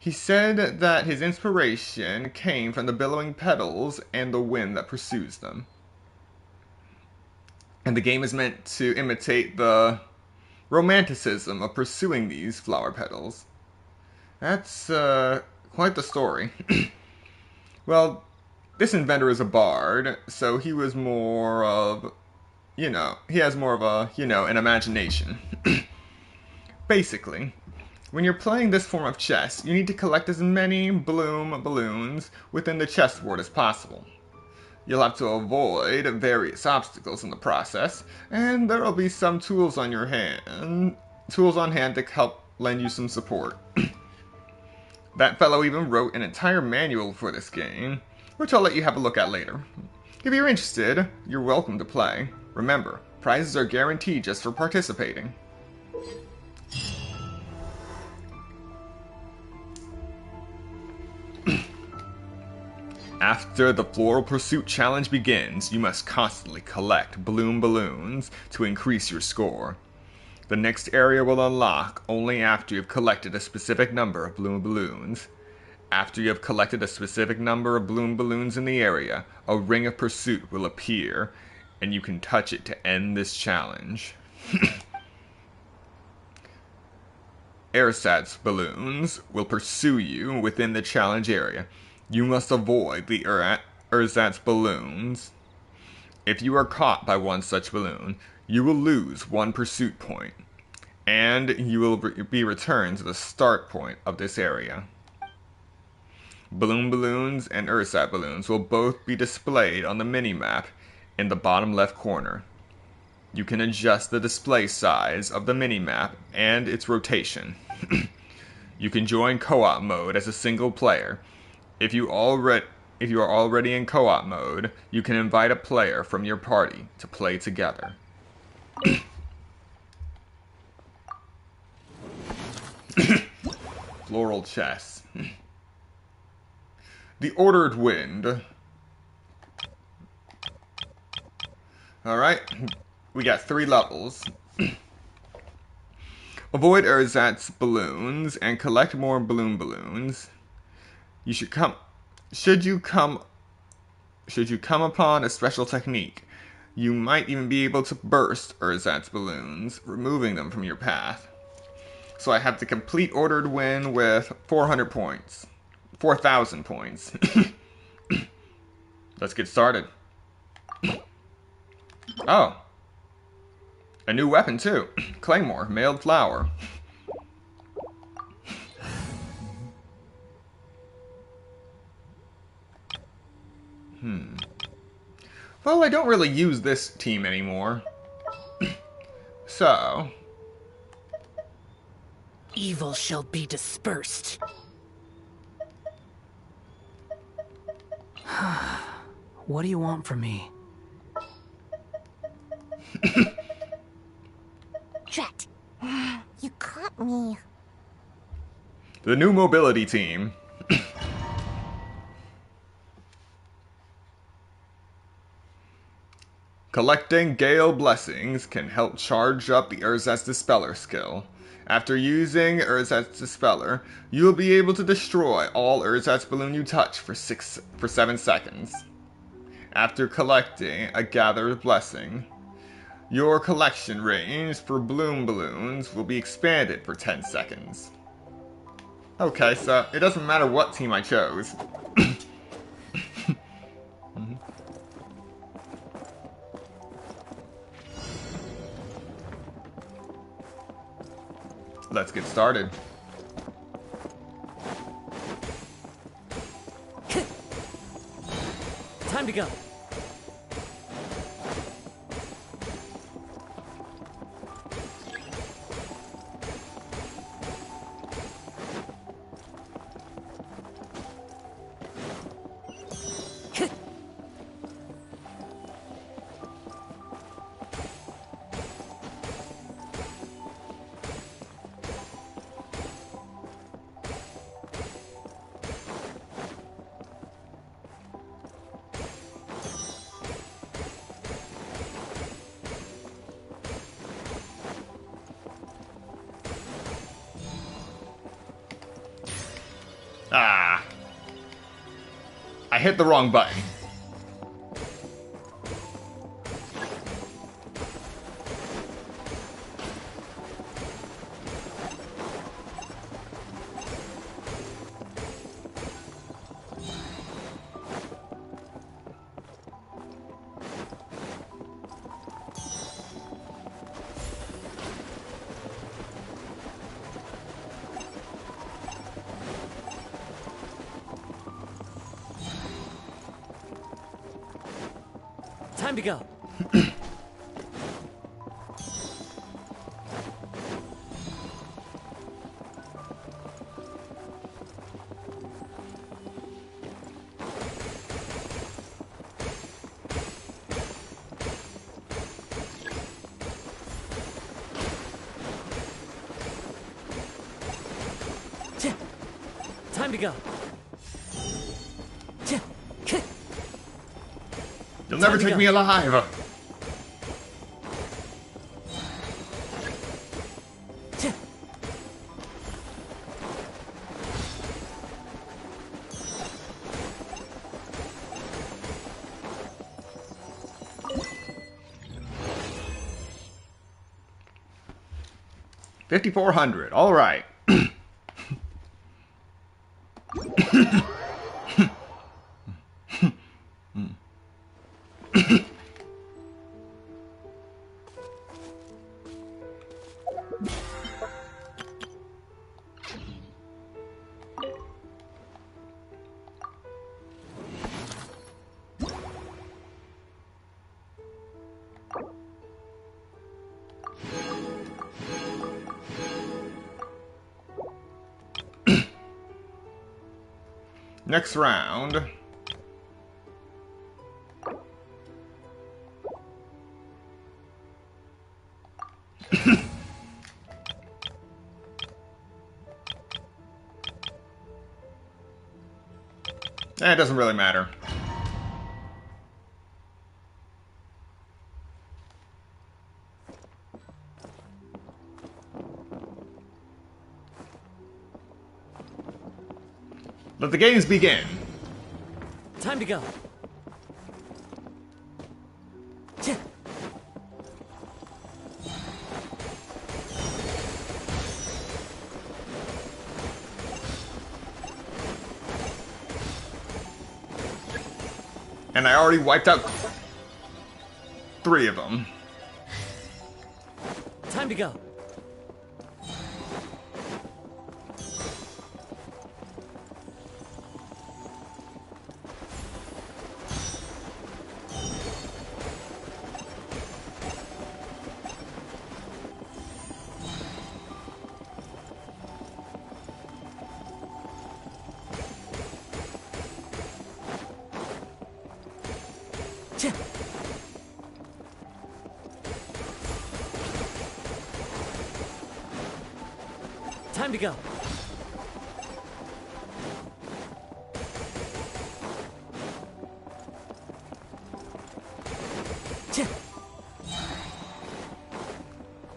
He said that his inspiration came from the billowing petals and the wind that pursues them. And the game is meant to imitate the romanticism of pursuing these flower petals. That's quite the story. Well, this inventor is a bard, so he was more of, he has more of a, an imagination. Basically, when you're playing this form of chess, you need to collect as many bloom balloons within the chessboard as possible. You'll have to avoid various obstacles in the process, and there'll be some tools on hand to help lend you some support. That fellow even wrote an entire manual for this game, which I'll let you have a look at later. If you're interested, you're welcome to play. Remember, prizes are guaranteed just for participating. After the Floral Pursuit Challenge begins, you must constantly collect bloom balloons to increase your score. The next area will unlock only after you've collected a specific number of bloom balloons. After you have collected a specific number of bloom balloons in the area, a ring of pursuit will appear, and you can touch it to end this challenge. Ersatz balloons will pursue you within the challenge area. You must avoid the ersatz balloons. If you are caught by one such balloon, you will lose 1 pursuit point, and you will be returned to the start point of this area. Bloom balloons and ersatz balloons will both be displayed on the mini-map in the bottom left corner. You can adjust the display size of the mini-map and its rotation. You can join co-op mode as a single player. If you are already in co-op mode, you can invite a player from your party to play together. Floral chess. The Ordered Wind. Alright, we got 3 levels. Avoid ersatz balloons and collect more bloom balloons. Should you come upon a special technique, you might even be able to burst ersatz balloons, removing them from your path. So I have to complete Ordered Wind with 400 points. 4,000 points. Let's get started. Oh. A new weapon too. Claymore, mailed flower. Well, I don't really use this team anymore. So... Evil shall be dispersed. What do you want from me? Drat. You caught me. The new mobility team. Collecting Gale Blessings can help charge up the Ersatz Dispeller skill. After using Ersatz Dispeller, you will be able to destroy all Ersatz balloon you touch for 7 seconds. After collecting a Gathered Blessing, your collection range for bloom balloons will be expanded for 10 seconds. Okay, so it doesn't matter what team I chose. Let's get started. Time to go. Ah. I hit the wrong button. Time to go. Time to go. You'll never take me alive. $5,400. All right. Next round. It doesn't really matter. Let the games begin. Time to go. And I already wiped out 3 of them. Time to go. Time to go.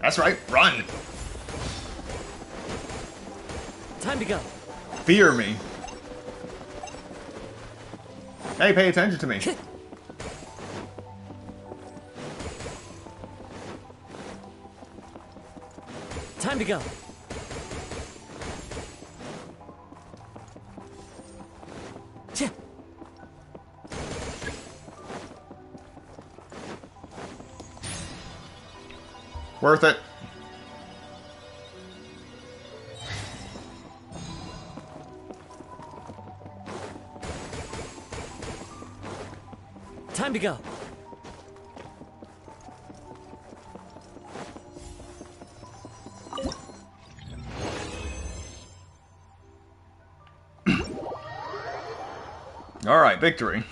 That's right, run. Time to go. Fear me. Hey, pay attention to me. Time to go. Worth it. Time to go. All right, victory.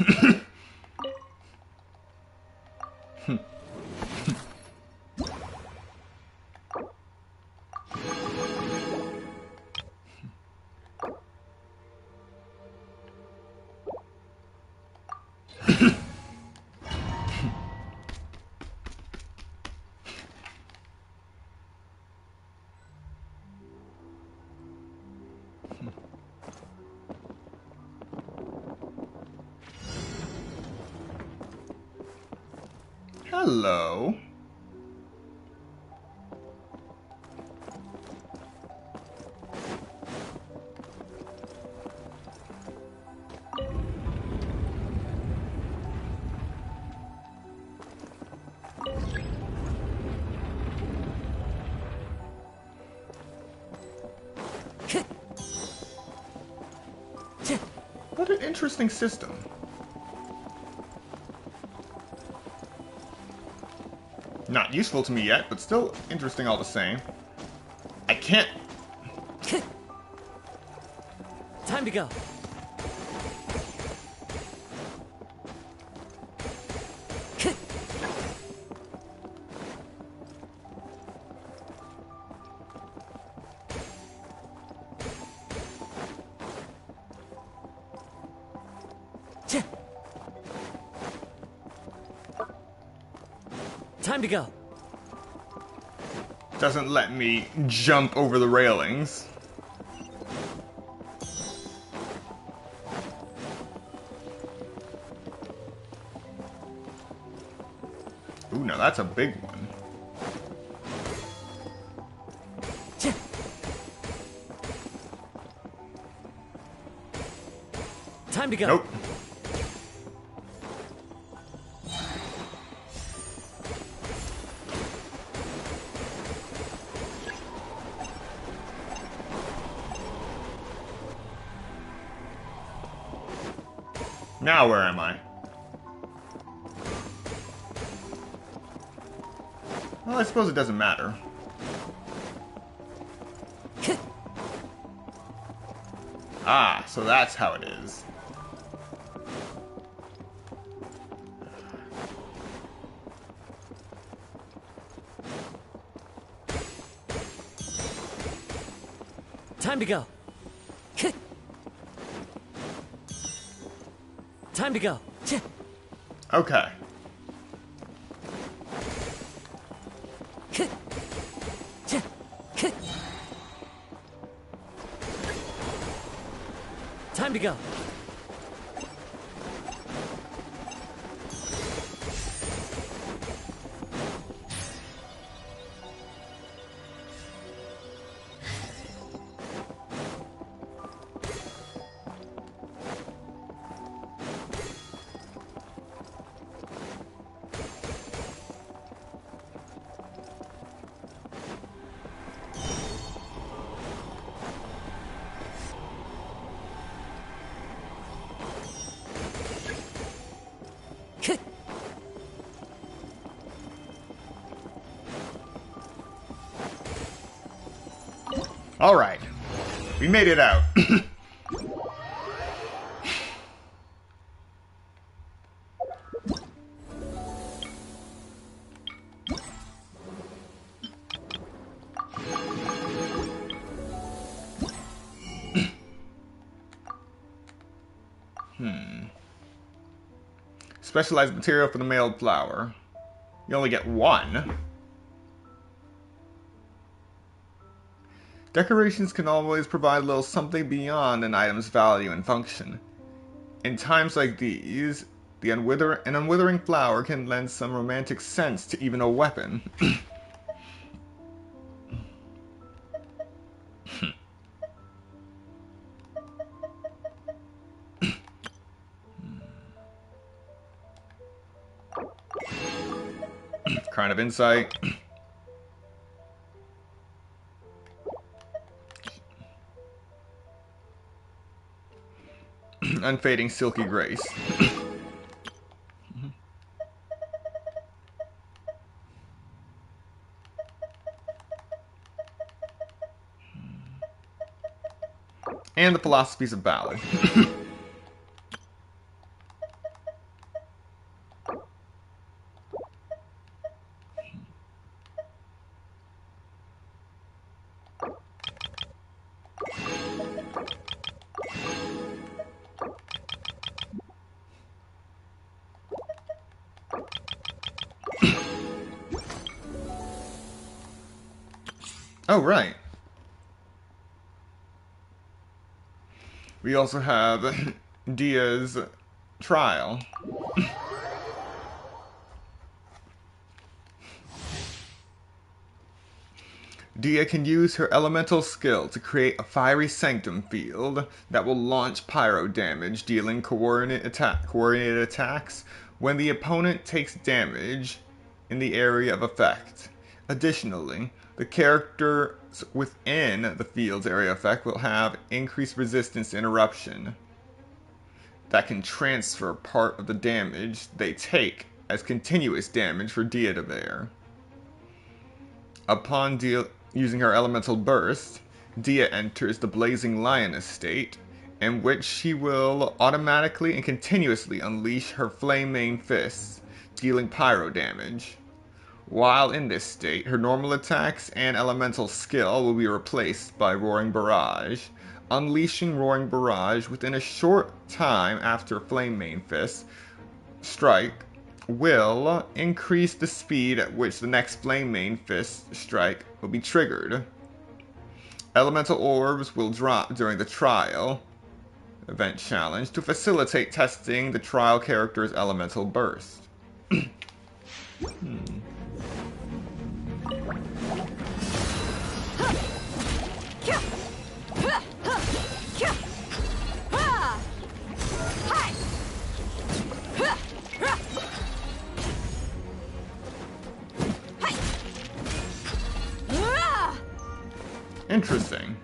Hello. What an interesting system. Not useful to me yet, but still interesting all the same. I can't... Time to go. Time to go. Doesn't let me jump over the railings. Ooh, now that's a big one. Time to go. Nope. Now where am I? Well, I suppose it doesn't matter. Ah, so that's how it is. Time to go. Time to go. Okay. Time to go. Alright. We made it out. Specialized material for the mailed flower. You only get one. Decorations can always provide a little something beyond an item's value and function. In times like these, an unwithering flower can lend some romantic sense to even a weapon. Kind of insight. Unfading silky grace. And the philosophies of ballad. Oh, right. We also have Dia's trial. Dia can use her elemental skill to create a fiery sanctum field that will launch pyro damage, dealing coordinated attacks when the opponent takes damage in the area of effect. Additionally, the characters within the field's area effect will have increased resistance to interruption that can transfer part of the damage they take as continuous damage for Dia to bear. Upon using her elemental burst, Dia enters the Blazing Lioness state, in which she will automatically and continuously unleash her flame main fists, dealing pyro damage. While in this state, her normal attacks and elemental skill will be replaced by Roaring Barrage. Unleashing Roaring Barrage within a short time after Flame Main Fist strike will increase the speed at which the next Flame Main Fist strike will be triggered. Elemental orbs will drop during the trial event challenge to facilitate testing the trial character's elemental burst. Interesting.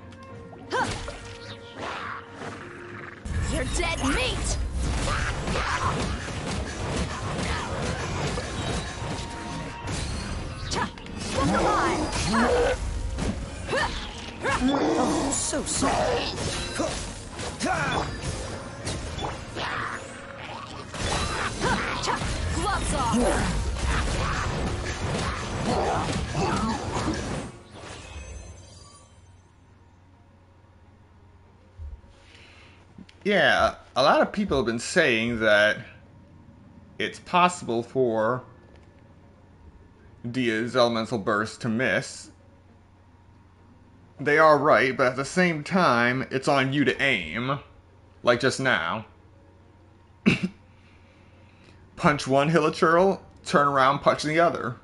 You're dead meat! Look alive! Oh, so sorry. Gloves off! Yeah, a lot of people have been saying that it's possible for Dia's elemental burst to miss. They are right, but at the same time, it's on you to aim. Like just now. Punch one Hilichurl, turn around, punch the other.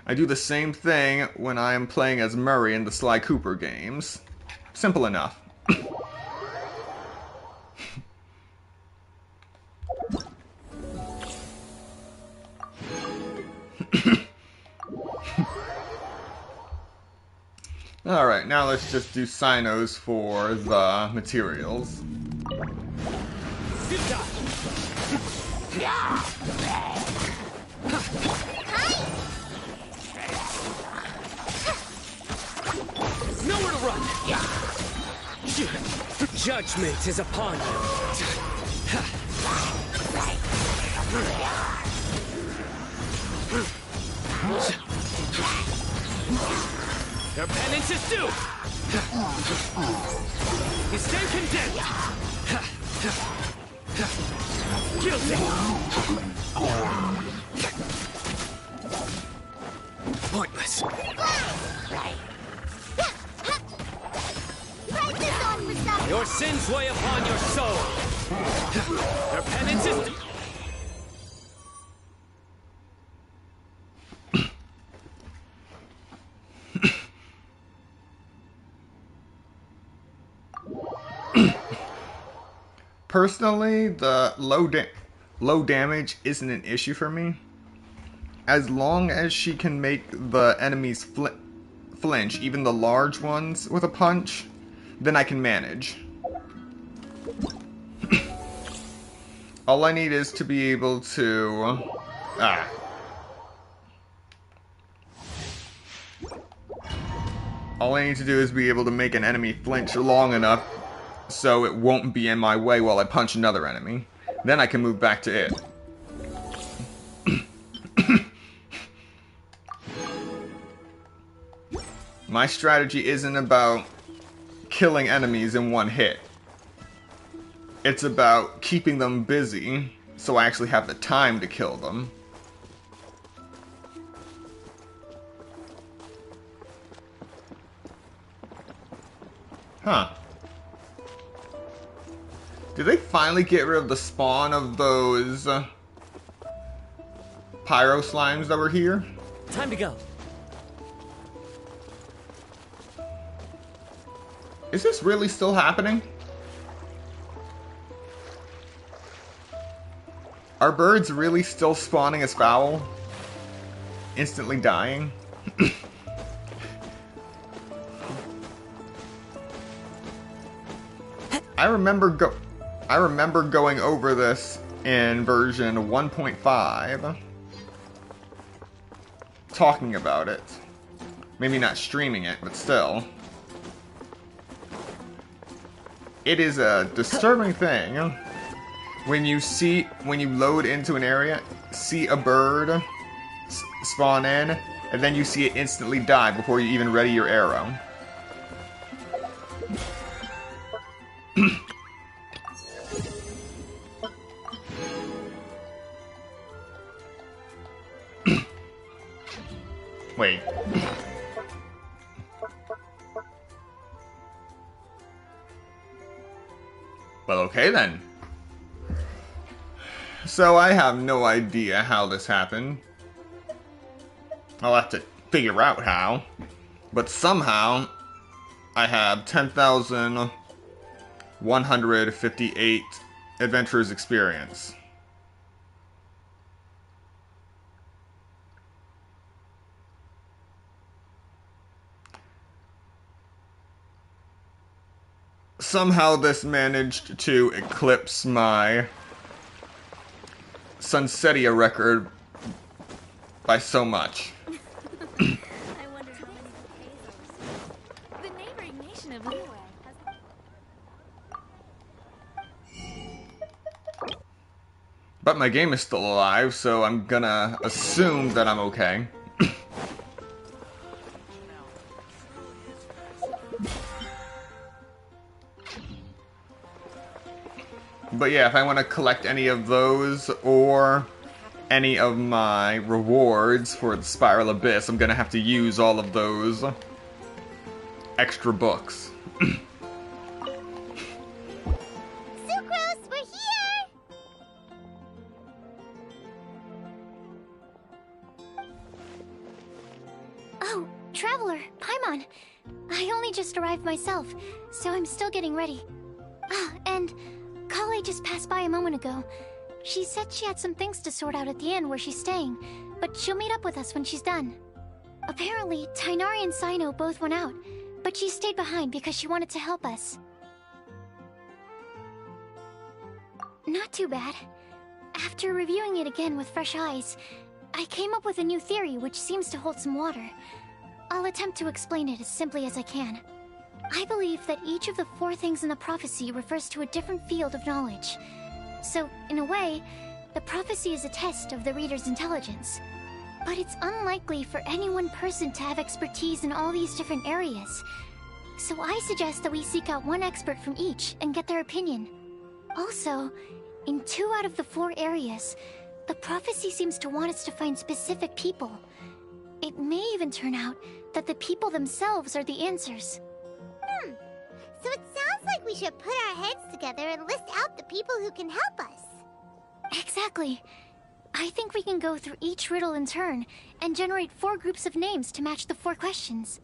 I do the same thing when I am playing as Murray in the Sly Cooper games. Simple enough. Alright, now let's just do Sinos for the materials. Nowhere to run! Judgment is upon you! Your penance is due! You stand condemned! Guilty! Pointless! Your sins weigh upon your soul! Your penance is due! Personally, the low damage isn't an issue for me. As long as she can make the enemies flinch, even the large ones, with a punch, then I can manage. All I need is to be able to... All I need to do is be able to make an enemy flinch long enough so it won't be in my way while I punch another enemy. Then I can move back to it. My strategy isn't about killing enemies in one hit. It's about keeping them busy so I actually have the time to kill them. Huh. Did they finally get rid of the spawn of those pyro slimes that were here? Time to go. Is this really still happening? Are birds really still spawning as foul? Instantly dying? I remember going over this in version 1.5. talking about it. Maybe not streaming it, but still. It is a disturbing thing when you load into an area, see a bird spawn in, and then you see it instantly die before you even ready your arrow. Wait. Well, okay then. So I have no idea how this happened. I'll have to figure out how. But somehow, I have 10,158 adventurers experience. Somehow this managed to eclipse my Sunsetia record by so much. I wonder how many the neighboring nation of Liyue has... But my game is still alive, so I'm gonna assume that I'm okay. But yeah, if I want to collect any of those or any of my rewards for the Spiral Abyss, I'm gonna have to use all of those extra books. Sucrose, we're here! Oh, Traveler, Paimon. I only just arrived myself, so I'm still getting ready. Ah, and Kale just passed by a moment ago. She said she had some things to sort out at the inn where she's staying, but she'll meet up with us when she's done. Apparently, Tainari and Sino both went out, but she stayed behind because she wanted to help us. Not too bad. After reviewing it again with fresh eyes, I came up with a new theory which seems to hold some water. I'll attempt to explain it as simply as I can. I believe that each of the 4 things in the prophecy refers to a different field of knowledge. So, in a way, the prophecy is a test of the reader's intelligence. But it's unlikely for any one person to have expertise in all these different areas. So I suggest that we seek out one expert from each and get their opinion. Also, in 2 out of the 4 areas, the prophecy seems to want us to find specific people. It may even turn out that the people themselves are the answers. So it sounds like we should put our heads together and list out the people who can help us. Exactly. I think we can go through each riddle in turn and generate 4 groups of names to match the 4 questions.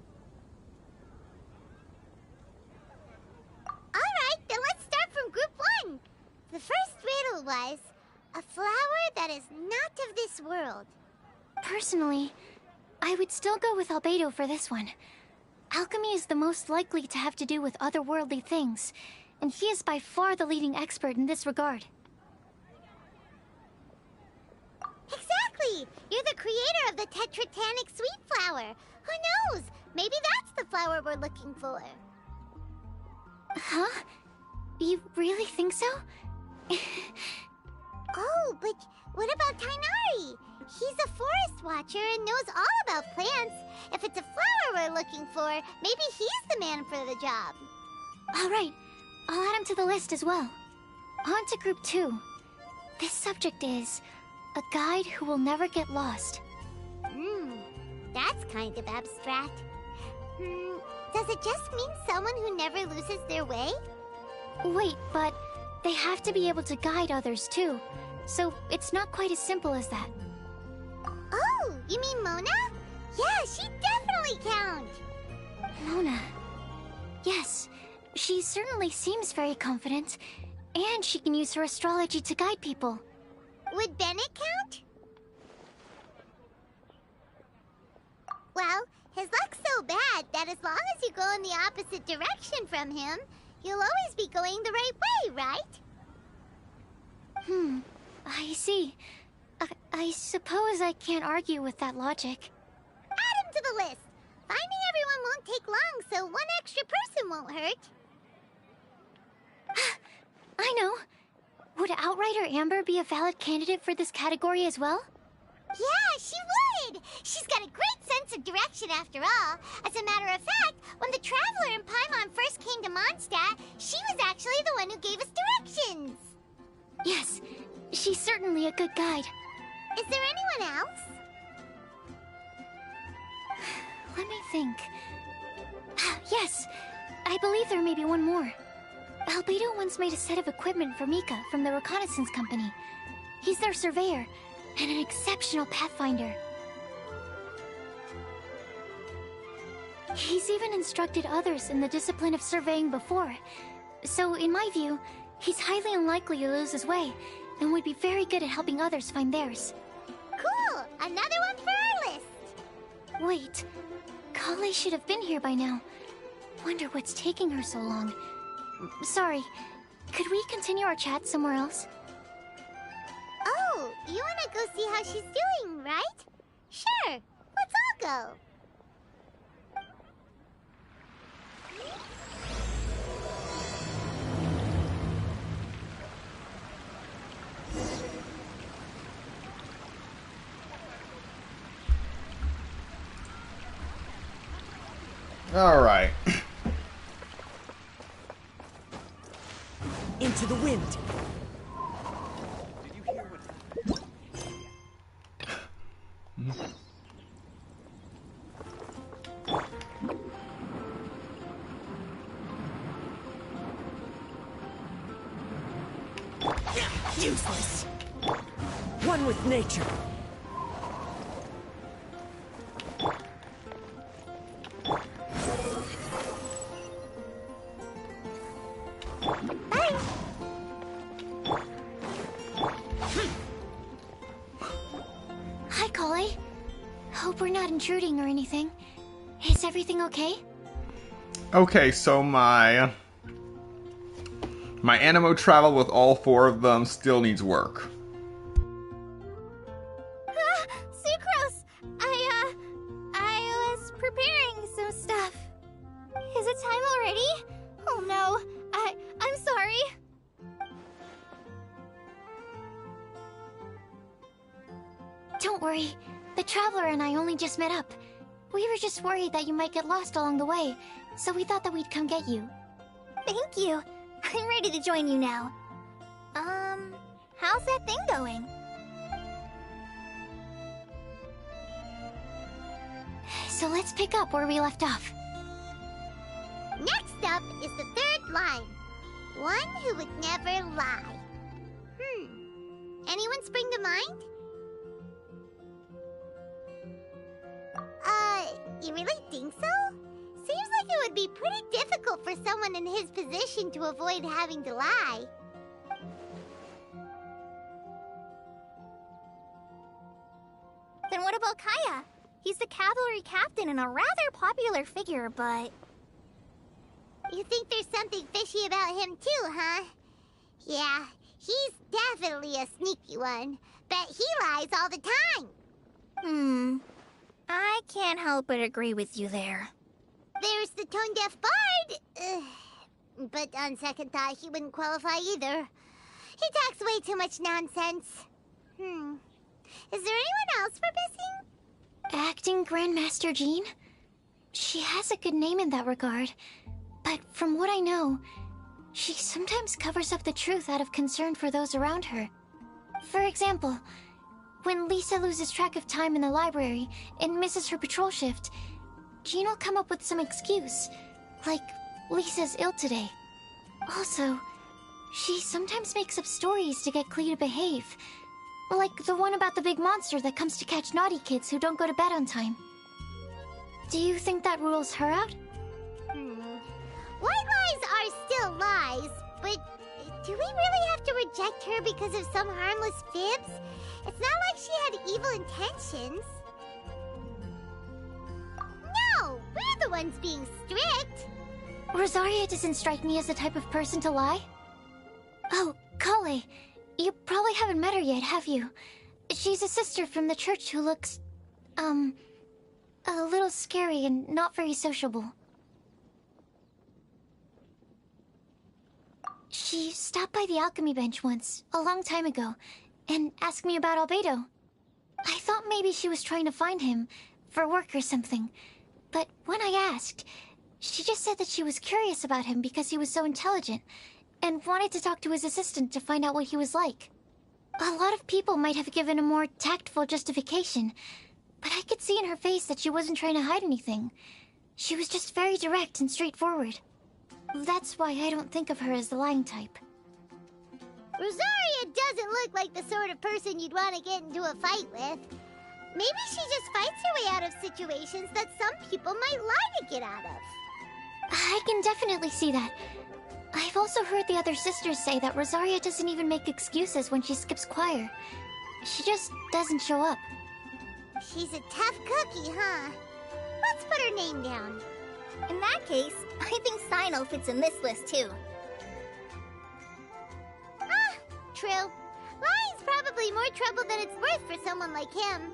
Alright, then let's start from group 1. The first riddle was, a flower that is not of this world. Personally, I would still go with Albedo for this one. Alchemy is the most likely to have to do with otherworldly things, and he is by far the leading expert in this regard. Exactly! You're the creator of the Tetratanic sweet flower. Who knows? Maybe that's the flower we're looking for. Huh? You really think so? Oh, but what about Tainari? He's a forest watcher and knows all about plants. If it's a flower we're looking for, maybe he's the man for the job. Alright, I'll add him to the list as well. On to group 2. This subject is a guide who will never get lost. That's kind of abstract. Does it just mean someone who never loses their way? Wait, but they have to be able to guide others too, so it's not quite as simple as that. Oh, you mean Mona? Yeah, she definitely counts. Mona. Yes, she certainly seems very confident, and she can use her astrology to guide people. Would Bennett count? Well, his luck's so bad that as long as you go in the opposite direction from him, you'll always be going the right way, right? I see. I suppose I can't argue with that logic. the list. Finding everyone won't take long, so one extra person won't hurt. I know. Would Outrider Amber be a valid candidate for this category as well? Yeah, she would! She's got a great sense of direction after all. As a matter of fact, when the Traveler and Paimon first came to Mondstadt, she was actually the one who gave us directions. Yes, she's certainly a good guide. Is there anyone else? Let me think. Yes, I believe there may be one more. Albedo once made a set of equipment for Mika from the reconnaissance company. He's their surveyor, and an exceptional pathfinder. He's even instructed others in the discipline of surveying before. So, in my view, he's highly unlikely to lose his way, and would be very good at helping others find theirs. Cool! Another one for our list! Wait, Kale should have been here by now. Wonder what's taking her so long. Sorry, could we continue our chat somewhere else? Oh, you wanna go see how she's doing, right? Sure, let's all go. All right. Into the wind. Did you hear what? Useless. One with nature. Hi, Kale. Hope we're not intruding or anything. Is everything okay? Okay, so my animo travel with all four of them still needs work. Sucrose! I was preparing some stuff. Is it time already? Oh no, I'm sorry. Don't worry. The Traveler and I only just met up. We were just worried that you might get lost along the way, so we thought that we'd come get you. Thank you. I'm ready to join you now. How's that thing going? So let's pick up where we left off. Next up is the third line. One who would never lie. Anyone spring to mind? You really think so? Seems like it would be pretty difficult for someone in his position to avoid having to lie. Then what about Kaya? He's the cavalry captain and a rather popular figure, but... You think there's something fishy about him too, huh? Yeah, he's definitely a sneaky one. Bet he lies all the time. I can't help but agree with you there. There's the tone-deaf bard. But on second thought, he wouldn't qualify either. He talks way too much nonsense. Is there anyone else we're missing? Acting Grandmaster Jean? She has a good name in that regard, but from what I know, she sometimes covers up the truth out of concern for those around her. For example, when Lisa loses track of time in the library and misses her patrol shift, Jean will come up with some excuse, like Lisa's ill today. Also, she sometimes makes up stories to get Klee to behave, like the one about the big monster that comes to catch naughty kids who don't go to bed on time. Do you think that rules her out? White lies are still lies, but do we really have to reject her because of some harmless fibs? It's not like she had evil intentions. No, we're the ones being strict. Rosaria doesn't strike me as the type of person to lie. Oh, Kale, you probably haven't met her yet, have you? She's a sister from the church who looks, kind of like you. Oh, really? Where are the ones being strict? Rosaria doesn't strike me as the type of person to lie. Oh, Kale, you probably haven't met her yet, have you? She's a sister from the church who looks, kind of like you. a little scary and not very sociable. She stopped by the alchemy bench once, a long time ago, and asked me about Albedo. I thought maybe she was trying to find him, for work or something. But when I asked, she just said that she was curious about him because he was so intelligent, and wanted to talk to his assistant to find out what he was like. A lot of people might have given a more tactful justification, but I could see in her face that she wasn't trying to hide anything. She was just very direct and straightforward. That's why I don't think of her as the lying type. Rosaria doesn't look like the sort of person you'd want to get into a fight with. Maybe she just fights her way out of situations that some people might lie to get out of. I can definitely see that. I've also heard the other sisters say that Rosaria doesn't even make excuses when she skips choir. She just doesn't show up. She's a tough cookie, huh? Let's put her name down. In that case, I think Sinal fits in this list too. Ah, true. Lying's probably more trouble than it's worth for someone like him.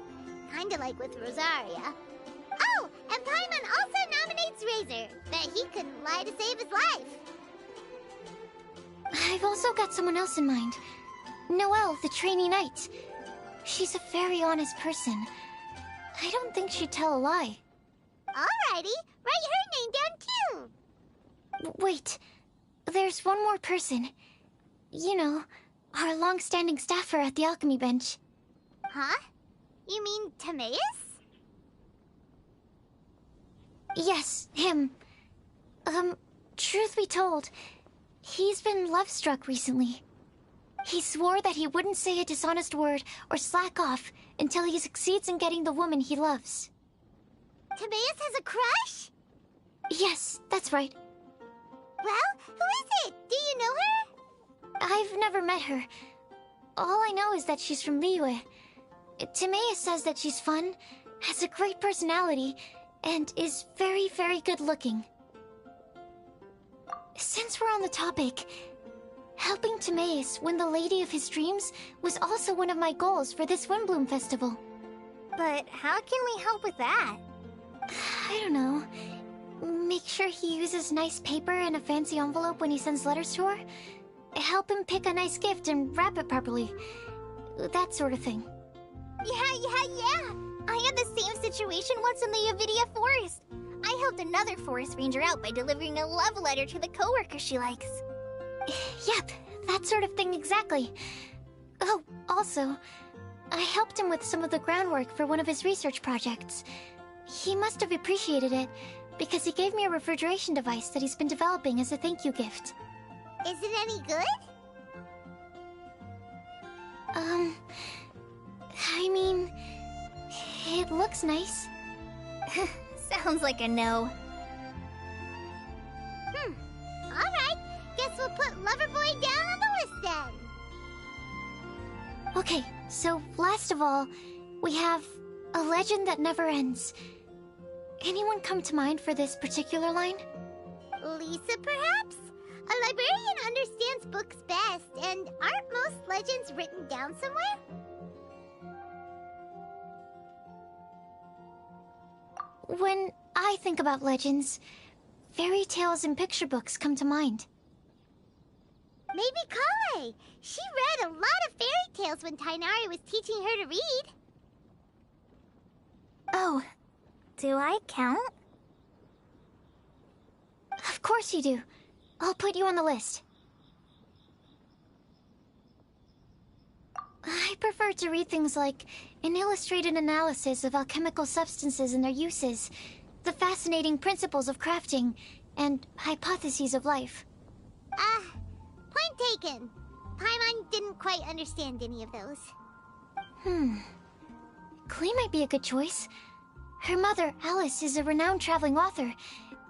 Kinda like with Rosaria. Oh, and Paimon also nominates Razor. Bet he couldn't lie to save his life. I've also got someone else in mind. Noelle, the trainee knight. She's a very honest person. I don't think she'd tell a lie. Alrighty, write her name down too. Wait, there's one more person. You know, our long-standing staffer at the alchemy bench. Huh? You mean Timaeus? Yes, him. Truth be told, he's been love-struck recently. He swore that he wouldn't say a dishonest word or slack off until he succeeds in getting the woman he loves. Timaeus has a crush? Yes, that's right. Well, who is it? Do you know her? I've never met her. All I know is that she's from Liyue. Timaeus says that she's fun, has a great personality, and is very, very good looking. Since we're on the topic, helping Timaeus win the lady of his dreams was also one of my goals for this Windblume Festival. But how can we help with that? I don't know. Make sure he uses nice paper and a fancy envelope when he sends letters to her. Help him pick a nice gift and wrap it properly. That sort of thing. Yeah. I had the same situation once in the Avidia Forest. I helped another forest ranger out by delivering a love letter to the coworker she likes. Yep, that sort of thing exactly. Oh, also, I helped him with some of the groundwork for one of his research projects. He must have appreciated it, because he gave me a refrigeration device that he's been developing as a thank you gift. Is it any good? I mean, it looks nice. Sounds like a no. Alright, guess we'll put Loverboy down on the list then. Okay, so last of all, we have a legend that never ends. Anyone come to mind for this particular line? Lisa, perhaps? A librarian understands books best, and aren't most legends written down somewhere? When I think about legends, fairy tales and picture books come to mind. Maybe Kale. She read a lot of fairy tales when Tainari was teaching her to read. Oh, do I count? Of course you do. I'll put you on the list. I prefer to read things like an illustrated analysis of alchemical substances and their uses, the fascinating principles of crafting, and hypotheses of life. Point taken. Paimon didn't quite understand any of those. Klee might be a good choice. Her mother, Alice, is a renowned traveling author,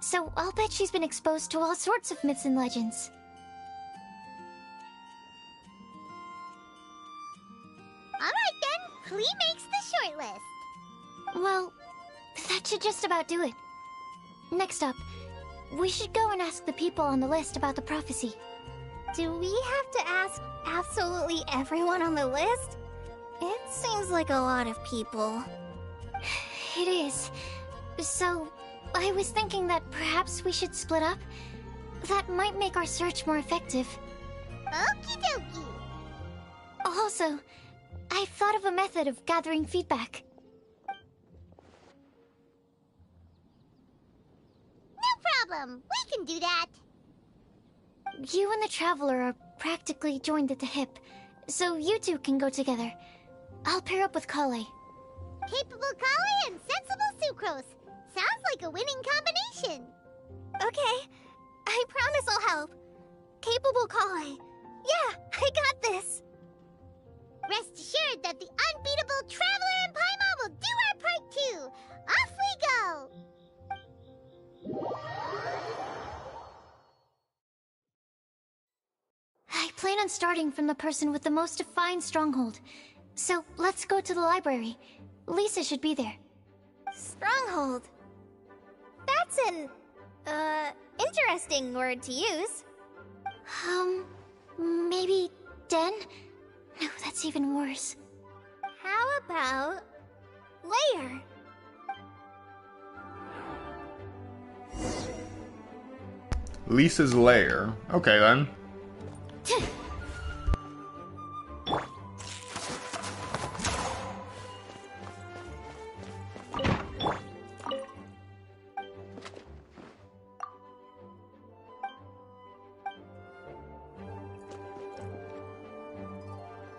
so I'll bet she's been exposed to all sorts of myths and legends. Alright then, Klee makes the short list. Well, that should just about do it. Next up, we should go and ask the people on the list about the prophecy. Do we have to ask absolutely everyone on the list? It seems like a lot of people. It is, So, I was thinking that perhaps we should split up? That might make our search more effective. Okie dokie. Also, I've thought of a method of gathering feedback. No problem. We can do that. You and the Traveler are practically joined at the hip, so you two can go together. I'll pair up with Kale. Capable Kale and sensible Sucrose. Sounds like a winning combination. Okay, I promise I'll help. Capable Kale. Yeah, I got this. Rest assured that the unbeatable Traveler and Paimon will do our part too. Off we go. I plan on starting from the person with the most defined stronghold. So let's go to the library. Lisa should be there. Stronghold. That's an, interesting word to use. Maybe den? No, that's even worse. How about layer? Lisa's lair. Okay then.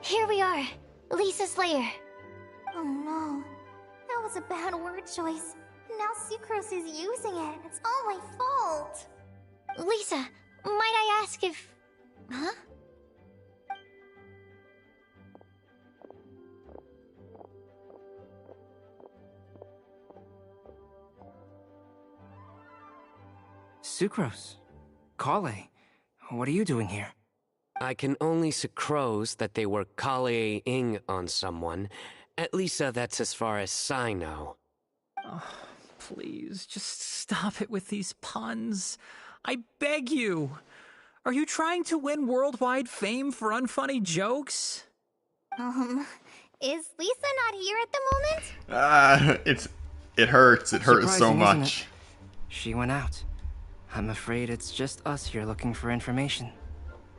Here we are. Lisa's lair. Oh no. That was a bad word choice. Now Sucrose is using it. It's all my fault. Lisa, might I ask if... Huh? Sucrose. Kale. What are you doing here? I can only sucrose that they were Kale-ing on someone. At least that's as far as I know. Oh, please, just stop it with these puns. I beg you. Are you trying to win worldwide fame for unfunny jokes? Is Lisa not here at the moment? It hurts. It hurts so Surprising, isn't much. it? She went out. I'm afraid it's just us here looking for information.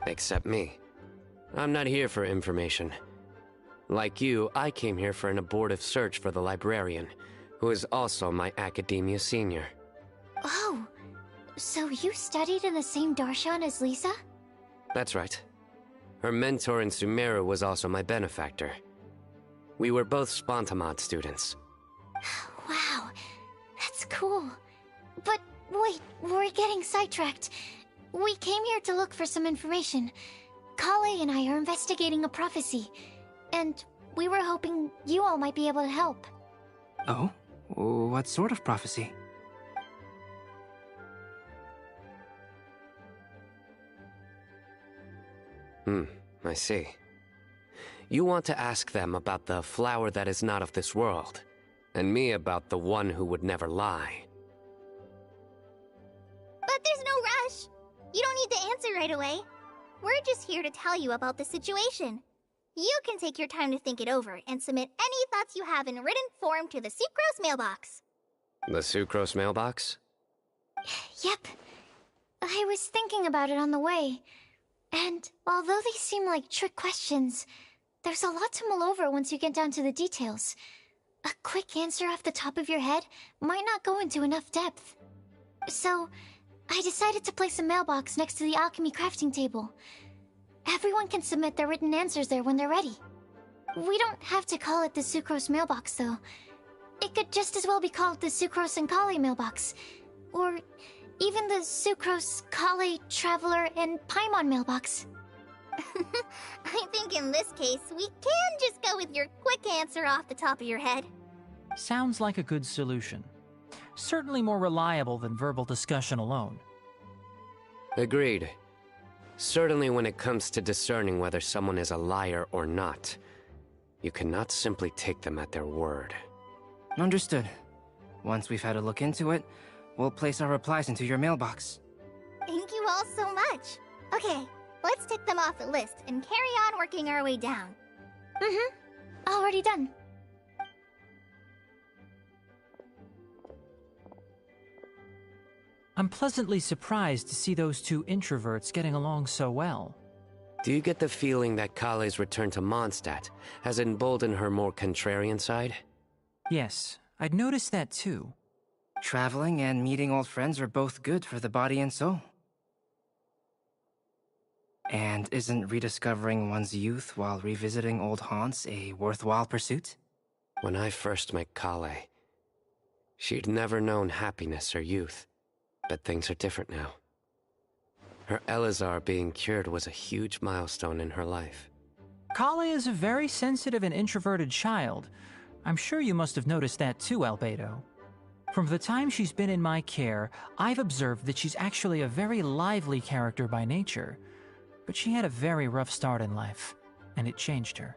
Except me. I'm not here for information. Like you, I came here for an abortive search for the librarian, who is also my academia senior. Oh, so you studied in the same darshan as Lisa? That's right. Her mentor in Sumeru was also my benefactor. We were both Spontamod students. Wow, that's cool. But wait, we're getting sidetracked. We came here to look for some information. Kale and I are investigating a prophecy, and we were hoping you all might be able to help. Oh? What sort of prophecy? I see. You want to ask them about the flower that is not of this world, and me about the one who would never lie. But there's no rush. You don't need to answer right away. We're just here to tell you about the situation. You can take your time to think it over and submit any thoughts you have in written form to the Sucrose mailbox. The Sucrose mailbox? Yep. I was thinking about it on the way. And although they seem like trick questions, there's a lot to mull over once you get down to the details. A quick answer off the top of your head might not go into enough depth. So, I decided to place a mailbox next to the alchemy crafting table. Everyone can submit their written answers there when they're ready. We don't have to call it the Sucrose mailbox, though. It could just as well be called the Sucrose and Kale mailbox. Or even the Sucrose, Kale, Traveler, and Paimon mailbox. I think in this case, we can just go with your quick answer off the top of your head. Sounds like a good solution. Certainly more reliable than verbal discussion alone. Agreed. Certainly when it comes to discerning whether someone is a liar or not, you cannot simply take them at their word. Understood. Once we've had a look into it, we'll place our replies into your mailbox. Thank you all so much. Okay, let's tick them off the list and carry on working our way down. Already done. I'm pleasantly surprised to see those two introverts getting along so well. Do you get the feeling that Kale's return to Mondstadt has emboldened her more contrarian side? Yes, I'd noticed that too. Traveling and meeting old friends are both good for the body and soul. And isn't rediscovering one's youth while revisiting old haunts a worthwhile pursuit? When I first met Kale, she'd never known happiness or youth. But things are different now. Her Elazar being cured was a huge milestone in her life. Kale is a very sensitive and introverted child. I'm sure you must have noticed that too, Albedo. From the time she's been in my care, I've observed that she's actually a very lively character by nature. But she had a very rough start in life, and it changed her.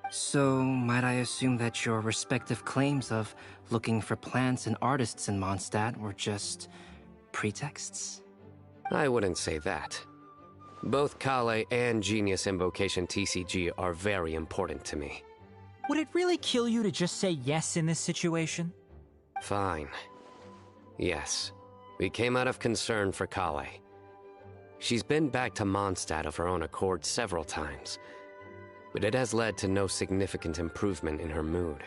So, might I assume that your respective claims of looking for plants and artists in Mondstadt were just pretexts? I wouldn't say that. Both Kale and Genius Invocation TCG are very important to me. Would it really kill you to just say yes in this situation? Fine. Yes. We came out of concern for Kale. She's been back to Mondstadt of her own accord several times, but it has led to no significant improvement in her mood.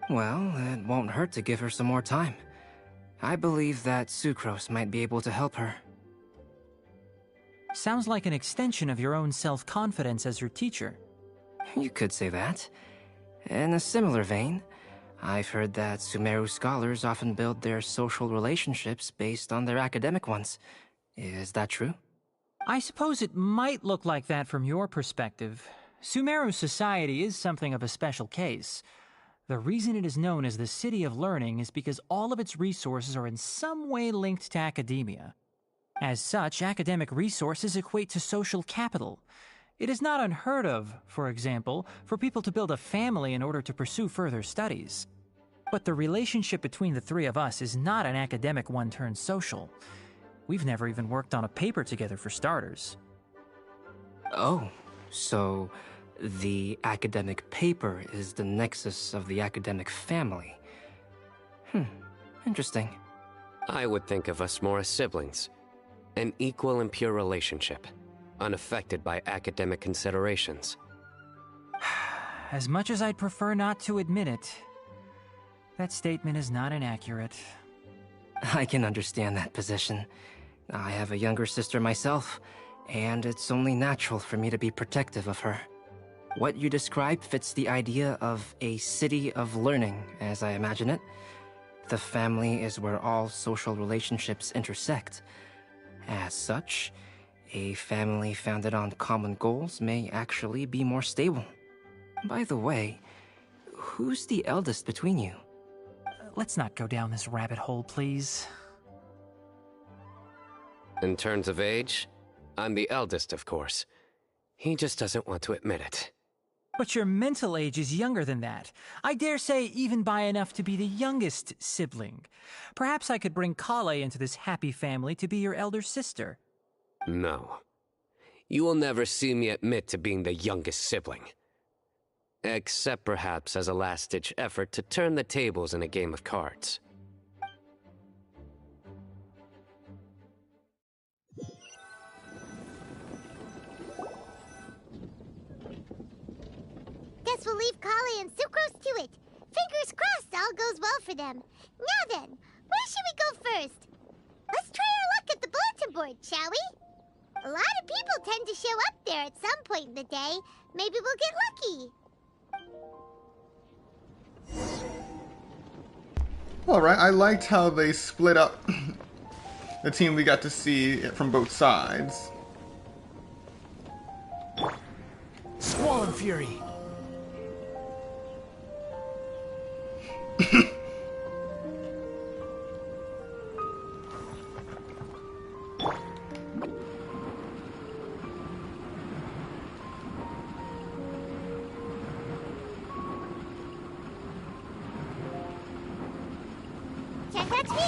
Well, it won't hurt to give her some more time. I believe that Sucrose might be able to help her. Sounds like an extension of your own self-confidence as your teacher. You could say that. In a similar vein, I've heard that Sumeru scholars often build their social relationships based on their academic ones. Is that true? I suppose it might look like that from your perspective. Sumeru society is something of a special case. The reason it is known as the City of Learning is because all of its resources are in some way linked to academia. As such, academic resources equate to social capital. It is not unheard of, for example, for people to build a family in order to pursue further studies. But the relationship between the three of us is not an academic one turned social. We've never even worked on a paper together for starters. Oh, so the academic paper is the nexus of the academic family. Interesting. I would think of us more as siblings. An equal and pure relationship, unaffected by academic considerations. As much as I'd prefer not to admit it, that statement is not inaccurate. I can understand that position. I have a younger sister myself, and it's only natural for me to be protective of her. What you describe fits the idea of a city of learning, as I imagine it. The family is where all social relationships intersect. As such, a family founded on common goals may actually be more stable. By the way, who's the eldest between you? Let's not go down this rabbit hole, please. In terms of age, I'm the eldest, of course. He just doesn't want to admit it. But your mental age is younger than that. I dare say even by enough to be the youngest sibling. Perhaps I could bring Kale into this happy family to be your elder sister. No. You will never see me admit to being the youngest sibling. Except perhaps as a last-ditch effort to turn the tables in a game of cards. Guess we'll leave Kale and Sucrose to it. Fingers crossed all goes well for them. Now then, where should we go first? Let's try our luck at the bulletin board, shall we? A lot of people tend to show up there at some point in the day. Maybe we'll get lucky. Alright, I liked how they split up the team we got to see from both sides. Squall and Fury. Can't touch me.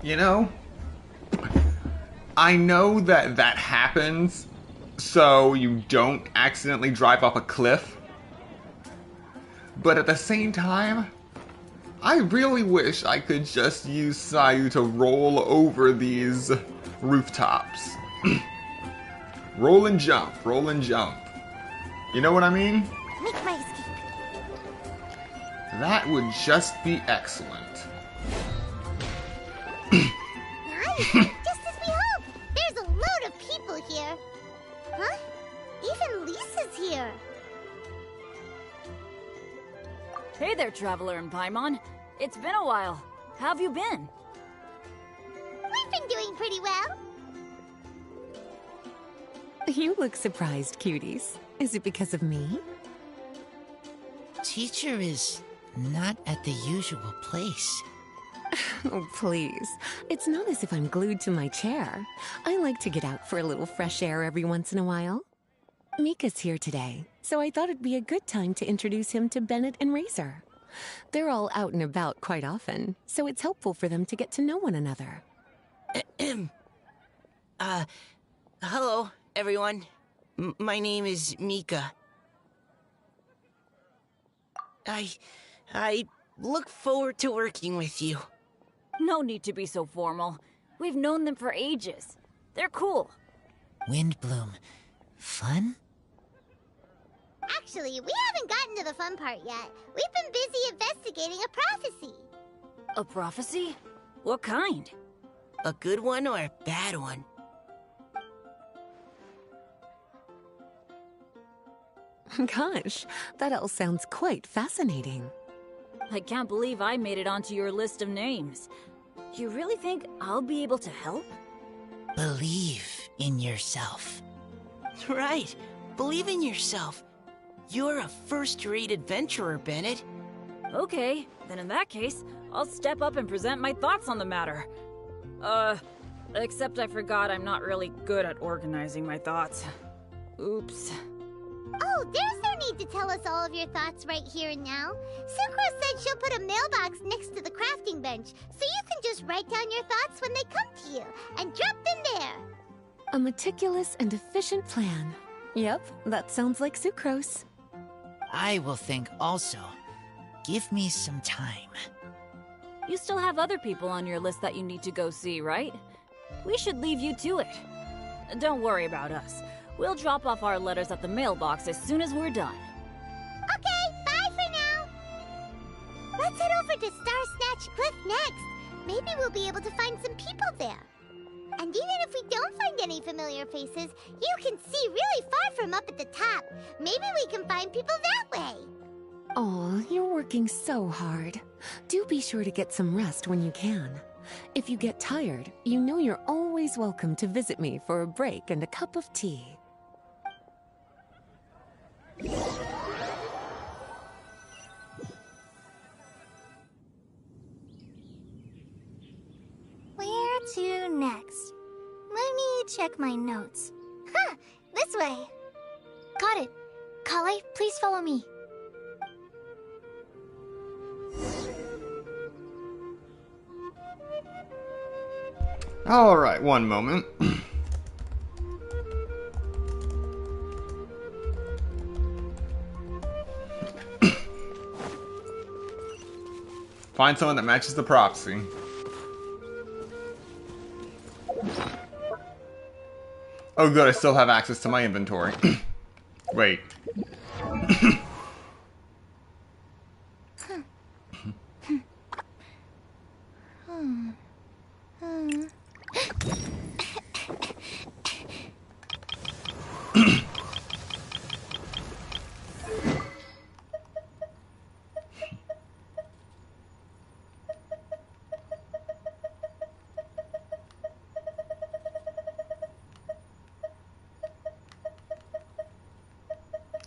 You know, I know that that happens so you don't accidentally drive off a cliff. But at the same time, I really wish I could just use Sayu to roll over these rooftops. Roll and jump, roll and jump. You know what I mean? Make my escape. That would just be excellent. Nice! Just as we hoped! There's a load of people here. Huh? Even Lisa's here. Hey there, Traveler and Paimon. It's been a while. How have you been? We've been doing pretty well. You look surprised, cuties. Is it because of me? Teacher is not at the usual place. Oh, please. It's not as if I'm glued to my chair. I like to get out for a little fresh air every once in a while. Mika's here today, so I thought it'd be a good time to introduce him to Bennett and Razor. They're all out and about quite often, so it's helpful for them to get to know one another. Hello, everyone. My name is Mika. I look forward to working with you. No need to be so formal. We've known them for ages. They're cool. Windblume. Fun? Actually, we haven't gotten to the fun part yet. We've been busy investigating a prophecy. A prophecy? What kind? A good one or a bad one? Gosh, that all sounds quite fascinating. I can't believe I made it onto your list of names. You really think I'll be able to help? Believe in yourself. Right. Believe in yourself. You're a first-rate adventurer, Bennett. Okay, then in that case, I'll step up and present my thoughts on the matter. Except I forgot I'm not really good at organizing my thoughts. Oops. Oh, there's no need to tell us all of your thoughts right here and now. Sucro said she'll put a mailbox next to the crafting bench, so you can just write down your thoughts when they come to you, and drop them there. A meticulous and efficient plan. Yep, that sounds like sucrose. I will think also. Give me some time. You still have other people on your list that you need to go see, right? We should leave you to it. Don't worry about us. We'll drop off our letters at the mailbox as soon as we're done. Okay, bye for now. Let's head over to Star Snatch Cliff next. Maybe we'll be able to find some people there. And even if we don't find any familiar faces, you can see really far from up at the top. Maybe we can find people that way. Oh, you're working so hard. Do be sure to get some rest when you can. If you get tired, you know you're always welcome to visit me for a break and a cup of tea. Where to next? Let me check my notes. Huh, this way. Got it. Kale, please follow me. Alright, one moment. Find someone that matches the prophecy. Oh good, I still have access to my inventory. Wait.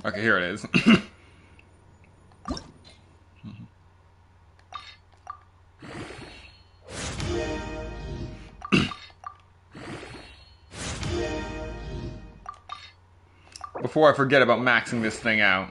Okay, here it is. Before I forget about maxing this thing out.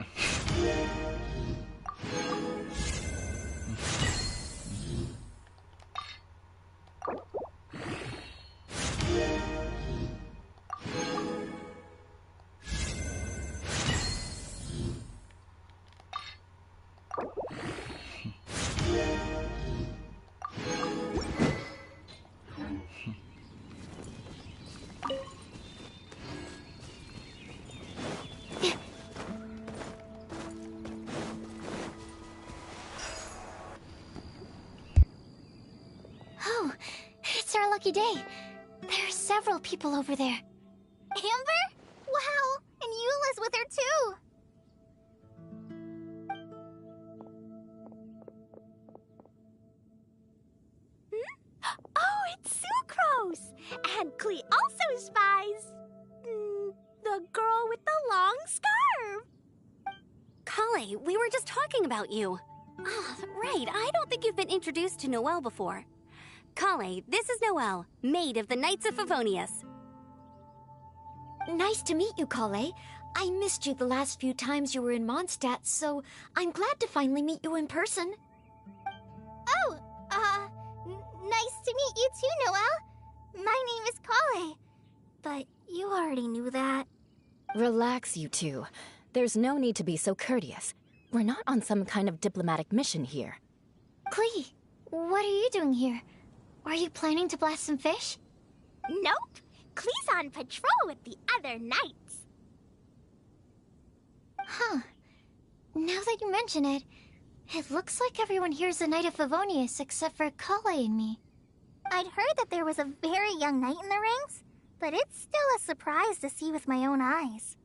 Oh, it's our lucky day. There are several people over there. Amber? Wow, and Eula's with her too. Oh, it's Sucrose! And Klee also spies the girl with the long scarf. Kale, we were just talking about you. Ah, right, I don't think you've been introduced to Noelle before. Kale, this is Noelle, maid of the Knights of Favonius. Nice to meet you, Kale. I missed you the last few times you were in Mondstadt, so I'm glad to finally meet you in person. Oh, nice to meet you too, Noelle. My name is Kale. But you already knew that. Relax, you two. There's no need to be so courteous. We're not on some kind of diplomatic mission here. Klee, what are you doing here? Are you planning to blast some fish? Nope. Klee's on patrol with the other knights. Huh. Now that you mention it, it looks like everyone here is a Knight of Favonius except for Kale and me. I'd heard that there was a very young knight in the ranks, but it's still a surprise to see with my own eyes.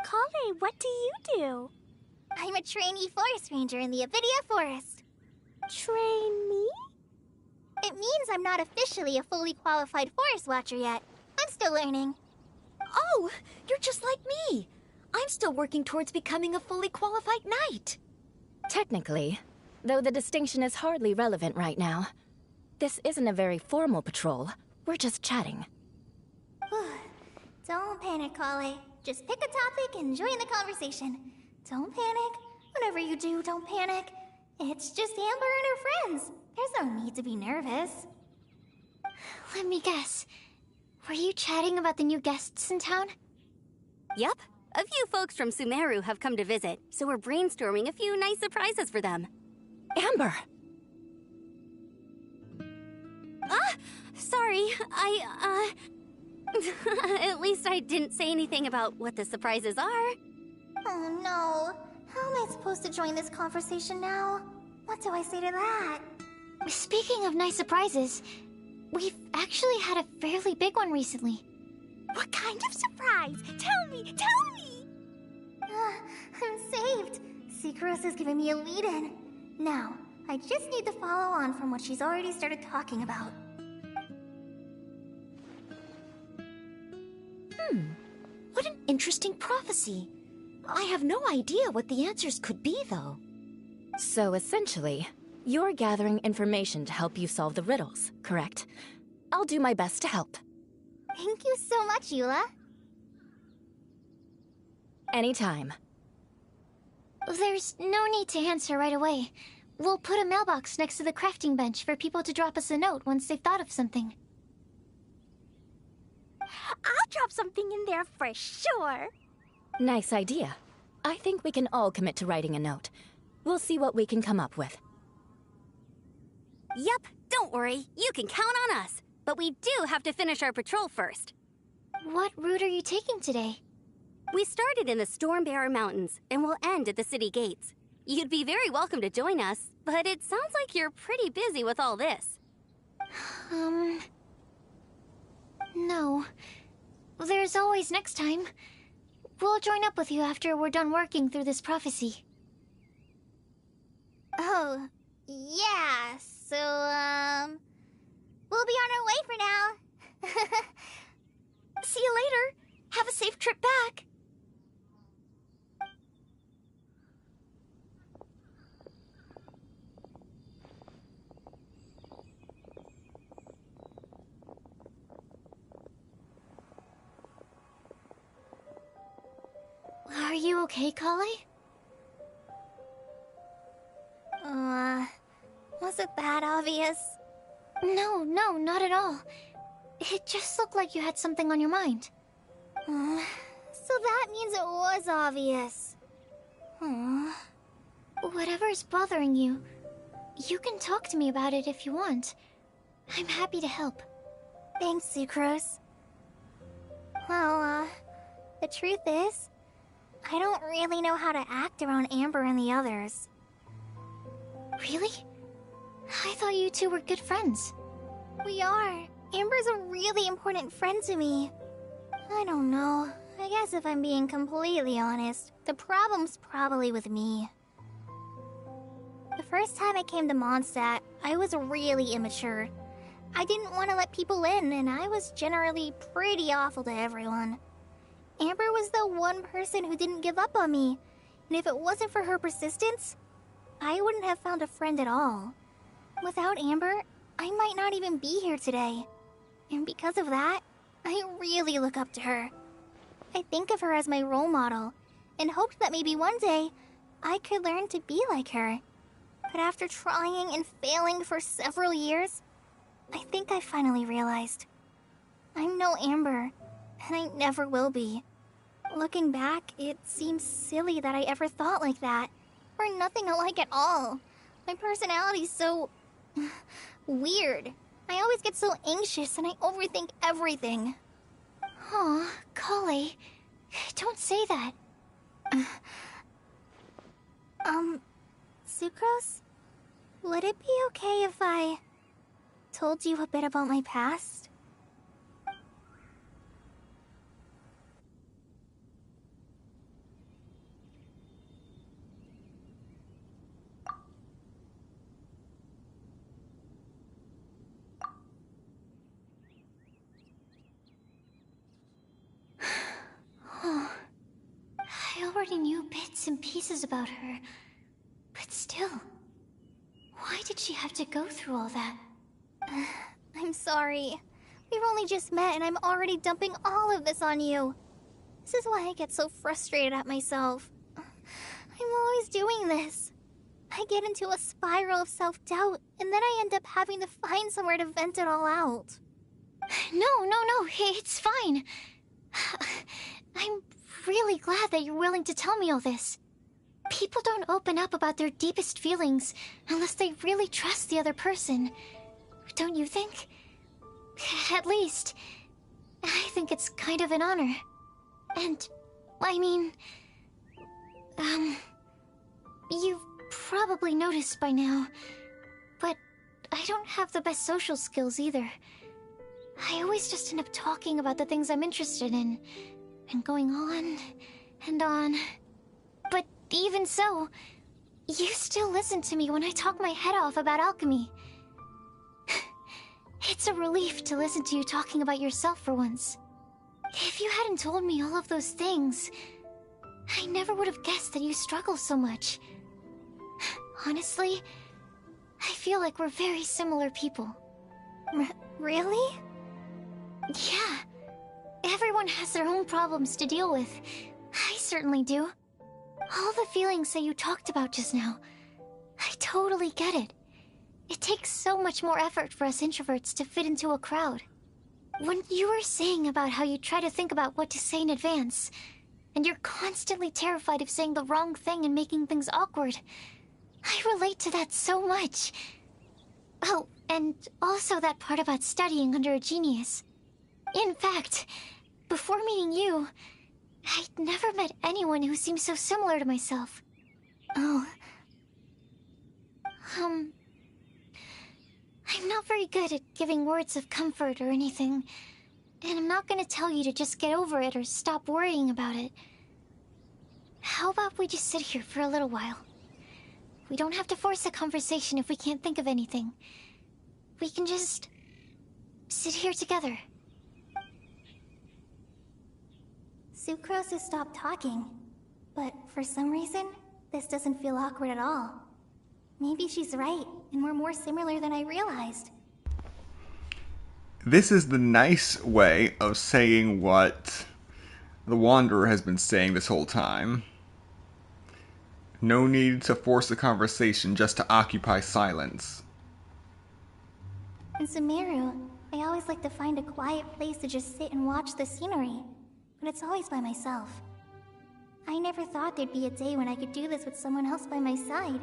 Kale, what do you do? I'm a trainee forest ranger in the Avidia Forest. Trainee? It means I'm not officially a fully qualified forest watcher yet. I'm still learning. Oh, you're just like me. I'm still working towards becoming a fully qualified knight. Technically, though the distinction is hardly relevant right now. This isn't a very formal patrol. We're just chatting. Don't panic, Kale. Just pick a topic and join the conversation. Don't panic. Whatever you do, don't panic. It's just Amber and her friends. There's no need to be nervous. Let me guess. Were you chatting about the new guests in town? Yep. A few folks from Sumeru have come to visit, so we're brainstorming a few nice surprises for them. Amber! Ah! Sorry, At least I didn't say anything about what the surprises are. Oh no. How am I supposed to join this conversation now? What do I say to that? Speaking of nice surprises, we've actually had a fairly big one recently. What kind of surprise? Tell me! Tell me! I'm saved. Sucrose has given me a lead-in. Now, I just need to follow on from what she's already started talking about. What an interesting prophecy. I have no idea what the answers could be, though. So essentially, you're gathering information to help you solve the riddles, correct? I'll do my best to help. Thank you so much, Eula. Anytime. There's no need to answer right away. We'll put a mailbox next to the crafting bench for people to drop us a note once they've thought of something. I'll drop something in there for sure. Nice idea. I think we can all commit to writing a note. We'll see what we can come up with. Yep, don't worry. You can count on us. But we do have to finish our patrol first. What route are you taking today? We started in the Stormbearer Mountains, and we'll end at the city gates. You'd be very welcome to join us, but it sounds like you're pretty busy with all this. No. There's always next time. We'll join up with you after we're done working through this prophecy. Oh, yeah, so, we'll be on our way for now. See you later. Have a safe trip back. Are you okay, Kale? Was it that obvious? No, not at all. It just looked like you had something on your mind. So that means it was obvious. Whatever's bothering you, you can talk to me about it if you want. I'm happy to help. Thanks, Sucrose. Well, the truth is, I don't really know how to act around Amber and the others. Really? I thought you two were good friends. We are. Amber's a really important friend to me. I don't know. I guess if I'm being completely honest, the problem's probably with me. The first time I came to Mondstadt, I was really immature. I didn't want to let people in, and I was generally pretty awful to everyone. Amber was the one person who didn't give up on me, and if it wasn't for her persistence, I wouldn't have found a friend at all. Without Amber, I might not even be here today. And because of that, I really look up to her. I think of her as my role model, and hoped that maybe one day, I could learn to be like her. But after trying and failing for several years, I think I finally realized. I'm no Amber, and I never will be. Looking back, it seems silly that I ever thought like that. We're nothing alike at all. My personality's so... weird. I always get so anxious and I overthink everything. Aw, Kale, don't say that. Sucrose? Would it be okay if I told you a bit about my past? Oh, I already knew bits and pieces about her, but still, why did she have to go through all that? I'm sorry. We've only just met and I'm already dumping all of this on you. This is why I get so frustrated at myself. I'm always doing this. I get into a spiral of self-doubt, and then I end up having to find somewhere to vent it all out. No, it's fine. I'm really glad that you're willing to tell me all this. People don't open up about their deepest feelings unless they really trust the other person. Don't you think? At least, I think it's kind of an honor. And, I mean... you've probably noticed by now, but I don't have the best social skills either. I always just end up talking about the things I'm interested in, and going on and on. But even so, you still listen to me when I talk my head off about alchemy. It's a relief to listen to you talking about yourself for once. If you hadn't told me all of those things, I never would have guessed that you struggle so much. Honestly, I feel like we're very similar people. Really? Yeah. Everyone has their own problems to deal with. I certainly do. All the feelings that you talked about just now, I totally get it. It takes so much more effort for us introverts to fit into a crowd. When you were saying about how you try to think about what to say in advance, and you're constantly terrified of saying the wrong thing and making things awkward, I relate to that so much. Oh, and also that part about studying under a genius. In fact, before meeting you, I'd never met anyone who seemed so similar to myself. Oh. I'm not very good at giving words of comfort or anything, and I'm not gonna tell you to just get over it or stop worrying about it. How about we just sit here for a little while? We don't have to force a conversation if we can't think of anything. We can just sit here together. Sucrose has stopped talking, but for some reason, this doesn't feel awkward at all. Maybe she's right, and we're more similar than I realized. This is the nice way of saying what the Wanderer has been saying this whole time. No need to force a conversation just to occupy silence. In Sumeru, I always like to find a quiet place to just sit and watch the scenery, but it's always by myself. I never thought there'd be a day when I could do this with someone else by my side.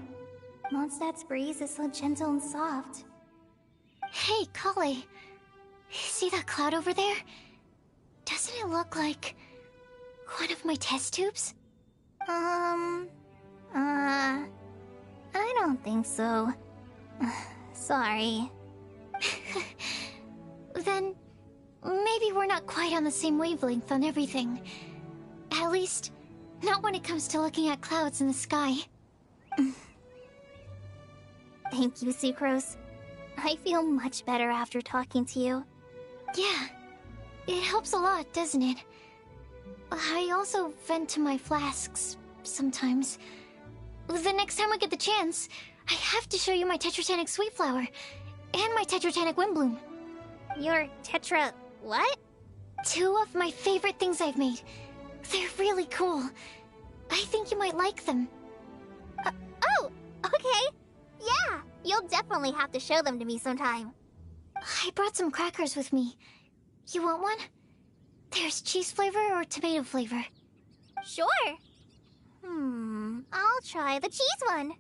Mondstadt's breeze is so gentle and soft. Hey, Kale. See that cloud over there? Doesn't it look like one of my test tubes? I don't think so. Sorry. then maybe we're not quite on the same wavelength on everything. At least, not when it comes to looking at clouds in the sky. Thank you, Sucrose. I feel much better after talking to you. Yeah, it helps a lot, doesn't it? I also vent to my flasks sometimes. The next time we get the chance, I have to show you my Tetratanic Sweet Flower and my Tetratanic Windbloom. Your Tetra... what? 2 of my favorite things I've made. They're really cool. I think you might like them. Oh, okay. Yeah, you'll definitely have to show them to me sometime. I brought some crackers with me. You want one? There's cheese flavor or tomato flavor. Sure. I'll try the cheese one.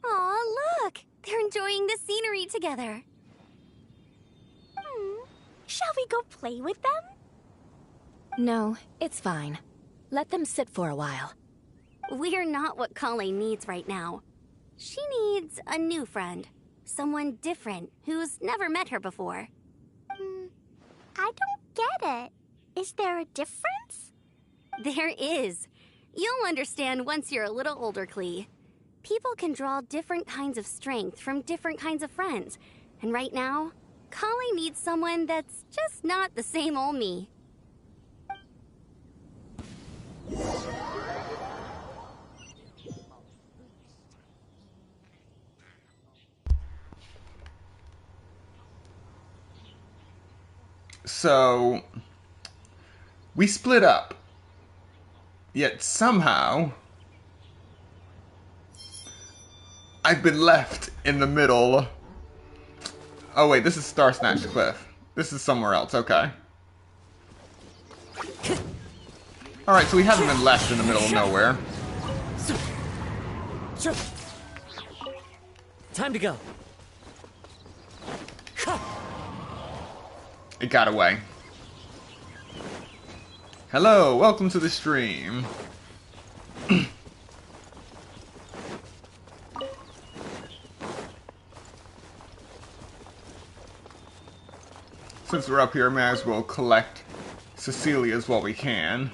Aw, look! They're enjoying the scenery together. Shall we go play with them? No, it's fine. Let them sit for a while. We're not what Colleen needs right now. She needs a new friend. Someone different, who's never met her before. I don't get it. Is there a difference? There is. You'll understand once you're a little older, Klee. People can draw different kinds of strength from different kinds of friends. And right now, Colleen needs someone that's just not the same old me. So, we split up. Yet somehow, I've been left in the middle. Oh wait, this is Star Snatch Cliff. This is somewhere else, okay. Alright, so we haven't been left in the middle of nowhere. Time to go. It got away. Hello, welcome to the stream. Since we're up here, may as well collect Cecilia's while we can.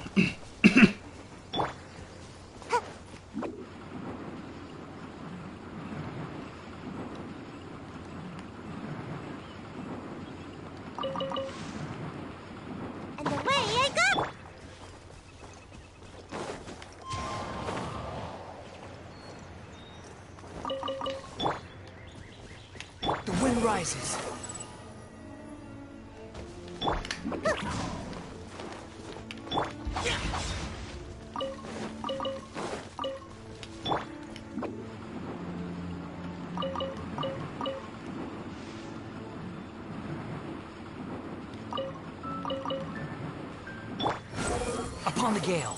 And away I go! The wind rises. Upon the gale.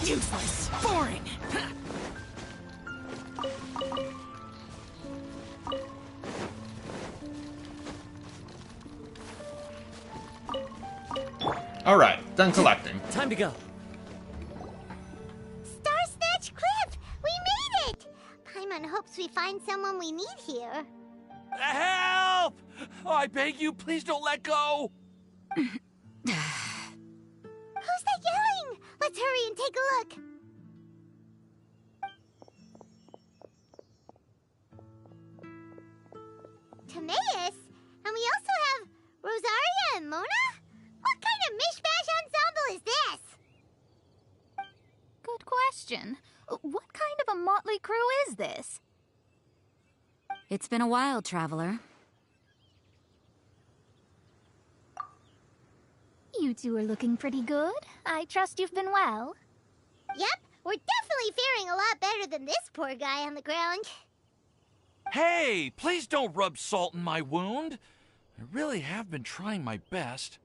Useless. Boring. Alright, done collecting. Time to go. Star Snatch Cliff! We made it! Paimon hopes we find someone we need here. Help! Oh, I beg you, please don't let go. Who's that yelling? Let's hurry and take a look. Timaeus? And we also have Rosaria and Mona? What kind of mishmash ensemble is this? Good question. What kind of a motley crew is this? It's been a while, Traveler. You two are looking pretty good. I trust you've been well. Yep, we're definitely faring a lot better than this poor guy on the ground. Hey, please don't rub salt in my wound. I really have been trying my best.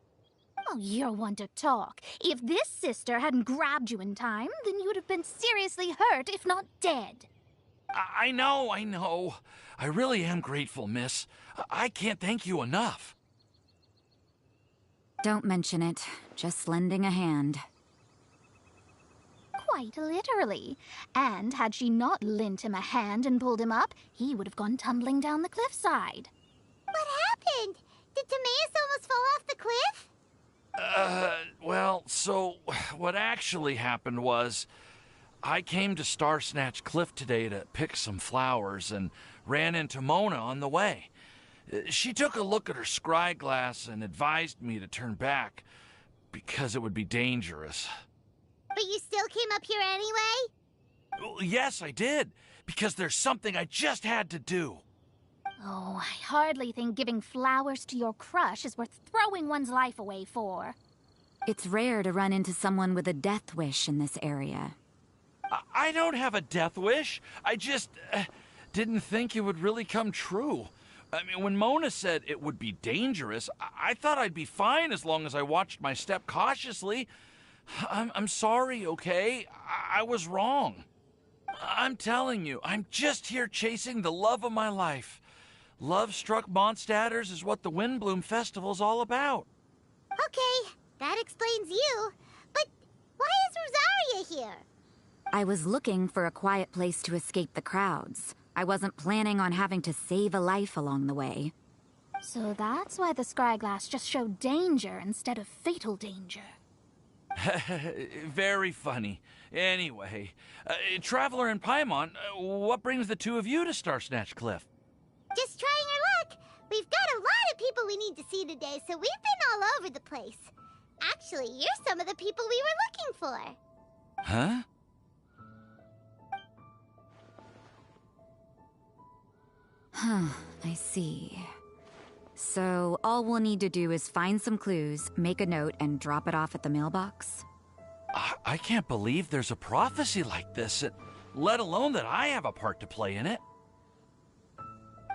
Oh, you're one to talk. If this sister hadn't grabbed you in time, then you would have been seriously hurt, if not dead. I know. I really am grateful, miss. I can't thank you enough. Don't mention it. Just lending a hand. Quite literally. And had she not lent him a hand and pulled him up, he would have gone tumbling down the cliffside. What happened? Did Timaeus almost fall off the cliff? Well, so what actually happened was I came to Star Snatch Cliff today to pick some flowers and ran into Mona on the way. She took a look at her scry glass and advised me to turn back because it would be dangerous. But you still came up here anyway? Yes, I did, because there's something I just had to do. Oh, I hardly think giving flowers to your crush is worth throwing one's life away for. It's rare to run into someone with a death wish in this area. I don't have a death wish. I just didn't think it would really come true. I mean, when Mona said it would be dangerous, I thought I'd be fine as long as I watched my step cautiously. I'm sorry, okay? I was wrong. I'm telling you, I'm just here chasing the love of my life. Love-struck Mondstadters is what the Windblume Festival's all about. Okay, that explains you. But why is Rosaria here? I was looking for a quiet place to escape the crowds. I wasn't planning on having to save a life along the way. So that's why the scryglass just showed danger instead of fatal danger. Very funny. Anyway, Traveler and Paimon, what brings the two of you to Star Snatch Cliff? Just trying our luck. We've got a lot of people we need to see today, so we've been all over the place. Actually, you're some of the people we were looking for. Huh? I see. So, all we'll need to do is find some clues, make a note, and drop it off at the mailbox? I can't believe there's a prophecy like this, let alone that I have a part to play in it.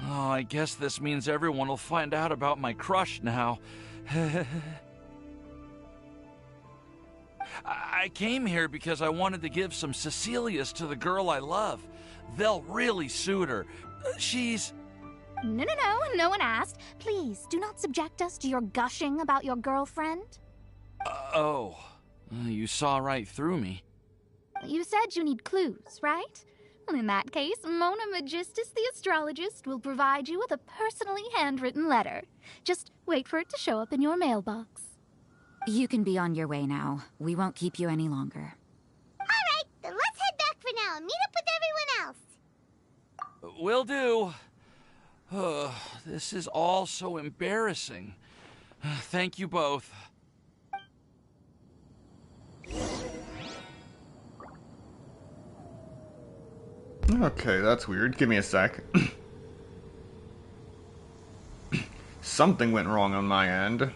Oh, I guess this means everyone will find out about my crush now. I came here because I wanted to give some Cecilias to the girl I love. They'll really suit her. She's... No one asked. Please, do not subject us to your gushing about your girlfriend. You saw right through me. You said you need clues, right? Well, in that case, Mona Magistus the astrologist will provide you with a personally handwritten letter. Just wait for it to show up in your mailbox. You can be on your way now. We won't keep you any longer. All right, then let's head back for now and meet up with everyone else. Will do. This is all so embarrassing. Thank you both. Okay, that's weird. Give me a sec. Something went wrong on my end.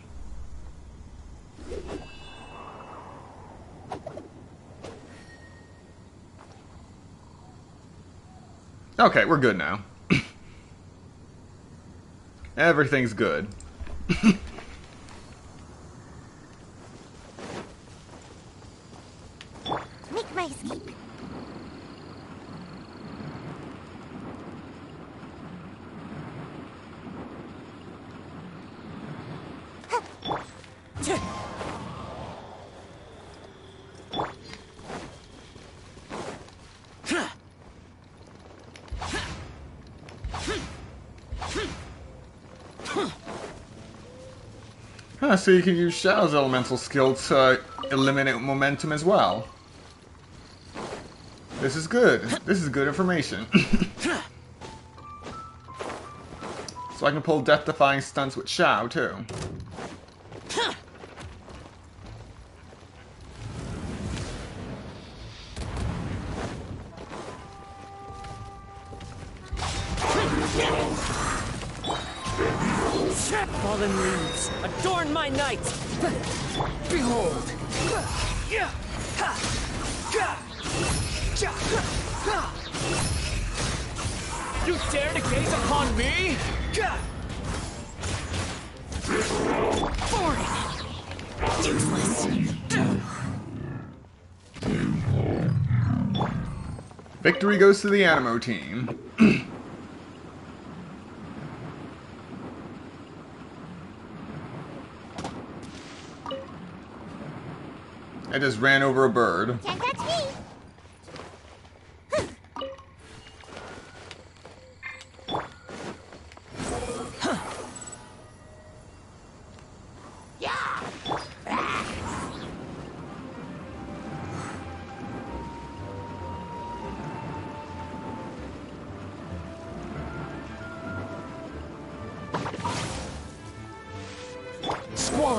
Okay, we're good now. Everything's good. Make my escape. So you can use Shadow's elemental skill to eliminate momentum as well. This is good. This is good information. So I can pull death-defying stunts with Shao, too. Fallen leaves, adorn my night! Behold! You dare to gaze upon me? Boring! Useless! Victory goes to the Animo team. I just ran over a bird. Can't touch me.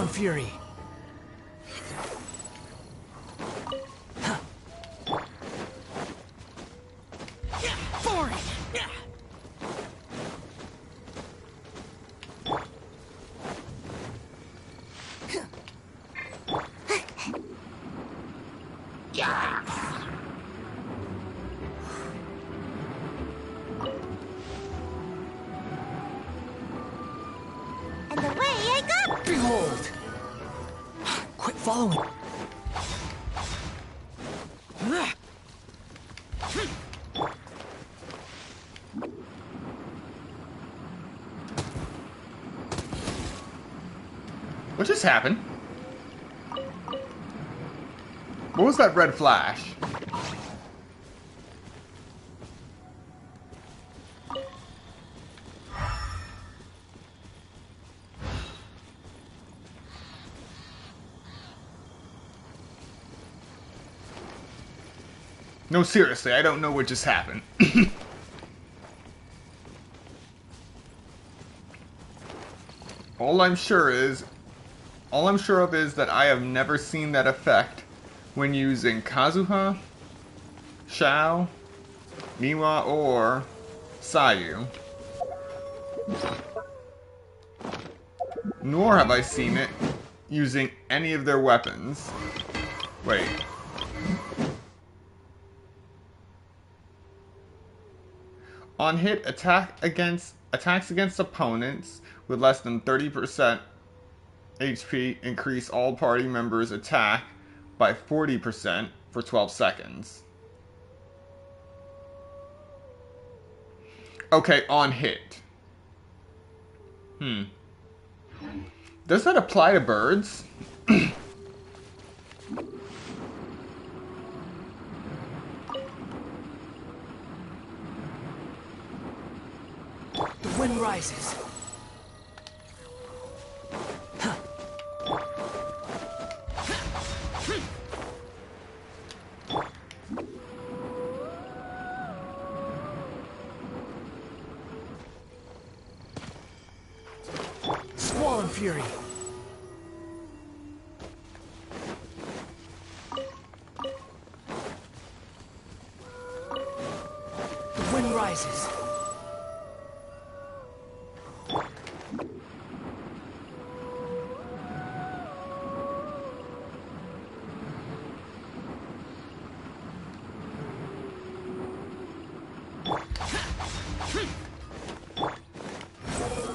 Swan Fury. Boring. And away I go! Behold! Quit following. What just happened? What was that red flash? No, seriously, I don't know what just happened. All I'm sure of is that I have never seen that effect when using Kazuha, Shao, Miwa, or Sayu. Nor have I seen it using any of their weapons. Wait. On hit, attacks against opponents with less than 30% HP increase all party members' attack by 40% for 12 seconds. Okay, on hit. Does that apply to birds? The wind rises. Swan Fury. The wind rises.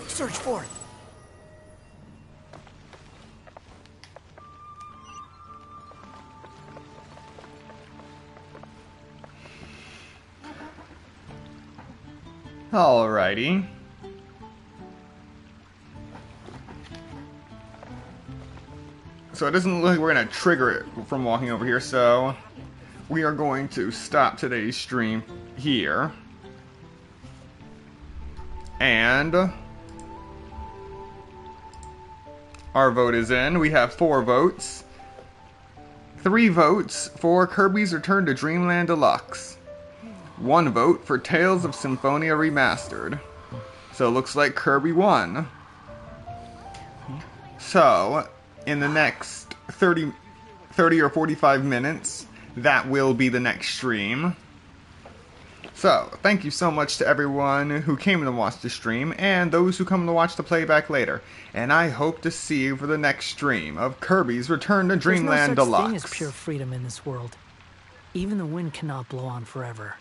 Search for it. Alrighty. So it doesn't look like we're going to trigger it from walking over here, so we are going to stop today's stream here. And our vote is in. We have 4 votes. 3 votes for Kirby's Return to Dreamland Deluxe. 1 vote for Tales of Symphonia Remastered. So it looks like Kirby won. So, in the next 30 or 45 minutes, that will be the next stream. So, thank you so much to everyone who came to watch the stream, and those who come to watch the playback later. And I hope to see you for the next stream of Kirby's Return to Dreamland There's no such Deluxe. thing as pure freedom in this world. Even the wind cannot blow on forever.